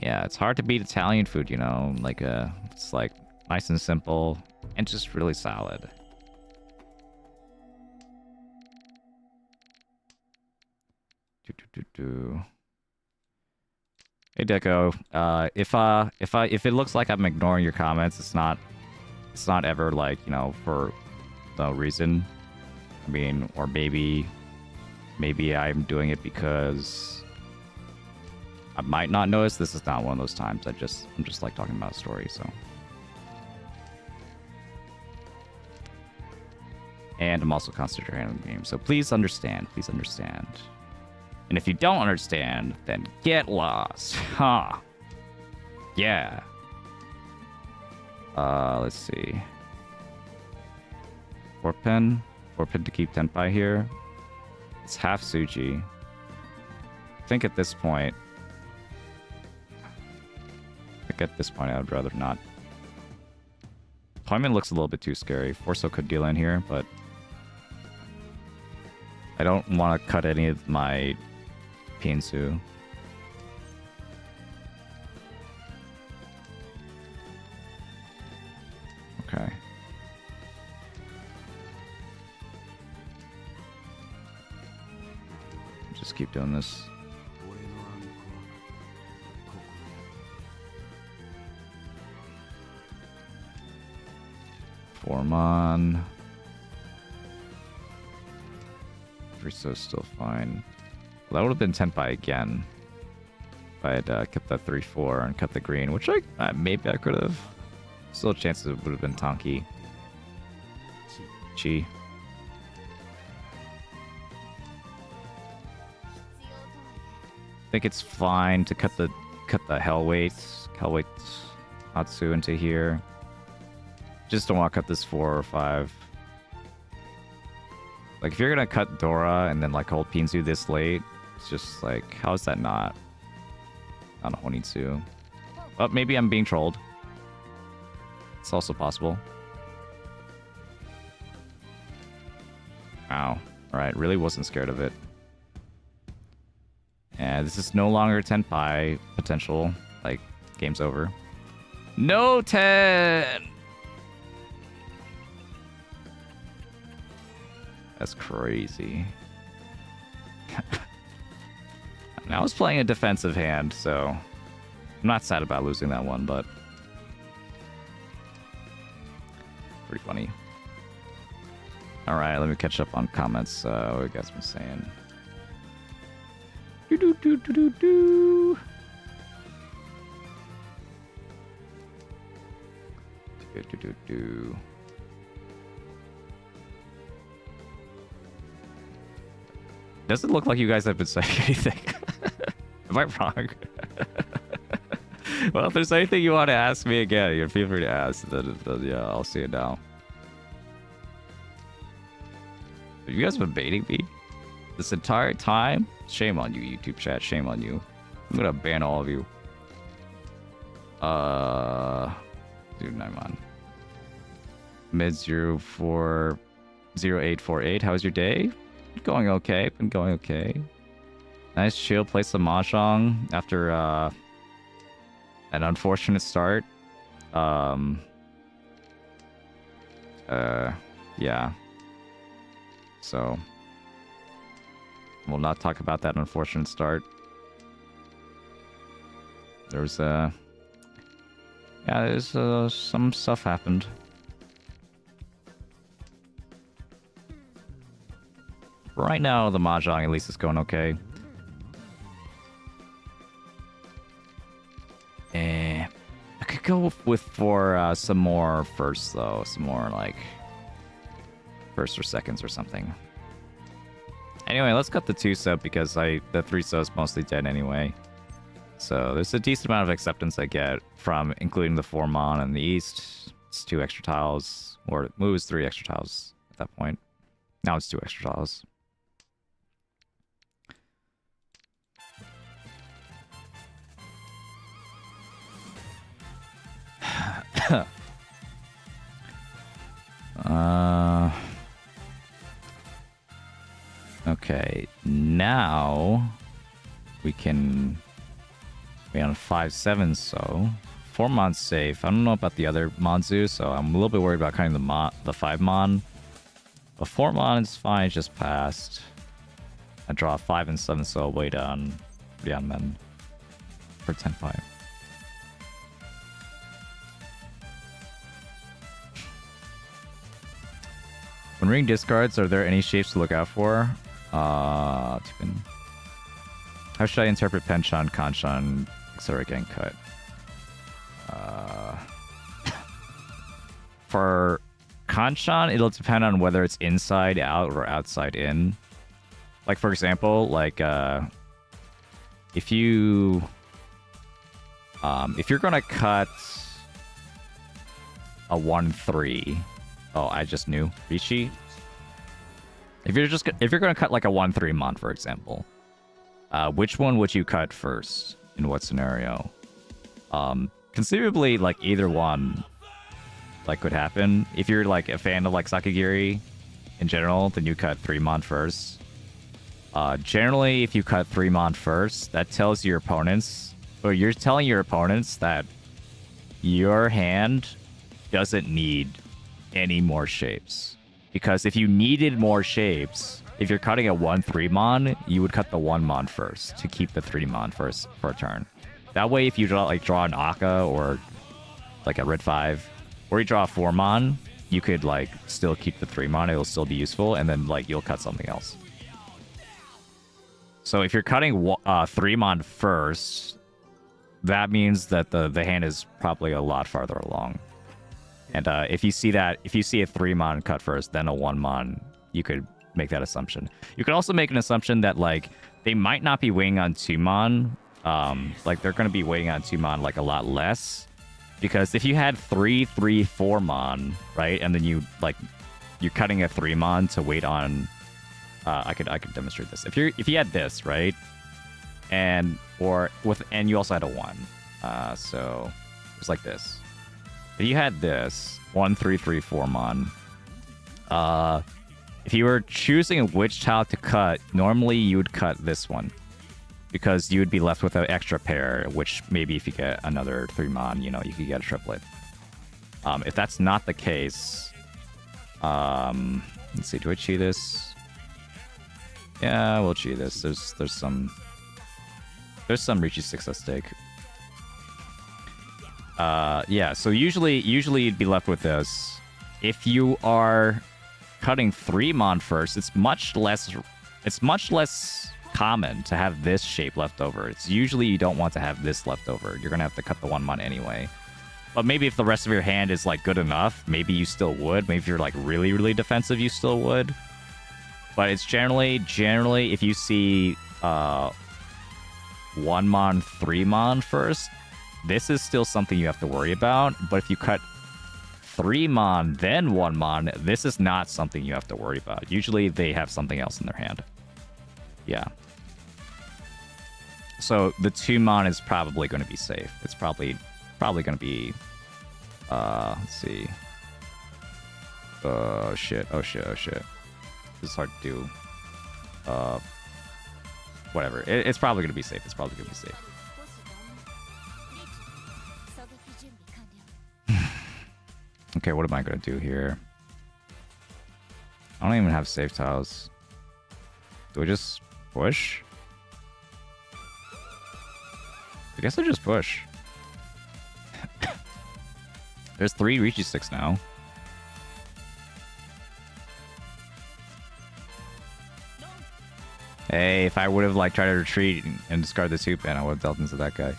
Yeah, it's hard to beat Italian food, you know. Like it's like nice and simple and just really solid. Hey Deco, if it looks like I'm ignoring your comments, it's not ever like, you know, for no reason. I mean, or maybe I'm doing it because I might not notice. This is not one of those times. I'm just like talking about a story, so. And I'm also concentrating on the game, so please understand. Please understand. And if you don't understand, then get lost. Huh. Yeah. Let's see. 4-pin. 4-pin to keep Tenpai here. It's half Suji. think at this point... I would rather not. Deployment looks a little bit too scary. Forso could deal in here, but... I don't want to cut any of my Pinsu. Okay. Just keep doing this. Formon. Friso's still fine. Well, that would have been Tenpai again. If I had kept that 3-4 and cut the green, which maybe I could have. Still a chance it would have been Tonki. Chi. I think it's fine to cut the Hellweight Atsu into here. Just don't want to cut this 4 or 5. Like, if you're gonna cut Dora and then, like, hold Pinsu this late, it's just, like, how is that not on Honitsu? But maybe I'm being trolled. It's also possible. Wow. Alright, really wasn't scared of it. And this is no longer Tenpai potential. Like, game's over. No 10! That's crazy. I was playing a defensive hand, so I'm not sad about losing that one, but pretty funny. Alright, let me catch up on comments. What you guys been saying? Do. Doesn't look like you guys have been saying anything. Am I wrong? Well, if there's anything you want to ask me again, you feel free to ask. Then, yeah, I'll see it now. Have you guys been baiting me this entire time? Shame on you, YouTube chat. Shame on you. I'm gonna ban all of you. Dude, Naiman. Mid040848. How's your day? Going okay. Been going okay. Nice chill. Play some Mahjong after an unfortunate start. Yeah. So we'll not talk about that unfortunate start. There's some stuff happened. Right now, the Mahjong at least is going okay. I could go for some more firsts, though. Some more, like, first or seconds or something. Anyway, let's cut the 2 sub because the 3 sub is mostly dead anyway. So there's a decent amount of acceptance I get from including the 4 mon in the east. It's 2 extra tiles, or it moves 3 extra tiles at that point. Now it's 2 extra tiles. Okay, now we can be on 5-7, so 4 mon's safe. I don't know about the other Monzu, so I'm a little bit worried about cutting the 5 mon. But 4 mon is fine, it's just passed. I draw 5 and 7, so I'll wait on Yanmen for 10-5. When reading discards, are there any shapes to look out for? How should I interpret Penchan, Kanchan, etc. getting cut? For Kanchan, it'll depend on whether it's inside out or outside in. Like, for example, like if you're gonna cut a 1-3. Oh, I just knew. Riichi. If you're gonna cut like a 1-3 mon, for example, which one would you cut first? In what scenario? Conceivably, like either one, like could happen. If you're like a fan of like Sakigiri in general, then you cut 3-mon first. Generally, if you cut 3-mon first, that tells your opponents, or you're telling your opponents that your hand doesn't need any more shapes. Because if you needed more shapes, if you're cutting a 1-3-mon, you would cut the 1-mon first to keep the 3-mon first for a turn. That way, if you draw an Aka or like a Red 5, or you draw a 4-mon, you could like still keep the 3-mon. It'll still be useful, and then like you'll cut something else. So if you're cutting 3-mon first, that means that the hand is probably a lot farther along. And if you see a 3-mon cut first, then a 1-mon, you could make that assumption. You could also make an assumption that like they might not be weighing on 2-mon. Like they're going to be weighing on 2-mon like a lot less, because if you had 4-mon, right, and then you're cutting a 3-mon to wait on. I could demonstrate this. If you had this, right, and you also had a 1, so it's like this. If you had this 1-3-3-4-mon, if you were choosing which tile to cut, normally you would cut this one, because you would be left with an extra pair, which maybe if you get another 3-mon, you could get a triplet. If that's not the case, let's see, do I cheat this? Yeah, we'll cheat this. There's some Riichi 6 at stake. Yeah, so usually you'd be left with this. If you are cutting 3-mon first, it's much less common to have this shape left over. It's usually you don't want to have this left over. You're gonna have to cut the 1-mon anyway. But maybe if the rest of your hand is like good enough, maybe you still would. Maybe if you're like really, really defensive, you still would. But it's generally if you see 1-mon, 3-mon first, this is still something you have to worry about. But if you cut 3-mon, then 1-mon, this is not something you have to worry about. Usually they have something else in their hand. Yeah. So the 2-mon is probably going to be safe. It's probably going to be... let's see. Oh shit. This is hard to do. Whatever. It's probably going to be safe. Okay, what am I going to do here? I don't even have safe tiles. Do I just push? I guess I just push. There's 3 Riichi 6 now. Hey, if I would have like tried to retreat and discard the 2-pin, I would have dealt into that guy.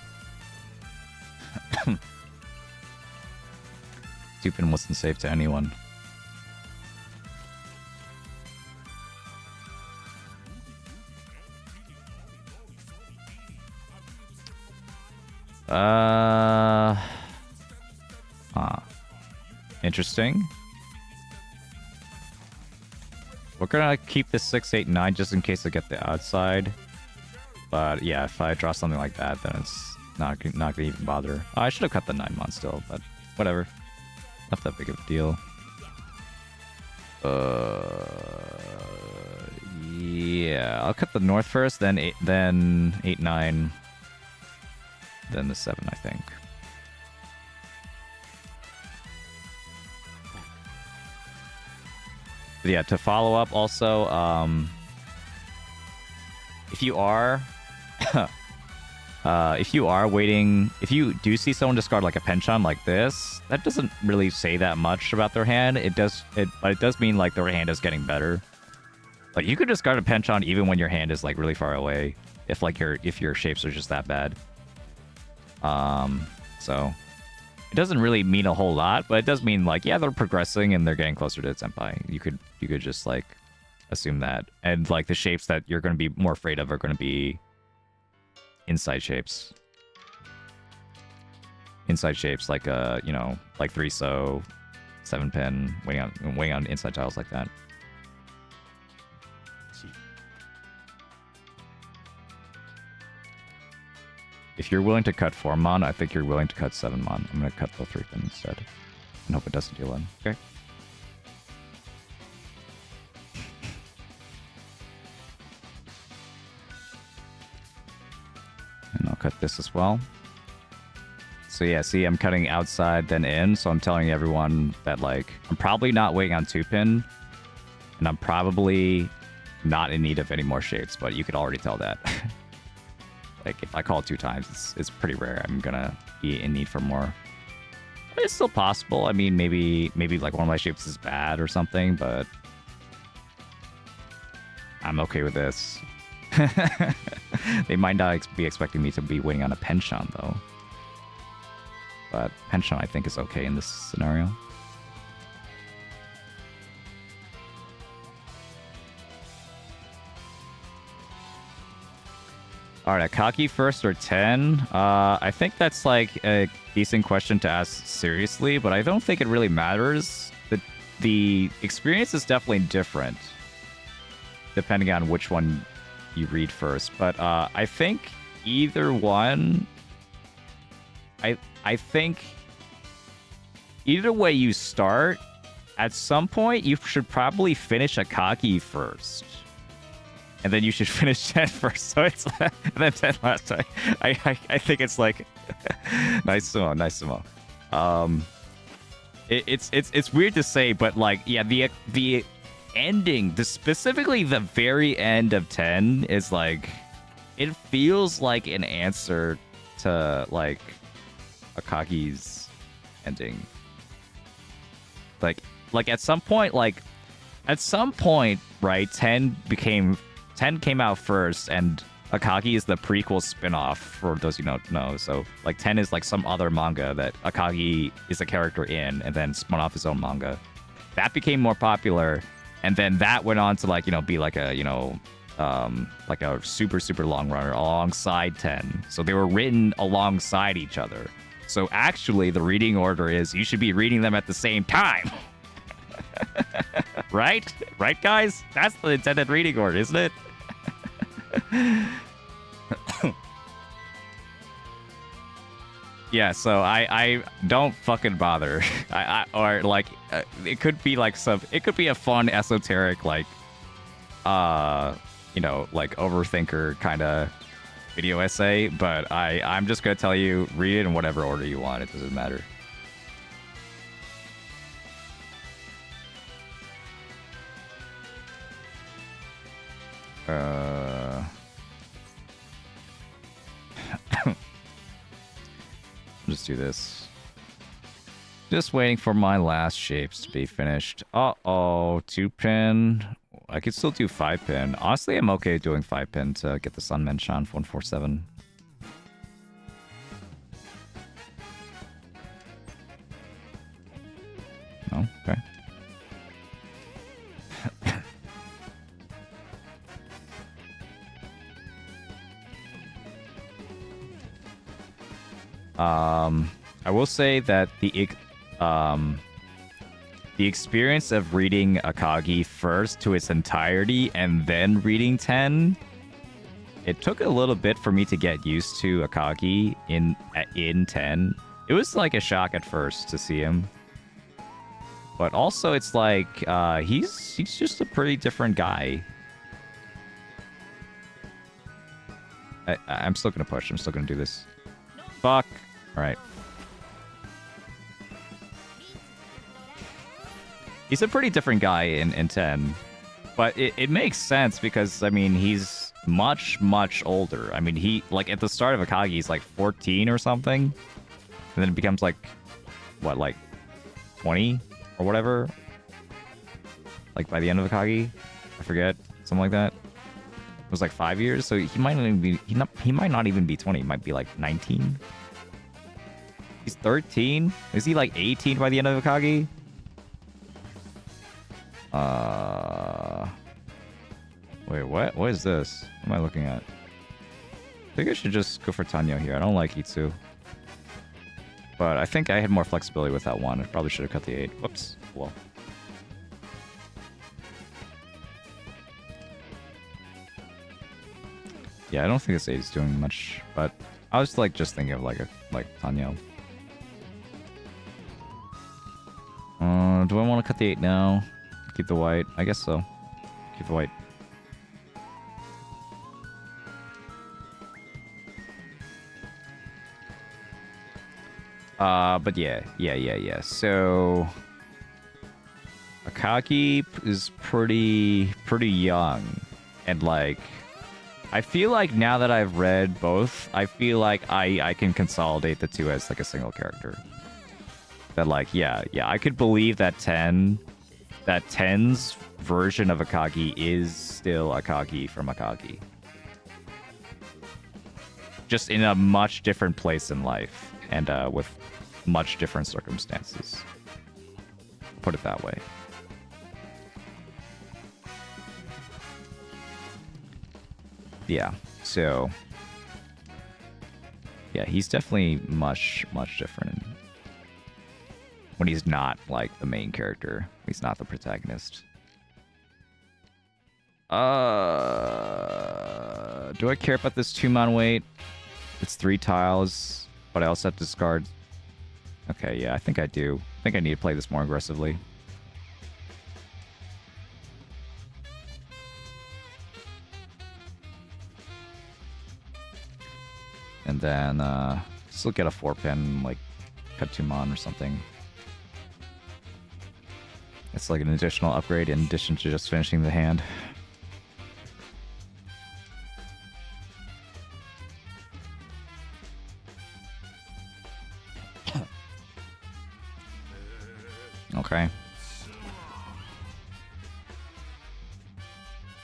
2-pin wasn't safe to anyone. Interesting. We're gonna keep the 6-8-9 just in case I get the outside. But yeah, if I draw something like that, then it's not gonna even bother. I should have cut the 9-mon still, but whatever. Not that big of a deal. Yeah, I'll cut the north first, then 8-9, then the 7, I think. But yeah, to follow up also, if you are waiting, if you do see someone discard like a penchant like this, that doesn't really say that much about their hand. But it does mean like their hand is getting better. Like you could discard a penchant even when your hand is like really far away, if your shapes are just that bad. So it doesn't really mean a whole lot, but it does mean like, yeah, they're progressing and they're getting closer to senpai. You could just like assume that, and like the shapes that you're going to be more afraid of are going to be inside shapes. Inside shapes like like 3-so, 7-pin, waiting on inside tiles like that. If you're willing to cut 4 mon, I think you're willing to cut 7 mon. I'm gonna cut the 3 pin instead. And hope it doesn't deal in. Okay. And I'll cut this as well. So yeah, see, I'm cutting outside then in, so I'm telling everyone that, like, I'm probably not waiting on 2 pin, and I'm probably not in need of any more shapes, but you could already tell that. Like, if I call 2 times, it's pretty rare I'm gonna be in need for more. But it's still possible. I mean, maybe like one of my shapes is bad or something, but I'm okay with this. They might not be expecting me to be waiting on a penchant, though. But penchant, I think, is okay in this scenario. Alright, Akagi first or 10? I think that's like a decent question to ask seriously, but I don't think it really matters. The experience is definitely different depending on which one you read first. But I think either one... I think either way you start, at some point you should probably finish Akagi first. And then you should finish 10 first. So it's and then 10 last time. I think it's like nice sumo, nice sumo. It's weird to say, but like, yeah, the ending, specifically the very end of 10 is like, it feels like an answer to like Akagi's ending. Like at some point, right, 10 came out first, and Akagi is the prequel spin-off, for those who don't know. So, like, 10 is like some other manga that Akagi is a character in, and then spun off his own manga. That became more popular, and then that went on to, like, you know, be like a, you know, like a super, super long runner alongside 10. So they were written alongside each other. So actually, the reading order is you should be reading them at the same time. Right? Right, guys? That's the intended reading order, isn't it? Yeah, so I don't fucking bother. Or like it could be like it could be a fun esoteric, like you know, like overthinker kind of video essay, but I'm just gonna tell you, read it in whatever order you want. It doesn't matter. Just do this. Just waiting for my last shapes to be finished. Uh-oh, 2-pin. I could still do 5-pin. Honestly, I'm okay doing 5-pin to get the Sunmen Shan 147. No? Okay. I will say that the experience of reading Akagi first to its entirety and then reading 10, it took a little bit for me to get used to Akagi in 10. It was like a shock at first to see him, but also it's like he's just a pretty different guy. I'm still gonna push. I'm still gonna do this. Fuck. All right. He's a pretty different guy in 10, but it makes sense because, I mean, he's much, much older. I mean, he, like, at the start of Akagi, he's like 14 or something, and then it becomes like, what, like 20 or whatever? Like, by the end of Akagi? I forget. Something like that. It was like 5 years, so he might not even be, he might not even be 20. He might be like 19. He's 13? Is he like 18 by the end of Akagi? Wait, what? What is this? What am I looking at? I think I should just go for Tanyo here. I don't like Itsu. But I think I had more flexibility with that one. I probably should have cut the 8. Whoops. Well. Yeah, I don't think this 8 is doing much, but I was like just thinking of like Tanyo. Do I want to cut the 8 now? Keep the white? I guess so. Keep the white. But yeah. So Akagi is pretty young, and like I feel like now that I've read both, I feel like I can consolidate the two as like a single character. That like yeah, I could believe that 10's version of Akagi is still Akagi from Akagi. Just in a much different place in life and with much different circumstances. Put it that way. Yeah, so yeah, he's definitely much different when he's not like the main character. He's not the protagonist. Do I care about this 2-mon weight? It's 3 tiles, but I also have to discard. Okay, yeah, I think I do. I think I need to play this more aggressively. And then still get a 4-pin, like cut 2-mon or something. It's like an additional upgrade in addition to just finishing the hand. Okay.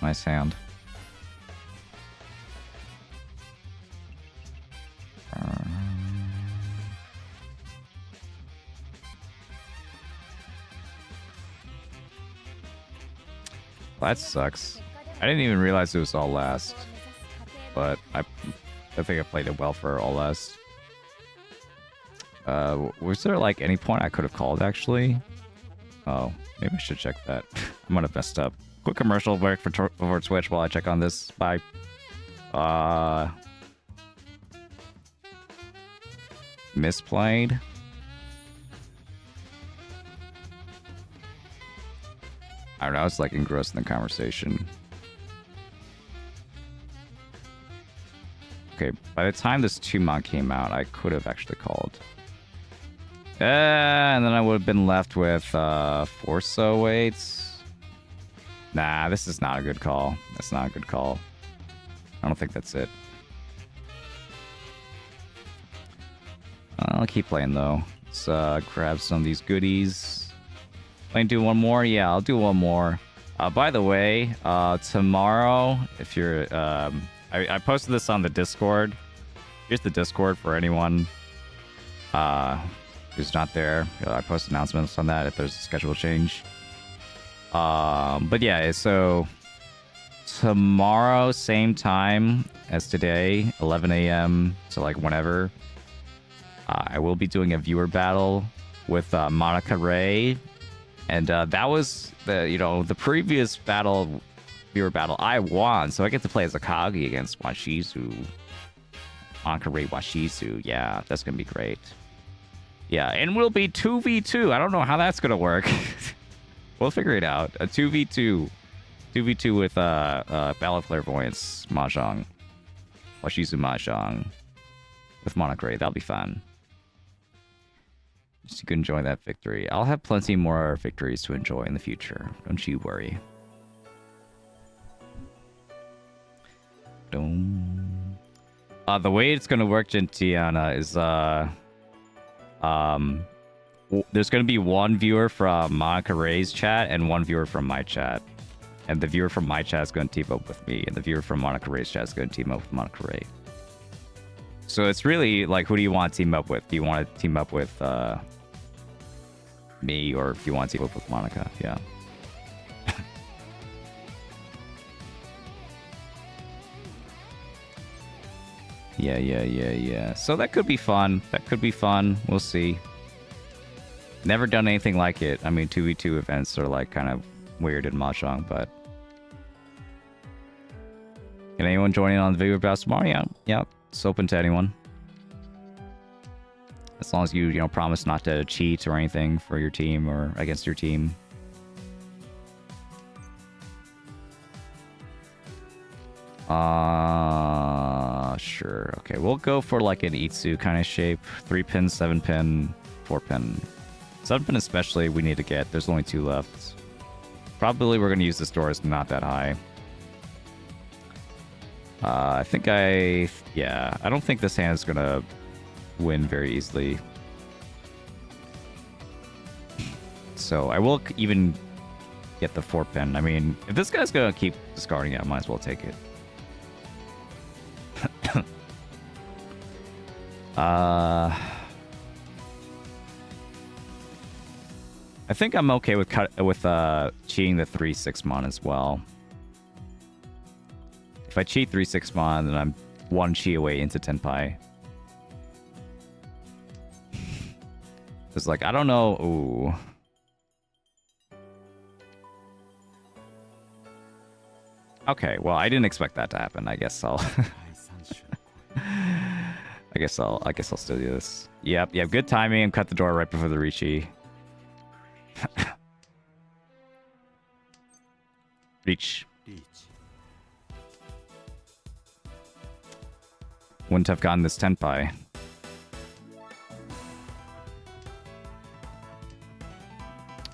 Nice hand. That sucks. I didn't even realize it was all last. But I think I played it well for all last. Was there like any point I could have called actually? Oh, maybe I should check that. I might have messed up. Quick commercial break for Twitch while I check on this. Bye. Misplayed. I don't know, I was like engrossed in the conversation. Okay, by the time this 2-mon came out, I could have actually called. And then I would have been left with 4 so weights. Nah, this is not a good call. That's not a good call. I don't think that's it. I'll keep playing though. Let's grab some of these goodies. I can do one more? Yeah, I'll do one more. By the way, tomorrow, if you're... I posted this on the Discord. Here's the Discord for anyone who's not there. I post announcements on that if there's a schedule change. But yeah, so tomorrow, same time as today, 11 a.m. to like whenever, I will be doing a viewer battle with ManakaRei. And that was the previous viewer battle I won, so I get to play as Akagi against Washizu. ManakaRei Washizu. Yeah, that's gonna be great. Yeah, and we'll be 2v2. I don't know how that's gonna work. We'll figure it out. A 2v2. 2v2 with Battle of Clairvoyance Mahjong. Washizu Mahjong. With ManakaRei. That'll be fun. Just you can enjoy that victory. I'll have plenty more victories to enjoy in the future. Don't you worry. The way it's gonna work, Gentiana, is there's gonna be one viewer from ManakaRei's chat and one viewer from my chat. And the viewer from my chat is gonna team up with me, and the viewer from ManakaRei's chat is gonna team up with ManakaRei. So it's really like, who do you want to team up with? Do you want to team up with me, or if you want to team up with Manaka? Yeah. Yeah. So that could be fun. We'll see. Never done anything like it. I mean, 2v2 events are like kind of weird in Mahjong, but can anyone join in on the video about tomorrow? Yeah. It's open to anyone. As long as you know, promise not to cheat or anything for your team or against your team. Sure. Okay, we'll go for like an Itsu kind of shape. 3-pin, 7-pin, 4-pin. 7-pin especially we need to get. There's only 2 left. Probably we're going to use this door. It's not that high. I don't think this hand is going to win very easily. So I will even get the 4-pin. I mean, if this guy's going to keep discarding it, I might as well take it. I think I'm okay with cheating the 3-6 mon as well. If I cheat 3-6 mon, then I'm 1 chi away into Tenpai. It's like, I don't know. Ooh. Okay, well, I didn't expect that to happen. I guess I'll I guess I'll still do this. Yep, good timing. Cut the door right before the Riichi. Reach. Wouldn't have gotten this Tenpai.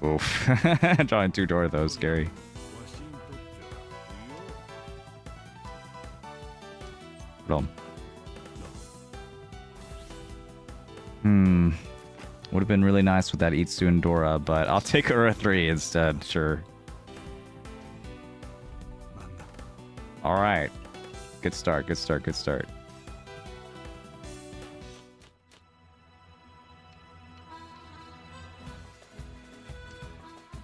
Oof. Drawing 2 door though, scary. Boom. Would have been really nice with that Itsu and Dora, but I'll take Ura 3 instead, sure. Alright. Good start.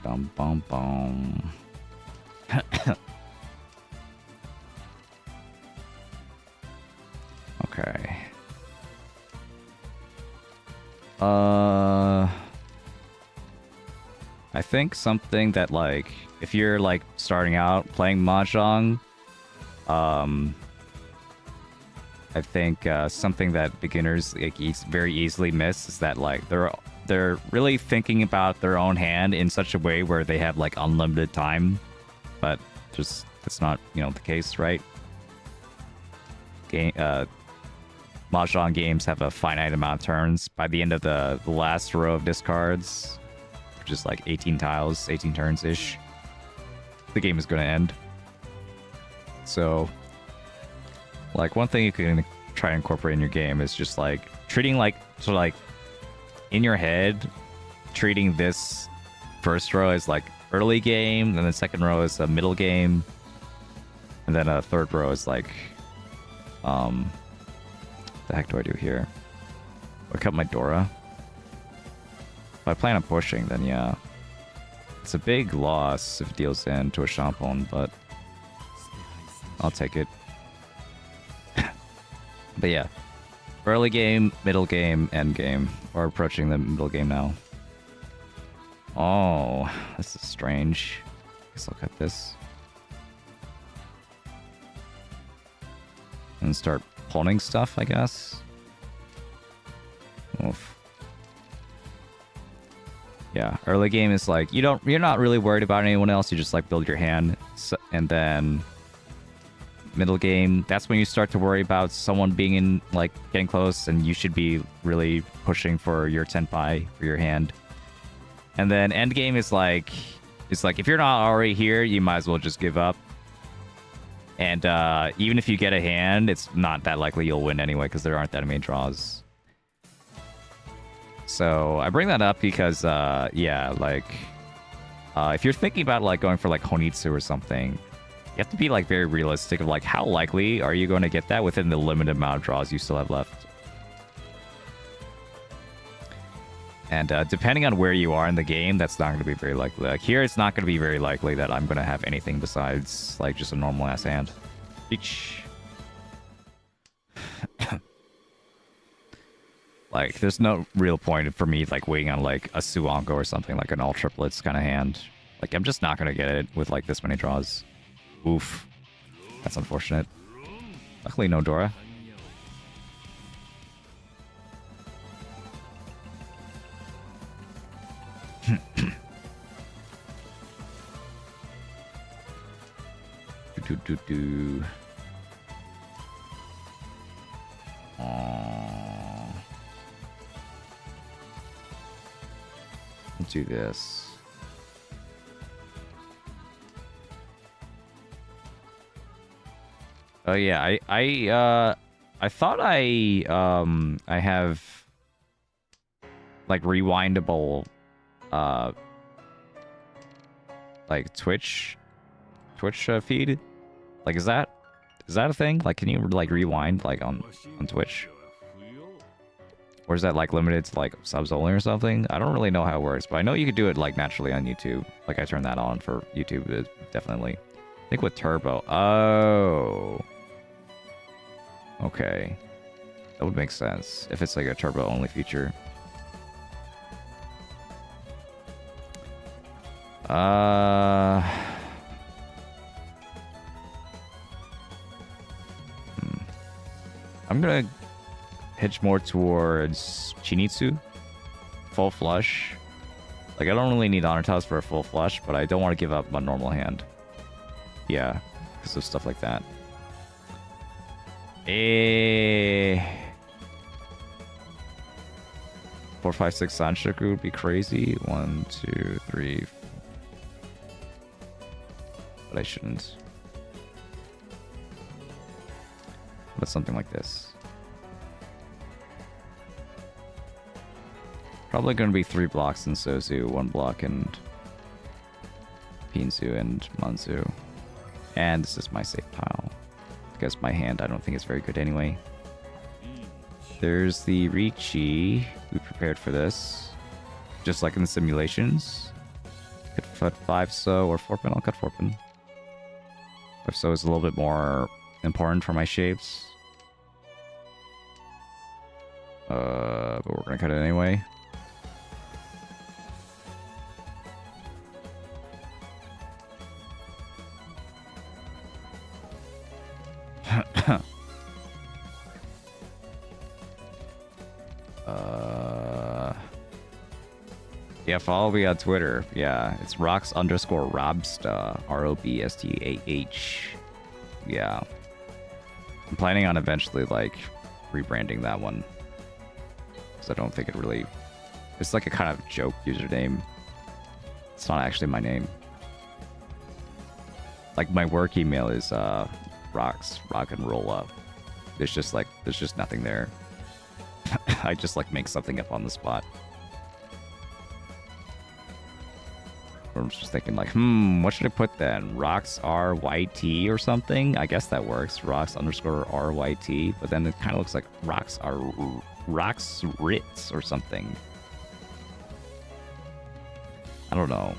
Bum bum bum. Okay. I think something that, like, if you're like starting out playing Mahjong, I think something that beginners like very easily miss is that, like, they're really thinking about their own hand in such a way where they have like unlimited time, but just that's not, you know, the case, right? Mahjong games have a finite amount of turns. By the end of the last row of discards, which is like 18 tiles, 18 turns ish, the game is going to end. So, like, one thing you can try to incorporate in your game is just like treating in your head, treating this first row as like early game, then the second row is a middle game, and then a third row is like, the heck do I do here? I cut my Dora. If I plan on pushing, then yeah. It's a big loss if it deals into a Shampon, but I'll take it. But yeah. Early game, middle game, end game. We're approaching the middle game now. Oh, this is strange. Guess I'll cut this. And start pawning stuff, I guess. Oof. Yeah, early game is like you're not really worried about anyone else. You just like build your hand, and then middle game, that's when you start to worry about someone being in, like, getting close, and you should be really pushing for your Tenpai for your hand. And then end game is like, if you're not already here, you might as well just give up. And even if you get a hand, it's not that likely you'll win anyway, because there aren't that many draws. So I bring that up because, yeah, like, if you're thinking about, like, going for, like, Honitsu or something, you have to be, like, very realistic of, like, how likely are you going to get that within the limited amount of draws you still have left. And depending on where you are in the game, that's not going to be very likely. Like, here, it's not going to be very likely that I'm going to have anything besides, like, just a normal-ass hand. Each. Like, there's no real point for me, like, waiting on, like, a Suanko or something, like an all-triplets kind of hand. Like, I'm just not going to get it with, like, this many draws. Oof. That's unfortunate. Luckily, no Dora. do. Let's do this. Oh yeah, I thought I have like rewindable like Twitch feed. Like is that a thing? Like can you like rewind like on Twitch? Or is that like limited to like subs only or something? I don't really know how it works, but I know you could do it like naturally on YouTube. Like I turned that on for YouTube definitely. I think with Turbo. Oh. Okay. That would make sense if it's like a Turbo only feature. I'm gonna hitch more towards Chinitsu. Full flush. Like, I don't really need Honor Toss for a full flush, but I don't want to give up my normal hand. Yeah, because of stuff like that. 4, 5, 6 Sanshoku would be crazy. 1, 2, 3. But I shouldn't. But something like this. Probably going to be 3 blocks in Sozu, 1 block in Pinzu and Manzu. And this is my safe pile. Because my hand I don't think is very good anyway. There's the Riichi. We prepared for this. Just like in the simulations. Could cut 5 so or 4 pin. I'll cut 4 pin. 5 so is a little bit more important for my shapes. But we're gonna cut it anyway. Yeah, follow me on Twitter. Yeah, it's Rox_Robsta. ROBSTAH. Yeah. I'm planning on eventually, like, rebranding that one. Because I don't think it really... It's like a kind of joke username. It's not actually my name. Like, my work email is, Rox, Rock and Roll Up. There's just nothing there. I just, like, make something up on the spot. I'm just thinking like, what should I put then? Rox RYT or something? I guess that works. Rox_RYT. But then it kind of looks like Rox Ritz or something. I don't know.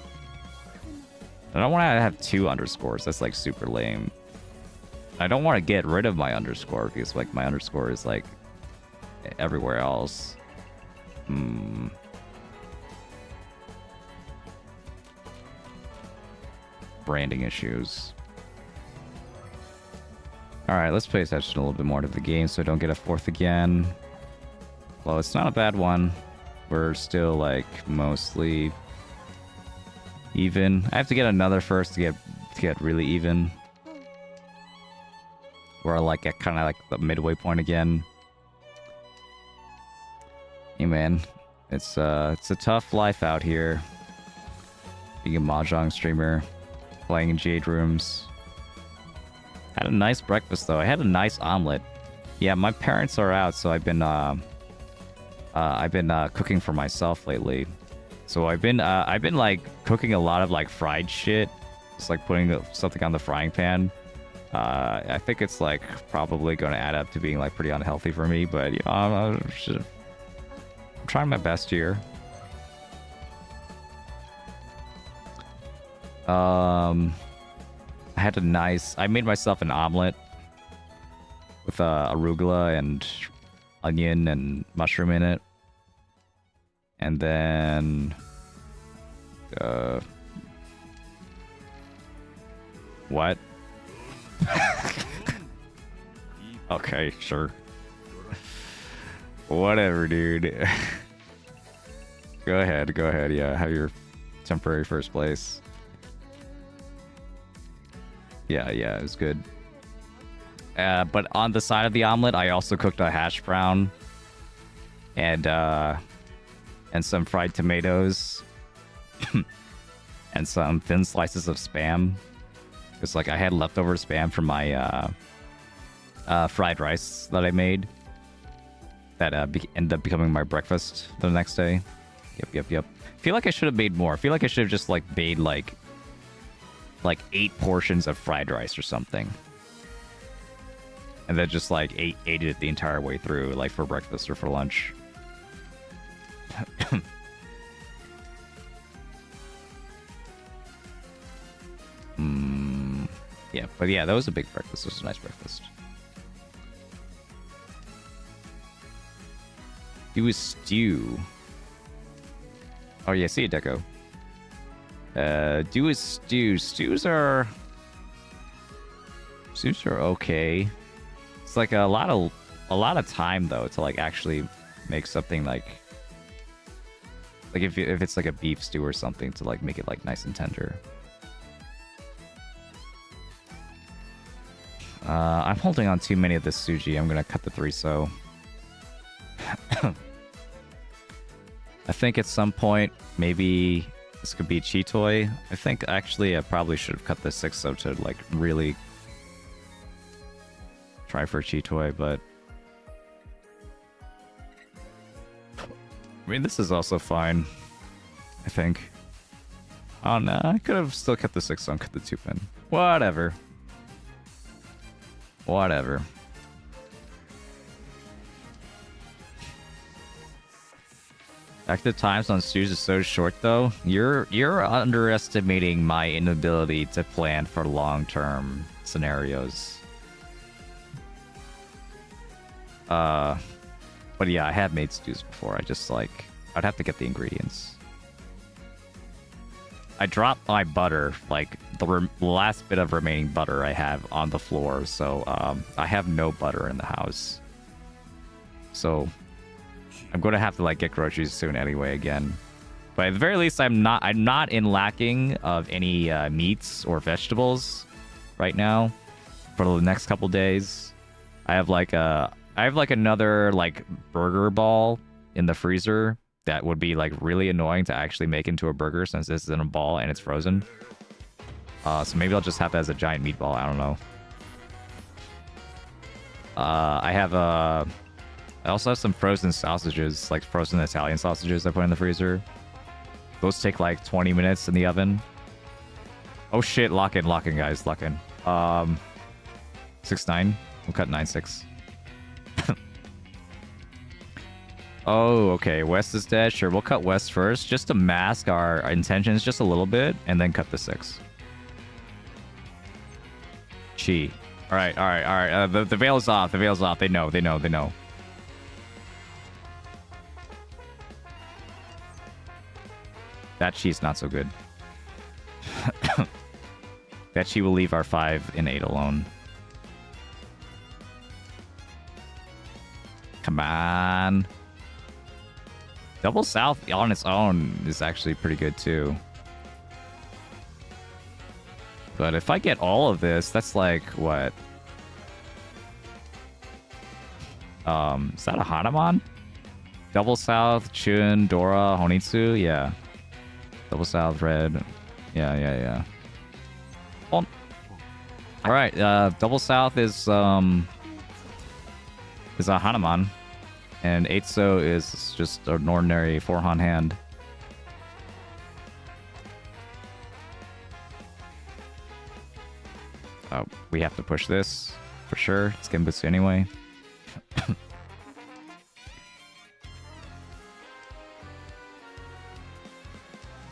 I don't want to have 2 underscores. That's like super lame. I don't want to get rid of my underscore because like my underscore is like everywhere else. Branding issues. Alright, let's pay attention a little bit more to the game so I don't get a 4th again. Well, it's not a bad one. We're still like mostly even. I have to get another first to get really even. We're like at kind of like the midway point again. Hey man, it's a tough life out here. Being a Mahjong streamer. Playing in Jade rooms. Had a nice breakfast though. I had a nice omelet. Yeah, my parents are out, so I've been cooking for myself lately. So I've been like cooking a lot of like fried shit. Just like putting something on the frying pan. I think it's like probably going to add up to being like pretty unhealthy for me, but you know, I'm trying my best here. I made myself an omelet with arugula and onion and mushroom in it. And then what? Okay, sure. Whatever, dude. Go ahead. Yeah, have your temporary first place. Yeah, it was good. But on the side of the omelet, I also cooked a hash brown and some fried tomatoes and some thin slices of Spam. It's like I had leftover Spam from my fried rice that I made that ended up becoming my breakfast the next day. Yep. I feel like I should have made more. I feel like I should have just like made like 8 portions of fried rice or something. And then just like ate it the entire way through, like for breakfast or for lunch. Yeah, but yeah, that was a big breakfast. It was a nice breakfast. Do a stew. Oh yeah, see you, Deco. Do a stew. Stews are okay. It's like a lot of time though to like actually make something like if it's like a beef stew or something to like make it like nice and tender. I'm holding on too many of this suji. I'm gonna cut the 3 so. I think at some point maybe this could be Chitoi. I think actually I probably should have cut the 6 so to like really try for Chitoi, but I mean this is also fine. I think. Oh no, I could have still cut the 6 and cut the 2 pin. Whatever. Active times on stews is so short though. You're underestimating my inability to plan for long-term scenarios. But yeah, I have made stews before. I just like I'd have to get the ingredients. I dropped my butter, like the last bit of remaining butter I have on the floor, so I have no butter in the house. So I'm going to have to like get groceries soon anyway again. But at the very least, I'm not in lacking of any meats or vegetables right now for the next couple days. I have another like burger ball in the freezer that would be like really annoying to actually make into a burger since this is in a ball and it's frozen. So maybe I'll just have that as a giant meatball. I don't know. I also have some frozen sausages, like frozen Italian sausages I put in the freezer. Those take like 20 minutes in the oven. Oh shit, lock in guys, lock in. 6-9. We'll cut 9-6. Oh, okay. West is dead. Sure, we'll cut West first, just to mask our intentions just a little bit, and then cut the 6. Chi. All right. The veil is off. They know. That Chi's not so good. That Chi will leave our 5 and 8 alone. Come on. Double South on its own is actually pretty good too. But if I get all of this, that's like what? Is that a Hanuman? Double South, Chun, Dora, Honitsu, yeah. Double South, red, yeah. Oh. All right, Double South is a Hanuman. And 8-so is just an ordinary 4-han hand. We have to push this, for sure. It's Genbutsu anyway.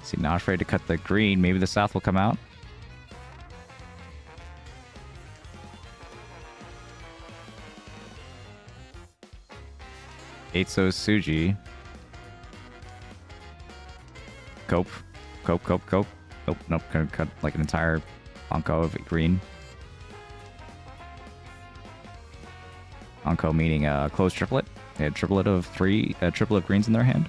See, not afraid to cut the green. Maybe the South will come out. So Suji. Cope. Nope. Gonna cut like an entire Anko of green. Anko meaning a closed triplet. They had triplet of greens in their hand.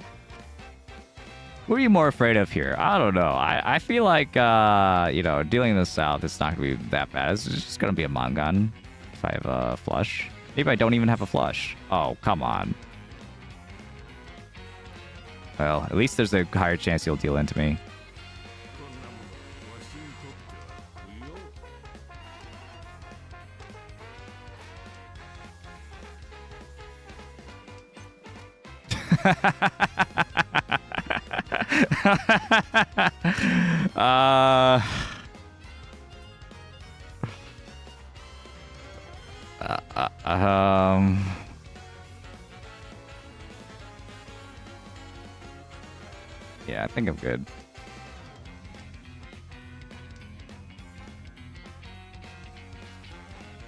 Who are you more afraid of here? I don't know. I feel like, you know, dealing in the south, it's not going to be that bad. It's just going to be a Mangan if I have a flush. Maybe I don't even have a flush. Oh, come on. Well, at least there's a higher chance he'll deal into me. Yeah, I think I'm good.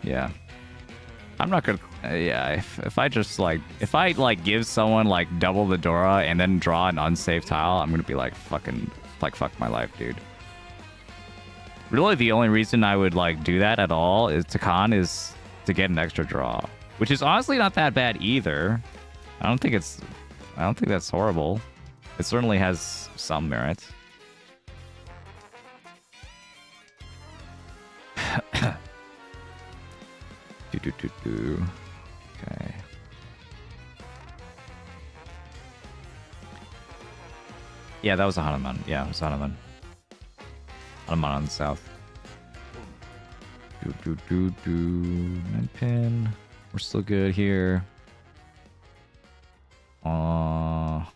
Yeah. I'm not gonna... yeah, if I just, like... If I, like, give someone, like, double the Dora and then draw an unsafe tile, I'm gonna be like, fucking... Like, fuck my life, dude. Really, the only reason I would, like, do that at all is to con is to get an extra draw. Which is honestly not that bad either. I don't think that's horrible. It certainly has some merit. Okay. Yeah, that was a Hanuman. Yeah, it was a Hanuman. Hanuman on the south. 9 pin. We're still good here. One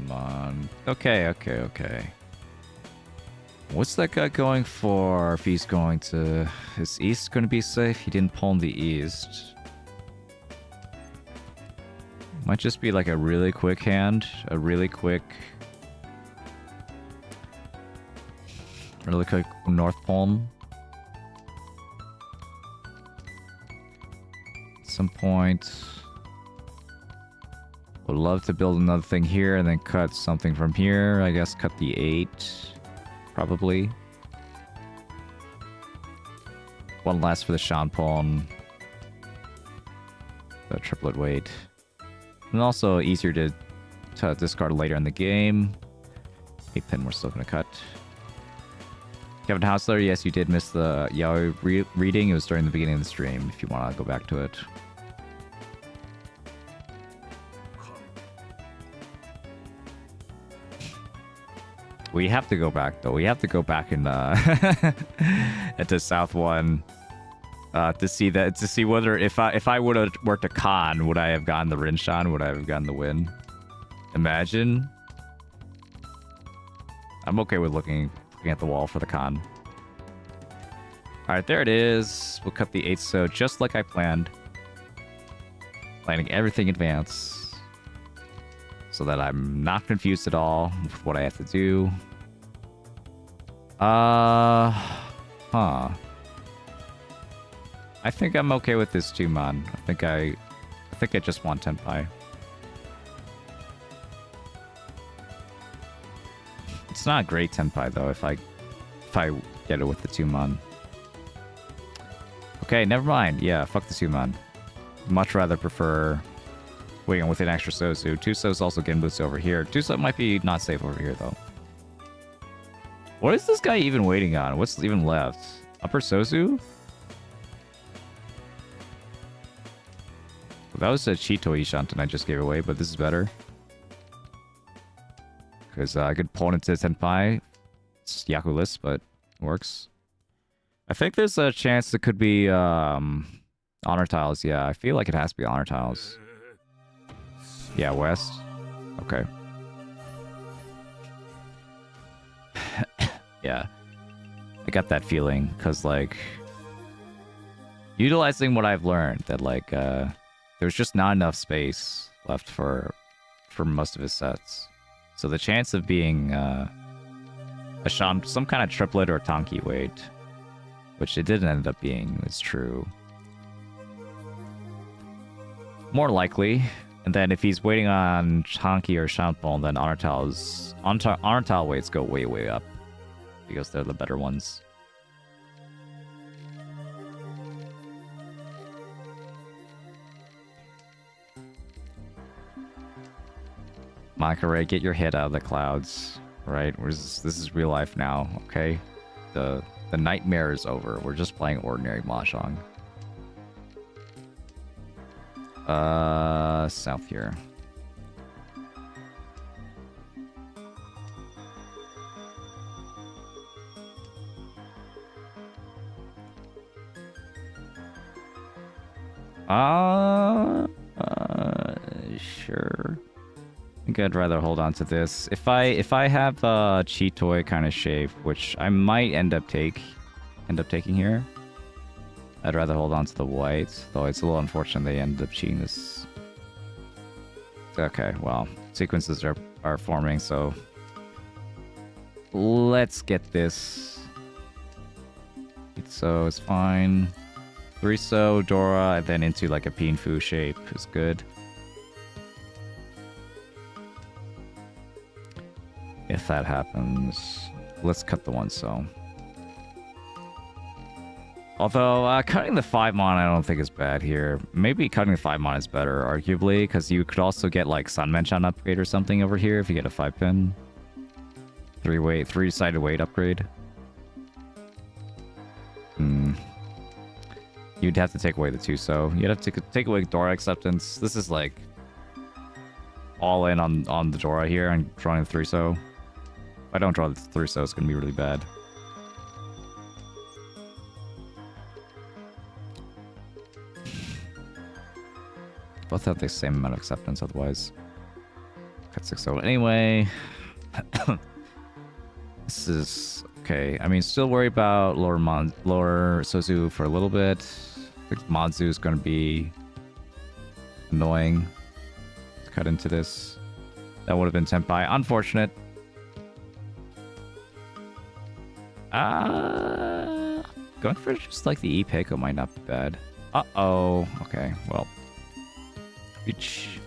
man. Okay. What's that guy going for? If he's going to... Is east going to be safe? He didn't pull in the east. Might just be like a really quick hand. A really quick north palm. At some point... Would love to build another thing here and then cut something from here. I guess cut the 8. Probably. One last for the Shanpon. The triplet weight. And also easier to discard later in the game. 8 pin we're still going to cut. Kevin Hausler, yes, you did miss the Yaoi reading. It was during the beginning of the stream, if you want to go back to it. We have to go back, though. We have to go back and into South 1 to see whether if I would have worked a con, would I have gotten the Rinshan? Would I have gotten the win? Imagine. I'm okay with looking at the wall for the con. All right, there it is. We'll cut the 8 so just like I planned. Planning everything in advance so that I'm not confused at all with what I have to do. I think I'm okay with this too, man. I think I just want Tenpai. It's not a great Tenpai though if I get it with the 2-man. Okay, never mind. Yeah, fuck the 2-man. Much rather prefer waiting with an extra Sosu. 2-So's also getting boosted over here. 2-So might be not safe over here though. What is this guy even waiting on? What's even left? Upper Sosu? That was a Chito Ishanten I just gave away, but this is better. Because I could pull it into Tenpai. It's Yaku-less, but it works. I think there's a chance it could be honor tiles. Yeah, I feel like it has to be honor tiles. Yeah, west. Okay. Yeah. I got that feeling, because, like... Utilizing what I've learned, that, like, there's just not enough space left for most of his sets. So the chance of being some kind of triplet or Tonki weight, which it didn't end up being, is true. More likely. And then if he's waiting on Tonki or Shanpon, then honor tile weights go way, way up. Because they're the better ones. ManakaRei, get your head out of the clouds. Right? This is real life now, okay? The nightmare is over. We're just playing ordinary Mahjong. South here. Sure. I think I'd rather hold on to this. If I have a Cheetoy kind of shape, which I might end up taking here, I'd rather hold on to the white. Though it's a little unfortunate they ended up cheating this. Okay, well, sequences are forming, so let's get this. So it's fine. 3-so, Dora, and then into like a Pinfu shape is good. If that happens, let's cut the 1-so. Although, cutting the 5-mon I don't think is bad here. Maybe cutting the 5-mon is better, arguably, because you could also get like Sunmenchan upgrade or something over here if you get a 5-pin. 3-sided weight upgrade. You'd have to take away the 2-so. You'd have to take away Dora acceptance. This is like all in on the Dora here and drawing the 3-so. If I don't draw the 3-so, it's gonna be really bad. Both have the same amount of acceptance otherwise. Cut 6-so anyway. This is okay. I mean, still worry about lower Sozu for a little bit. I think Monzu is going to be annoying. Let's cut into this. That would have been Tenpai. Unfortunate. Going for just like the E-Peiko might not be bad. Uh-oh. Okay, well. Reach.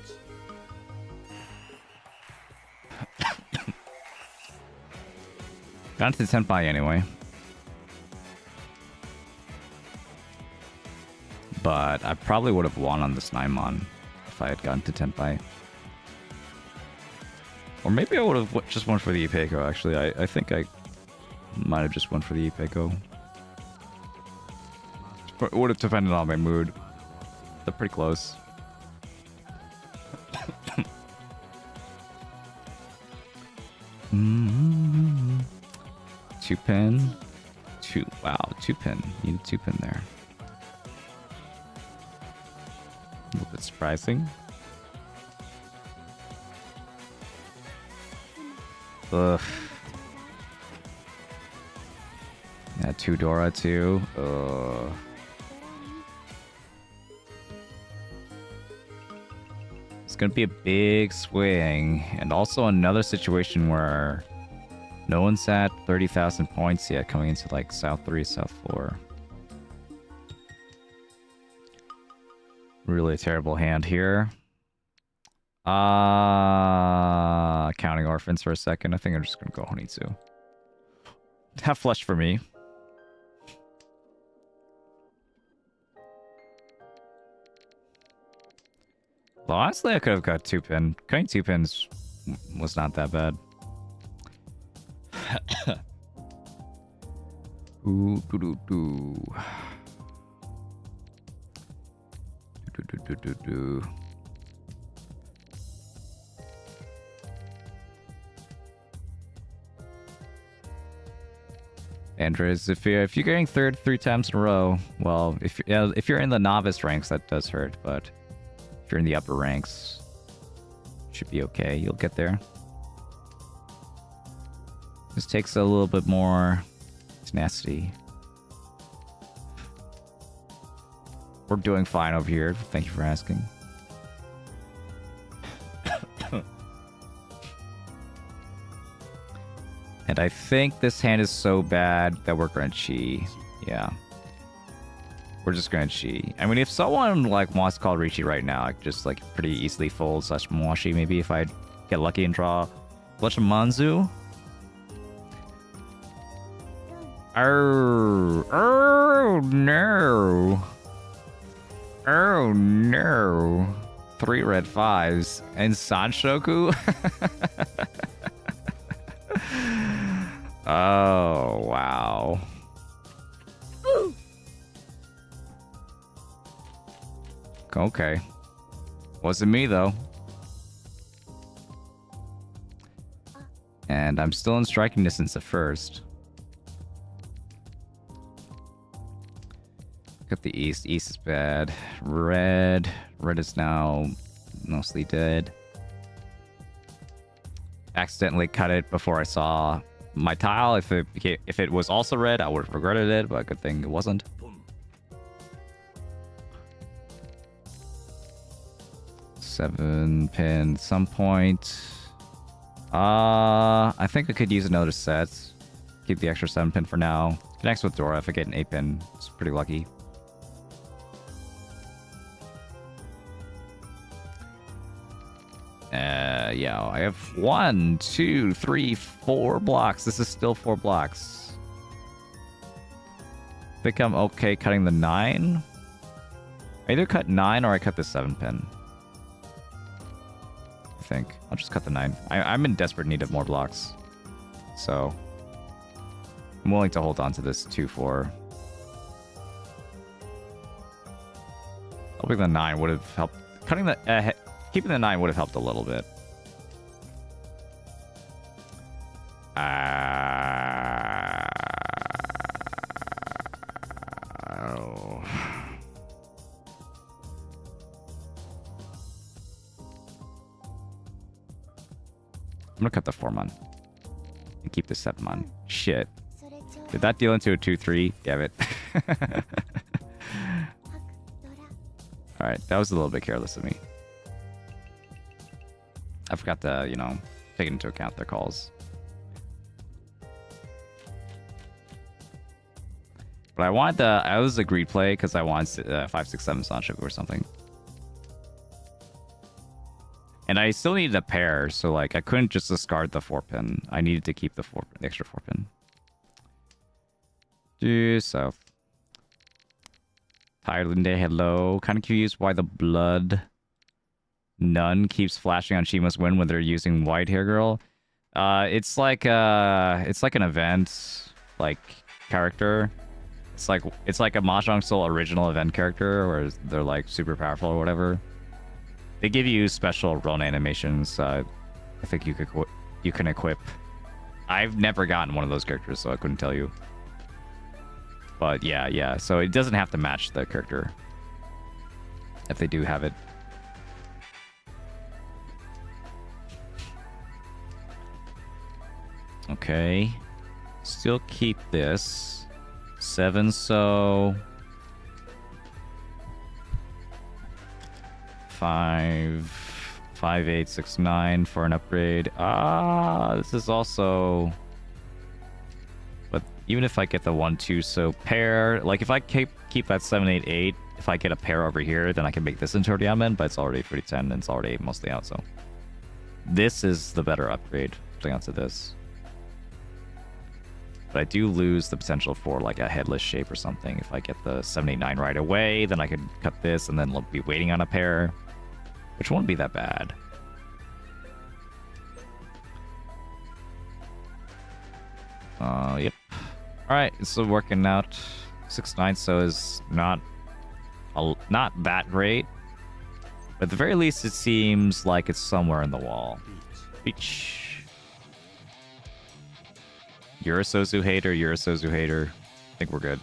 Got into Tenpai anyway. But I probably would have won on this 9-mon if I had gotten to Tenpai. Or maybe I would have just went for the E-Peiko, actually. I think I might have just went for the E-Peiko. It would have depended on my mood. They're pretty close. Two pin. Wow, 2-pin. You need a 2-pin there. A little bit surprising. Ugh. Yeah, 2 Dora too. Ugh. It's gonna be a big swing, and also another situation where no one's at 30,000 points yet, coming into like South 3, South 4. Really terrible hand here. Counting orphans for a second. I think I'm just gonna go Honitsu. Have flush for me. Well, honestly, I could have got 2-pin. Cutting 2 pins was not that bad. Ooh, doo doo doo. Do do do do do. Andres, if you're getting third 3 times in a row, well, if you're in the novice ranks, that does hurt. But if you're in the upper ranks, should be okay. You'll get there. This takes a little bit more tenacity. We're doing fine over here. Thank you for asking. And I think this hand is so bad that we're going to chi. Yeah. We're just going to chi. I mean, if someone like wants to call Riichi right now, I could just like pretty easily fold / Mwashi maybe if I get lucky and draw Blush of Manzu. Oh no. Oh no. 3 red 5s and Sanshoku. Oh, wow. Okay. Wasn't me, though. And I'm still in striking distance at first. Look at the east. East is bad. Red. Red is now mostly dead. Accidentally cut it before I saw my tile. If it was also red, I would have regretted it, but good thing it wasn't. 7 pin at some point. I think I could use another set. Keep the extra 7 pin for now. Connects with Dora. If I get an 8 pin, it's pretty lucky. Yeah, I have 1, 2, 3, 4 blocks. This is still 4 blocks. I think I'm okay cutting the 9. I either cut 9 or I cut the 7 pin. I think. I'll just cut the 9. I'm in desperate need of more blocks. So I'm willing to hold on to this 2-4. Hoping the 9 would have helped. Cutting the keeping the 9 would have helped a little bit. Oh. I'm gonna cut the 4 mon and keep the 7 mon. Shit. Did that deal into a 2-3? Damn it. Alright, that was a little bit careless of me. I forgot to, you know, take into account their calls. But I wanted the... I was a greed play because I wanted 5, 6, 7 Sanchoku or something. And I still needed a pair, so like I couldn't just discard the 4 pin. I needed to keep the extra 4 pin. Due south. Thailand, hello. Kind of curious why the blood nun keeps flashing on Shima's win when they're using white hair girl. It's like an event like character. It's like a Mahjong Soul original event character where they're like super powerful or whatever. They give you special run animations. I think you can equip. I've never gotten one of those characters, so I couldn't tell you. But yeah. So it doesn't have to match the character if they do have it. Okay. Still keep this. 7, so... 5, 5, 8, 6, 9 for an upgrade. This is also... But even if I get the 1, 2, so pair... Like, if I keep that 7, 8, 8, if I get a pair over here, then I can make this into a diamond, but it's already 30, 10, and it's already mostly out, so... This is the better upgrade, putting onto this. But I do lose the potential for, like, a headless shape or something. If I get the 7, 8, 9 right away, then I could cut this and then be waiting on a pair. Which won't be that bad. Yep. Alright, it's still working out. 6, 9, so is not that great. But at the very least, it seems like it's somewhere in the wall. Beach. You're a Sozu hater, you're a Sozu hater. I think we're good.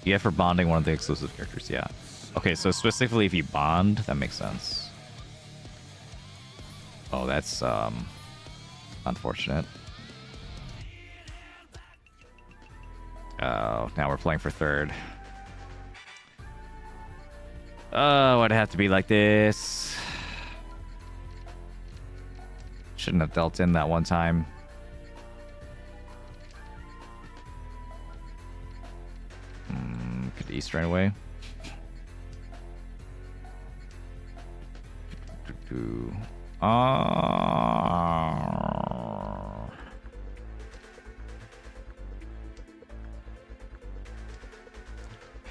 Yeah, for bonding one of the exclusive characters, yeah. Okay, so specifically if you bond, that makes sense. Oh, that's unfortunate. Oh, now we're playing for third. Oh, why'd it have to be like this? Shouldn't have dealt in that one time. Could east right away.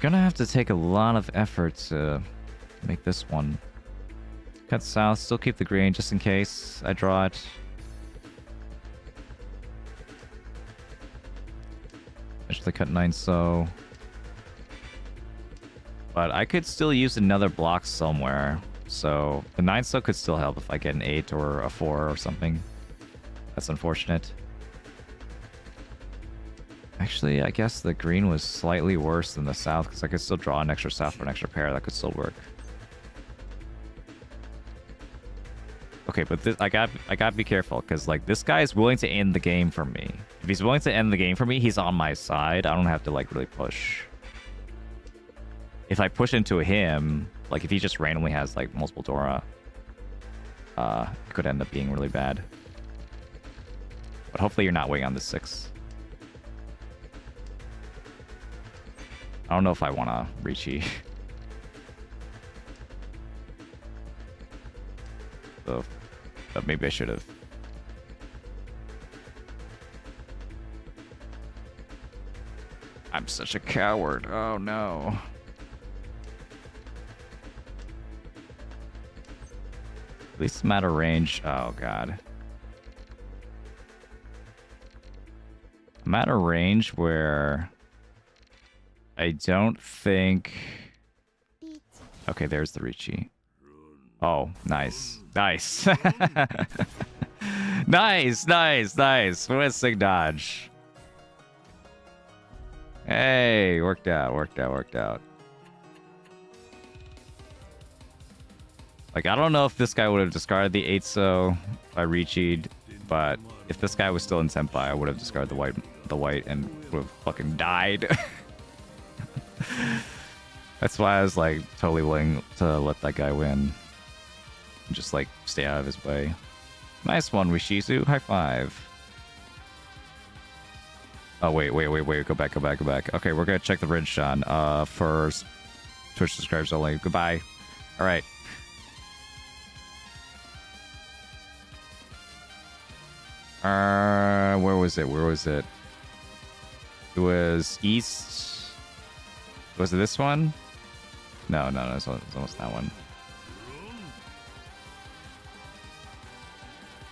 Gonna have to take a lot of effort to make this one. Cut south, still keep the green just in case I draw it. Actually cut 9 so. But I could still use another block somewhere. So the 9 so could still help if I get an 8 or a 4 or something. That's unfortunate. Actually, I guess the green was slightly worse than the south because I could still draw an extra south for an extra pair. That could still work. Okay, but this, I got be careful because like this guy is willing to end the game for me. If he's willing to end the game for me, he's on my side. I don't have to like really push. If I push into him, like if he just randomly has like multiple Dora, it could end up being really bad. But hopefully you're not waiting on the 6. I don't know if I want to Riichi. So, but maybe I should have. I'm such a coward. Oh no. At least I'm out of range. Oh god. I'm out of range where I don't think... Okay, there's the Riichi. Oh, nice. Nice. Nice. Missing dodge. Hey, worked out. Like, I don't know if this guy would have discarded the 8 so I Riichi'd, but if this guy was still in Senpai, I would have discarded the white and would have fucking died. That's why I was like totally willing to let that guy win. And just like stay out of his way. Nice one, Wishizu. High five. Oh wait. Go back. Okay, we're gonna check the bridge, Sean. For Twitch subscribers only. Goodbye. Alright. Where was it? It was east. Was it this one? No, it's almost that one.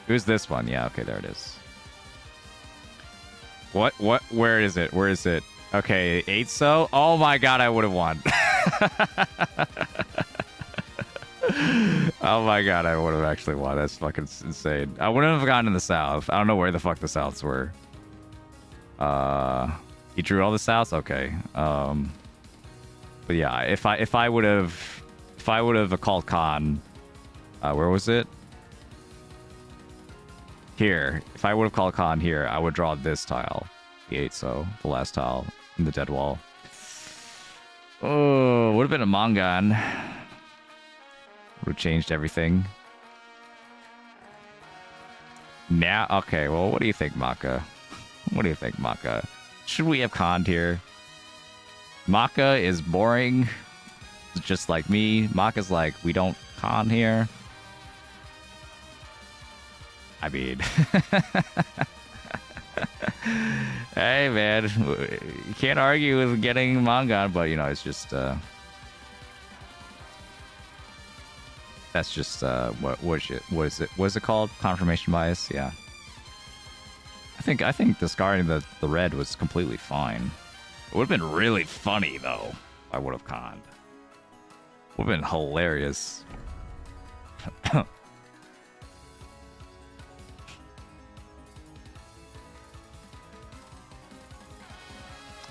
It was this one. Yeah, okay, there it is. What? Where is it? Okay, 8 so? Oh my god, I would have won. Oh my god, I would have actually won. That's fucking insane. I wouldn't have gotten in the south. I don't know where the fuck the souths were. He drew all the souths? Okay. But yeah, if I would have called Khan, where was it? Here. If I would have called Khan here, I would draw this tile. The 8 so, the last tile in the dead wall. Oh, would have been a Mangan. Would have changed everything. Now, okay, well, what do you think, Maka? Should we have Khan here? Maka is boring, just like me. Maka's like, we don't con here. I mean, hey man, you can't argue with getting Mangan, but you know, it's just that's just what is it called? Confirmation bias, yeah. I think discarding the red was completely fine. It would have been really funny, though, if I would have conned. Would have been hilarious.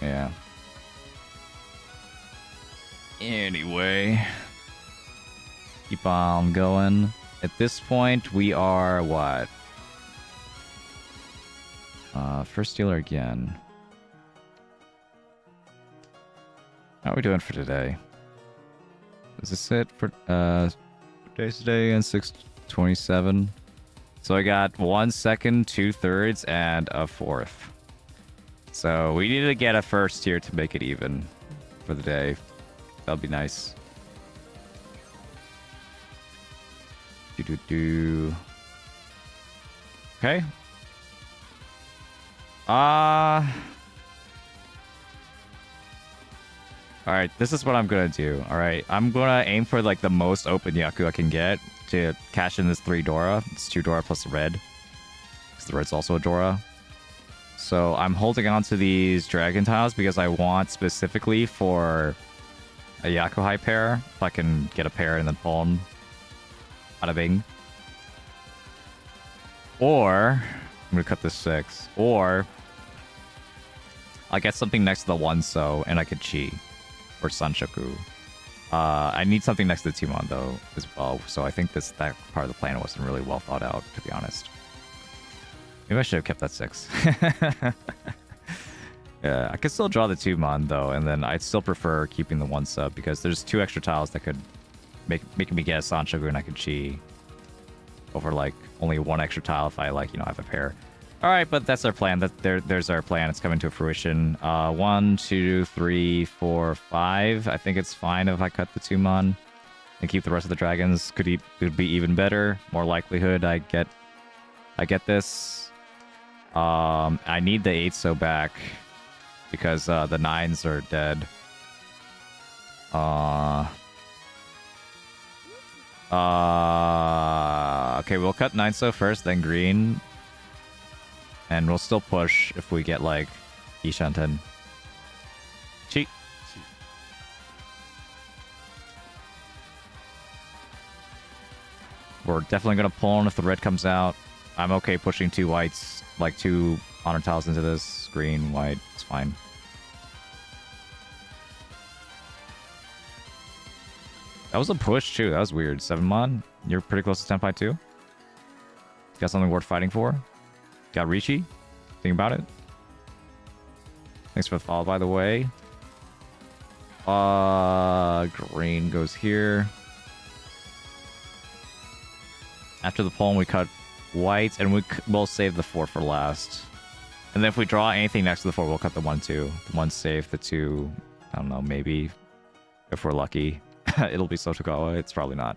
Yeah. Anyway. Keep on going. At this point, we are, what? First dealer again. How are we doing for today? Is this it for days today and 6:27? So I got 1 second, 2/3, and a 4th. So we need to get a first here to make it even for the day. That'll be nice. Okay. All right, this is what I'm gonna do. All right, I'm gonna aim for like the most open Yaku I can get to cash in this 3 Dora. It's 2 Dora plus the red. Because the red's also a Dora. So I'm holding on to these dragon tiles because I want specifically for a Yaku high pair. If I can get a pair and then pawn out of Bing. Or I'm gonna cut this 6. Or I get something next to the 1 so and I could chi. Or Sanshoku. I need something next to the Tumon though as well. So I think that part of the plan wasn't really well thought out, to be honest. Maybe I should have kept that 6. Yeah, I could still draw the Tumon though, and then I'd still prefer keeping the 1 sub because there's 2 extra tiles that could make me get a Sanshoku and I could chi over like only 1 extra tile if I like, have a pair. All right, but that's our plan. There's our plan. It's coming to fruition. 1, 2, 3, 4, 5. I think it's fine if I cut the Tumon and keep the rest of the dragons. Could be even better. More likelihood I get this. I need the 8 so back because the 9s are dead. Okay, we'll cut 9 so first, then green. And we'll still push if we get, like, Ishanten. Cheat. We're definitely going to pull on if the red comes out. I'm okay pushing 2 whites, like 2 honor tiles into this. Green, white, it's fine. That was a push, too. That was weird. 7 mon. You're pretty close to Senpai, too. Got something worth fighting for? Got Riichi? Think about it. Thanks for the follow, by the way. Green goes here. After the pawn, we cut whites, and we'll save the 4 for last. And then if we draw anything next to the 4, we'll cut the 1, 2. The 1 safe, the 2, I don't know, maybe. If we're lucky. It'll be Sotogawa. It's probably not.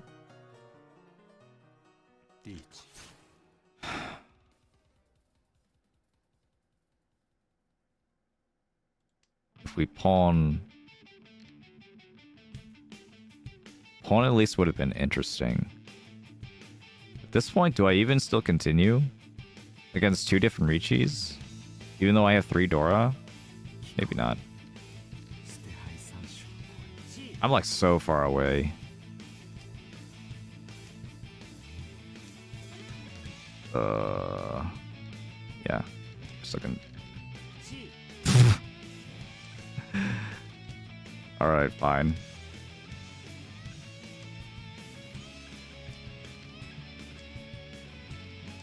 If we pawn at least would have been interesting. At this point, do I even still continue against 2 different Riichis? Even though I have 3 Dora? Maybe not. I'm like so far away. Yeah. Just looking. Alright, fine.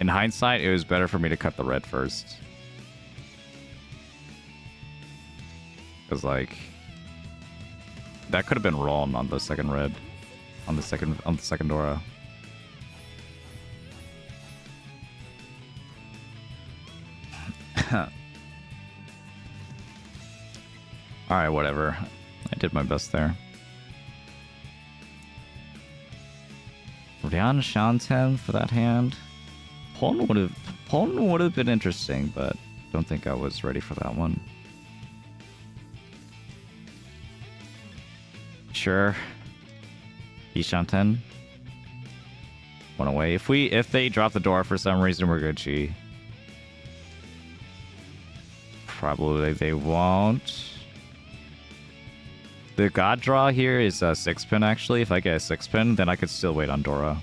In hindsight, it was better for me to cut the red first. Because, like, that could have been wrong on the second red. On the second Dora. Alright, whatever. I did my best there. Ryan Shanten for that hand. Pawn would have been interesting, but don't think I was ready for that one. Sure. Ishanten. 1 away. If they drop the door for some reason, we're Gucci. Probably they won't. The God draw here is a 6-pin, actually. If I get a 6-pin, then I could still wait on Dora.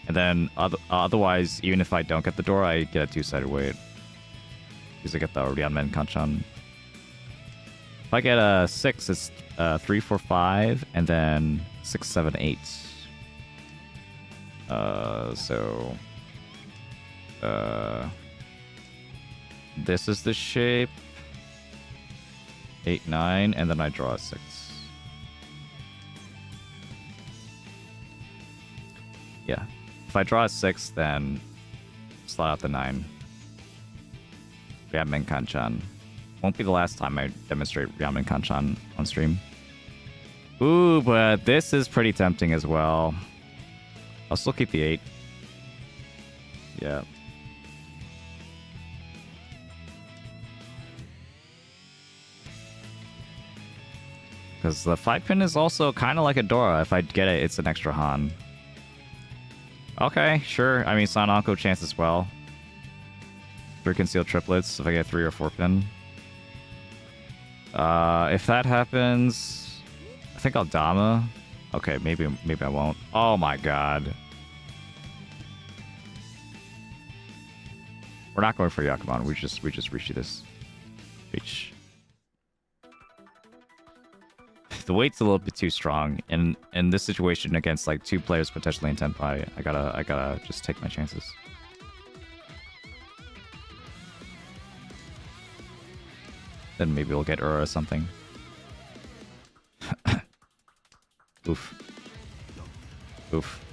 And then, otherwise, even if I don't get the Dora, I get a 2-sided wait. Because I get the Ryanmen Kanchan. If I get a 6, it's 3, 4, 5, and then 6, 7, 8. This is the shape. 8, 9, and then I draw a 6. Yeah. If I draw a 6, then slot out the 9. Ryanmen Kanchan. Won't be the last time I demonstrate Ryanmen Kanchan on stream. Ooh, but this is pretty tempting as well. I'll still keep the 8. Yeah. Because the 5-pin is also kind of like a Dora. If I get it, it's an extra Han. Okay, sure. I mean, Sanako chance as well. 3 concealed triplets if I get 3 or 4-pin. If that happens, I think I'll Dama. Okay, maybe I won't. Oh my god. We're not going for Yakuman. We just reach this. Reach. The weight's a little bit too strong, and in this situation against like 2 players potentially in Tenpai, I gotta just take my chances. Then maybe we'll get Ura or something. Oof. Oof.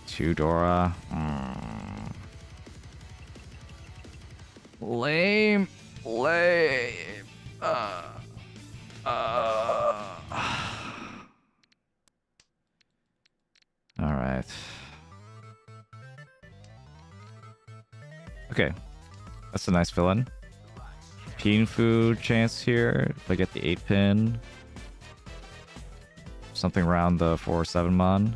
2 Dora. Lame. Lame. Alright. Okay. That's a nice fill-in. Peen food chance here. If I get the 8-pin. Something around the 4-7 mon.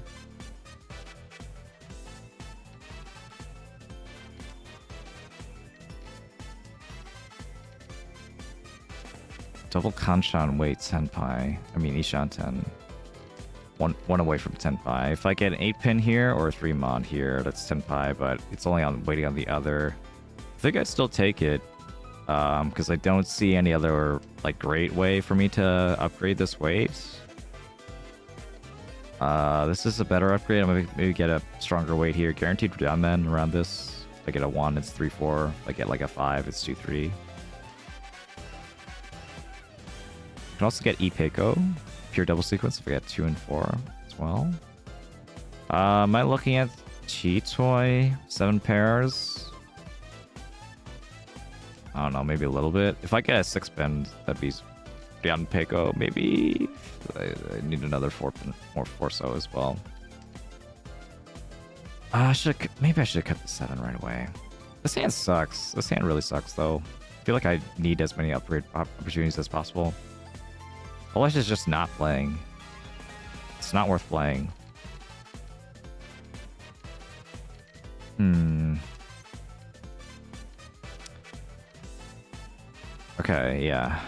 Double Kanshan weight Tenpai. I mean Ishan 10. One away from Tenpai. If I get an 8-pin here or a 3 mon here, that's Tenpai, but it's only on waiting on the other. I think I'd still take it. Because I don't see any other like great way for me to upgrade this weight. This is a better upgrade. I'm gonna maybe get a stronger weight here. Guaranteed Ramen around this. If I get a 1, it's 3-4. If I get like a 5, it's 2-3. Can also get Ipeiko, pure double sequence if I get 2 and 4 as well. Am I looking at Chi-Toy? 7 pairs? I don't know, maybe a little bit. If I get a 6-pin, that'd be Ryan Peiko. Maybe I need another 4-pin, more 4-so as well. Maybe I should have cut the 7 right away. This hand sucks. This hand really sucks, though. I feel like I need as many upgrade opportunities as possible. Otherwise, it's just not playing. It's not worth playing. Okay, yeah.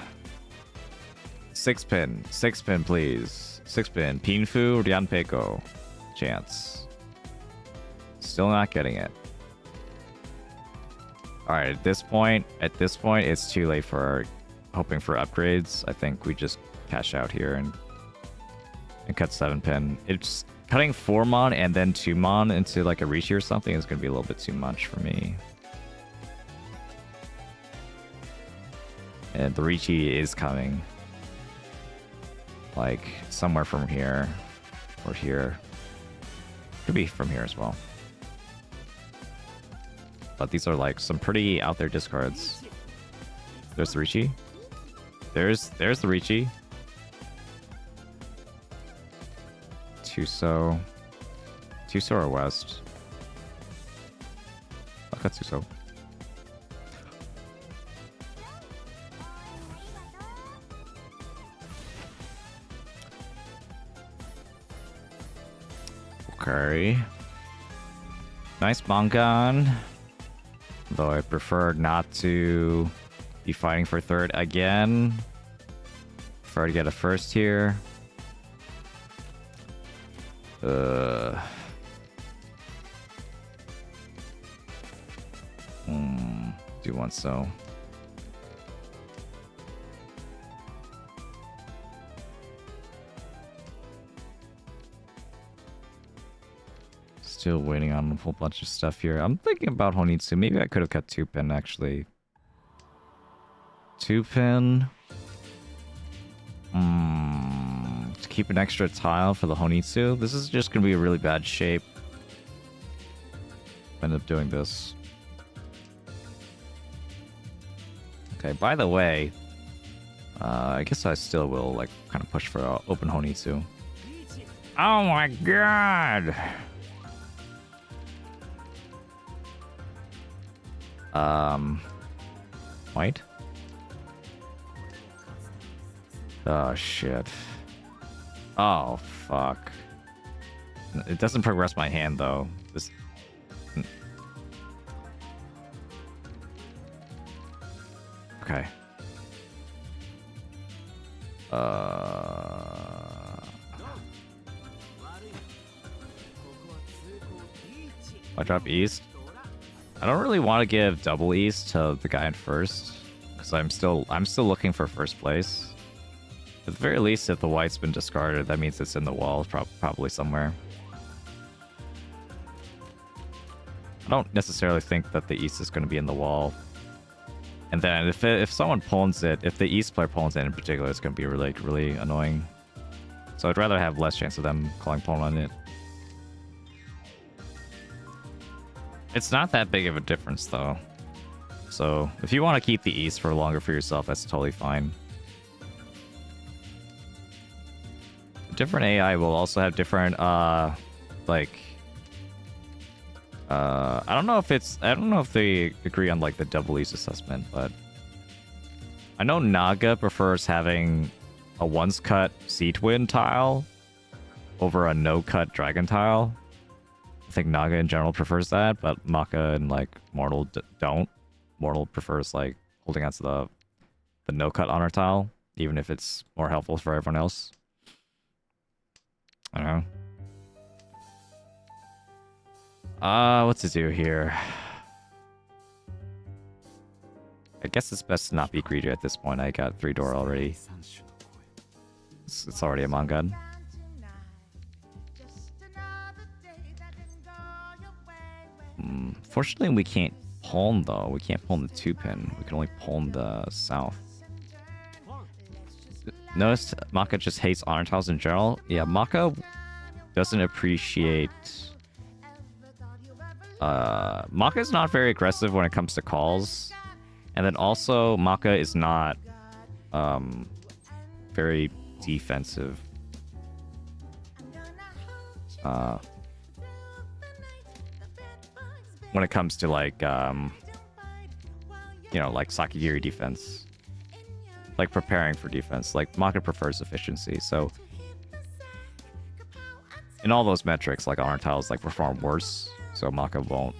6-pin. 6-pin, please. 6-pin. Pinfu, Ryanpeiko. Chance. Still not getting it. Alright, at this point, it's too late for hoping for upgrades. I think we just cash out here and cut 7-pin. It's cutting 4 mon and then 2 mon into like a Riichi or something is going to be a little bit too much for me. And the Riichi is coming. Like somewhere from here or here. Could be from here as well. But these are like some pretty out there discards. There's the Riichi. There's the Riichi. 2-so. 2-so or West. I'll cut 2-so. Okay. Nice Bangan. Though I prefer not to be fighting for 3rd again. Prefer to get a 1st here. Do want so. Still waiting on a whole bunch of stuff here. I'm thinking about Honitsu. Maybe I could have cut 2-pin actually. 2-pin. To keep an extra tile for the Honitsu. This is just gonna be a really bad shape. End up doing this. Okay, by the way, I guess I still will like kind of push for open Honitsu. Oh my god! White? Oh, shit. Oh, fuck. It doesn't progress my hand, though. This... Okay. I drop east. I don't really want to give double east to the guy in first, because I'm still looking for first place. At the very least, if the white's been discarded, that means it's in the wall, probably somewhere. I don't necessarily think that the east is going to be in the wall. And then if someone pawns it, if the east player pawns it in particular, it's going to be really annoying. So I'd rather have less chance of them calling pawn on it. It's not that big of a difference, though. So if you want to keep the east for longer for yourself, that's totally fine. Different AI will also have different, like... I don't know if they agree on, like, the double east assessment, but... I know Naga prefers having a once-cut C-twin tile over a no-cut dragon tile. I think Naga in general prefers that, but Maka and, like, Mortal don't. Mortal prefers, like, holding onto the no-cut honor tile, even if it's more helpful for everyone else. I don't know. What to do here? I guess it's best to not be greedy at this point. I got 3 door already. It's already a manga. Fortunately, we can't pawn, though. We can't pawn the 2-pin. We can only pawn the south. Notice Maka just hates honor tiles in general. Yeah, Maka doesn't appreciate... Maka is not very aggressive when it comes to calls. And then also, Maka is not very defensive. When it comes to, like, you know, like Sakigiri defense. Like preparing for defense. Like, Maka prefers efficiency, so... In all those metrics, like, honor tiles, like, perform worse. So Maka won't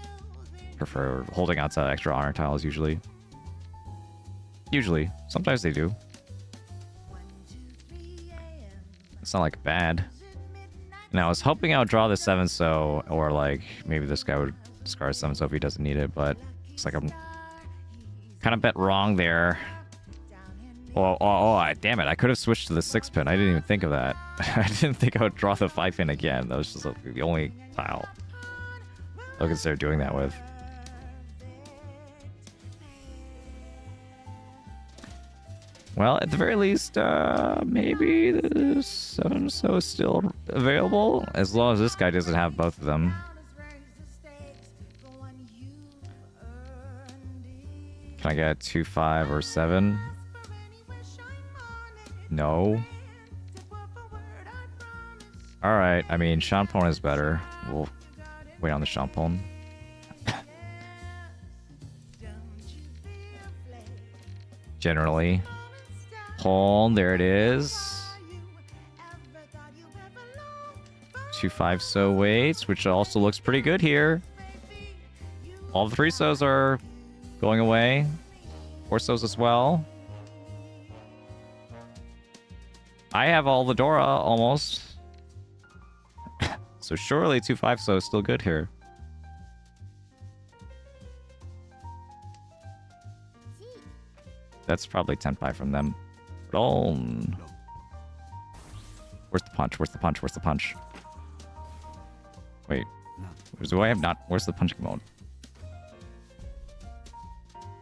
prefer holding on to extra honor tiles, usually. Usually. Sometimes they do. It's not, like, bad. Now, I was hoping I would draw the 7-so, or, like, maybe this guy would discard 7-so if he doesn't need it, but it's like I'm kind of bet wrong there. Damn it. I could have switched to the 6-pin. I didn't even think of that. I didn't think I would draw the 5-pin again. That was just the only tile I'll consider doing that with. Well, at the very least, maybe the 7-so is still available, as long as this guy doesn't have both of them. Can I get 2, 5, or 7? No. Alright, I mean, Shampon is better. We'll wait on the Shampon. Generally. Pawn, there it is. 2, 5-so waits, which also looks pretty good here. All the 3-sos are going away. 4-sos as well. I have all the Dora, almost. So surely 2, 5-so is still good here. That's probably 10-5 from them. Oh. Where's the punch? Where's the punch? Where's the punch? Wait. Do I have not? Where's the punching mode?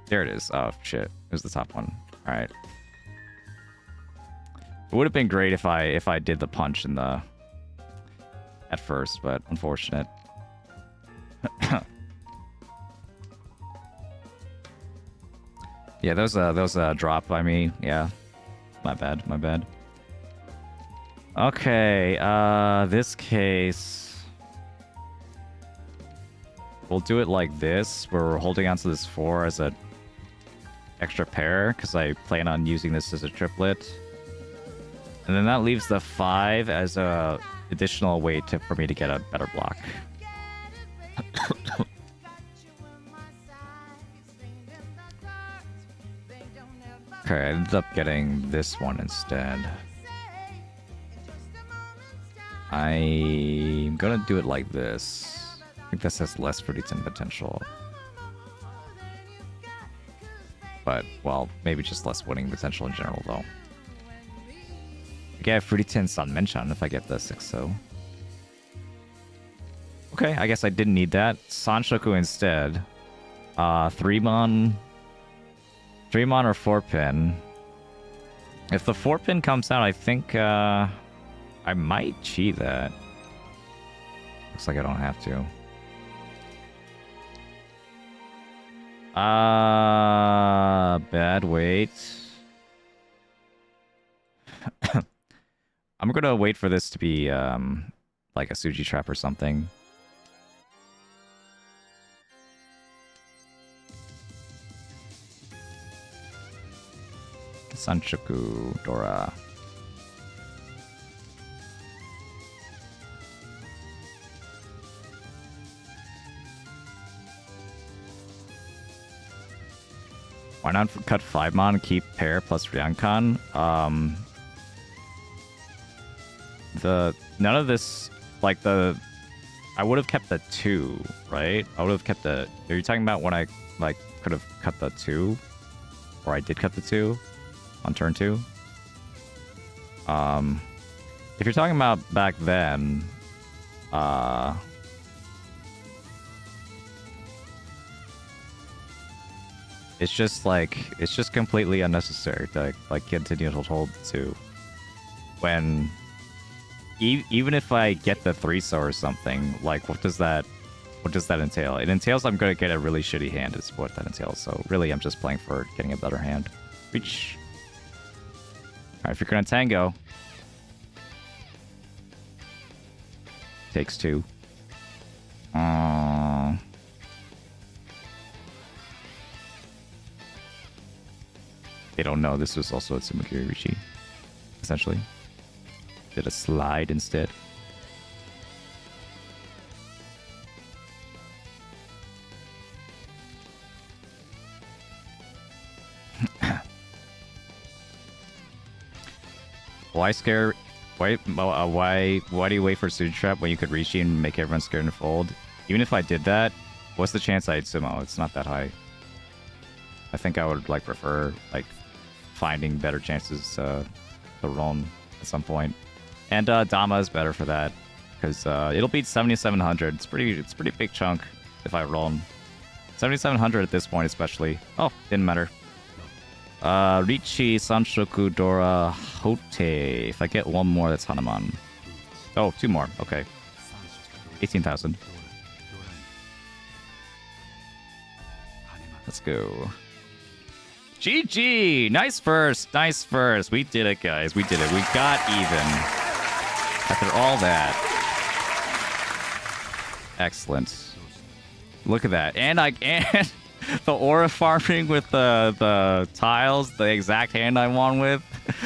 There it is. Oh, shit. It was the top one. Alright. It would have been great if I did the punch in the... at first, but unfortunate. Yeah, those drop by me. Yeah. My bad, my bad. Okay, this case... We'll do it like this, where we're holding onto this 4 as a extra pair, because I plan on using this as a triplet. And then that leaves the 5 as a additional way for me to get a better block. Okay, I ended up getting this one instead. I'm gonna do it like this. I think this has less fruity tin potential. But, well, maybe just less winning potential in general, though. I get fruity tin Sanmenchan if I get the 6-0. Okay, I guess I didn't need that. Sanshoku instead. 3-mon... 3-mon or 4-pin. If the 4-pin comes out, I think, I might cheat that. Looks like I don't have to. Bad wait. I'm gonna wait for this to be, like a Suji trap or something. Sanchoku Dora. Why not cut 5-mon and keep pair plus Ryankan? None of this, like I would have kept the 2, right? I would have kept the. Are you talking about when I like could have cut the 2, or I did cut the 2 on turn 2? If you're talking about back then, it's just completely unnecessary to like continue to hold 2 when even if I get the 3-so or something, like what does that entail? It entails I'm gonna get a really shitty hand is what that entails. So really I'm just playing for getting a better hand. Reach. Alright, if you're gonna tango. Takes 2. They don't know this was also a Tsumakiri Riichi, essentially. Did a slide instead. Why scare? Why do you wait for Suji Trap when you could Riichi and make everyone scared and fold? Even if I did that, what's the chance I'd sumo? It's not that high. I think I would like prefer like finding better chances to roll at some point. And Dama is better for that because it'll beat 7700. It's pretty big chunk if I roll 7700 at this point, especially. Oh, didn't matter. Riichi, Sanshoku, Dora, Hote. If I get one more, that's Hanuman. Oh, 2 more. Okay. 18,000. Let's go. GG! Nice first. Nice first. We did it, guys. We did it. We got even. After all that. Excellent. Look at that. And the aura farming with the tiles, the exact hand I won with.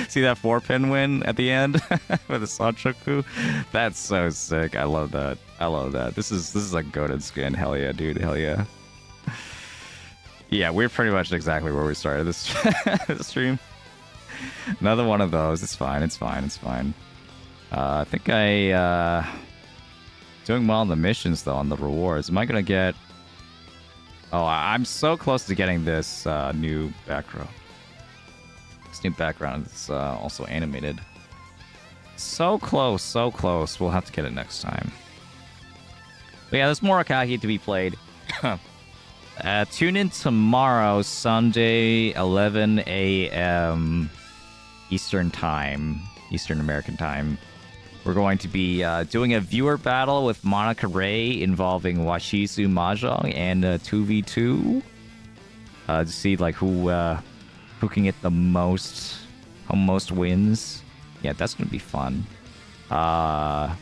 See that 4-pin win at the end with the Sanchoku? That's so sick. I love that. I love that. This is a goated skin. Hell yeah, dude. Hell yeah. Yeah, we're pretty much exactly where we started this stream. Another one of those. It's fine. It's fine. It's fine. I think doing well on the missions though, on the rewards. Am I gonna get? Oh, I'm so close to getting this new background. This new background is also animated. So close, so close. We'll have to get it next time. But yeah, there's more Akagi to be played. Tune in tomorrow, Sunday, 11 a.m. Eastern Time, Eastern American Time. We're going to be doing a viewer battle with ManakaRei involving Washizu Mahjong and 2v2 to see like who can get the most wins. Yeah, that's gonna be fun. I'll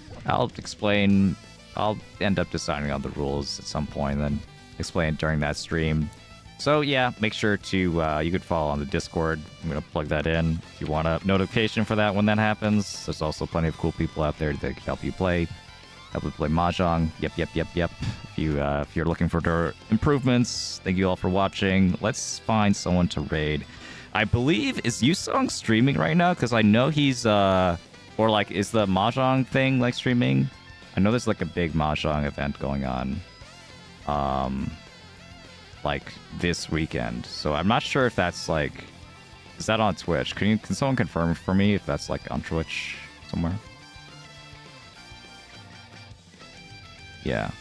end up deciding on the rules at some point, and then explain it during that stream. So yeah, make sure to you could follow on the Discord. I'm gonna plug that in if you want a notification for that when that happens. There's also plenty of cool people out there that can help you play Mahjong. Yep. If you're looking for improvements, thank you all for watching. Let's find someone to raid. I believe is Yusong streaming right now because I know he's or like is the Mahjong thing like streaming? I know there's like a big Mahjong event going on. Like this weekend. So I'm not sure if that's like is that on Twitch? Can someone confirm for me if that's like on Twitch somewhere? Yeah.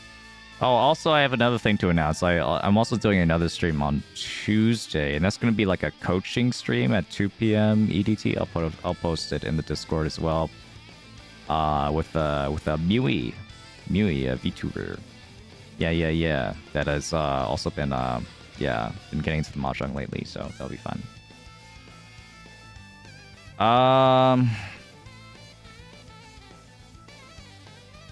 Oh, also I have another thing to announce. I'm also doing another stream on Tuesday, and that's going to be like a coaching stream at 2 p.m. EDT. I'll post it in the Discord as well. With a Mui, a VTuber. Yeah. That has also been been getting into the Mahjong lately, so that'll be fun.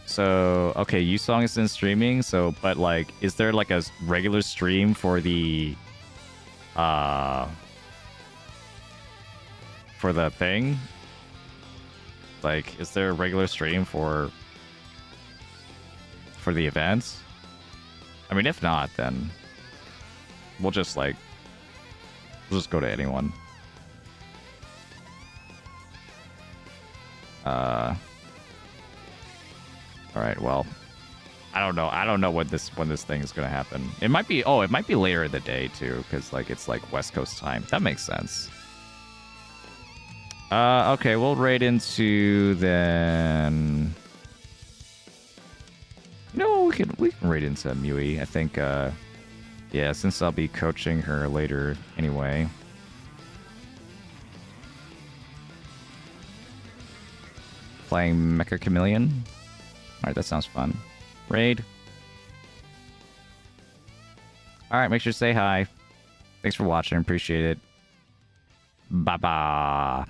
So okay, Yusong is in streaming. So, but like, is there like a regular stream for the thing? Like, is there a regular stream for the events? I mean, if not, then we'll just go to anyone. All right. Well, I don't know. I don't know when this thing is gonna happen. It might be. Oh, it might be later in the day too, because like it's like West Coast time. That makes sense. Okay. We'll raid into then. No, we can raid into Mui. I think. Yeah, since I'll be coaching her later anyway. Playing Mecha Chameleon. Alright, that sounds fun. Raid. Alright, make sure to say hi. Thanks for watching. Appreciate it. Bye-bye.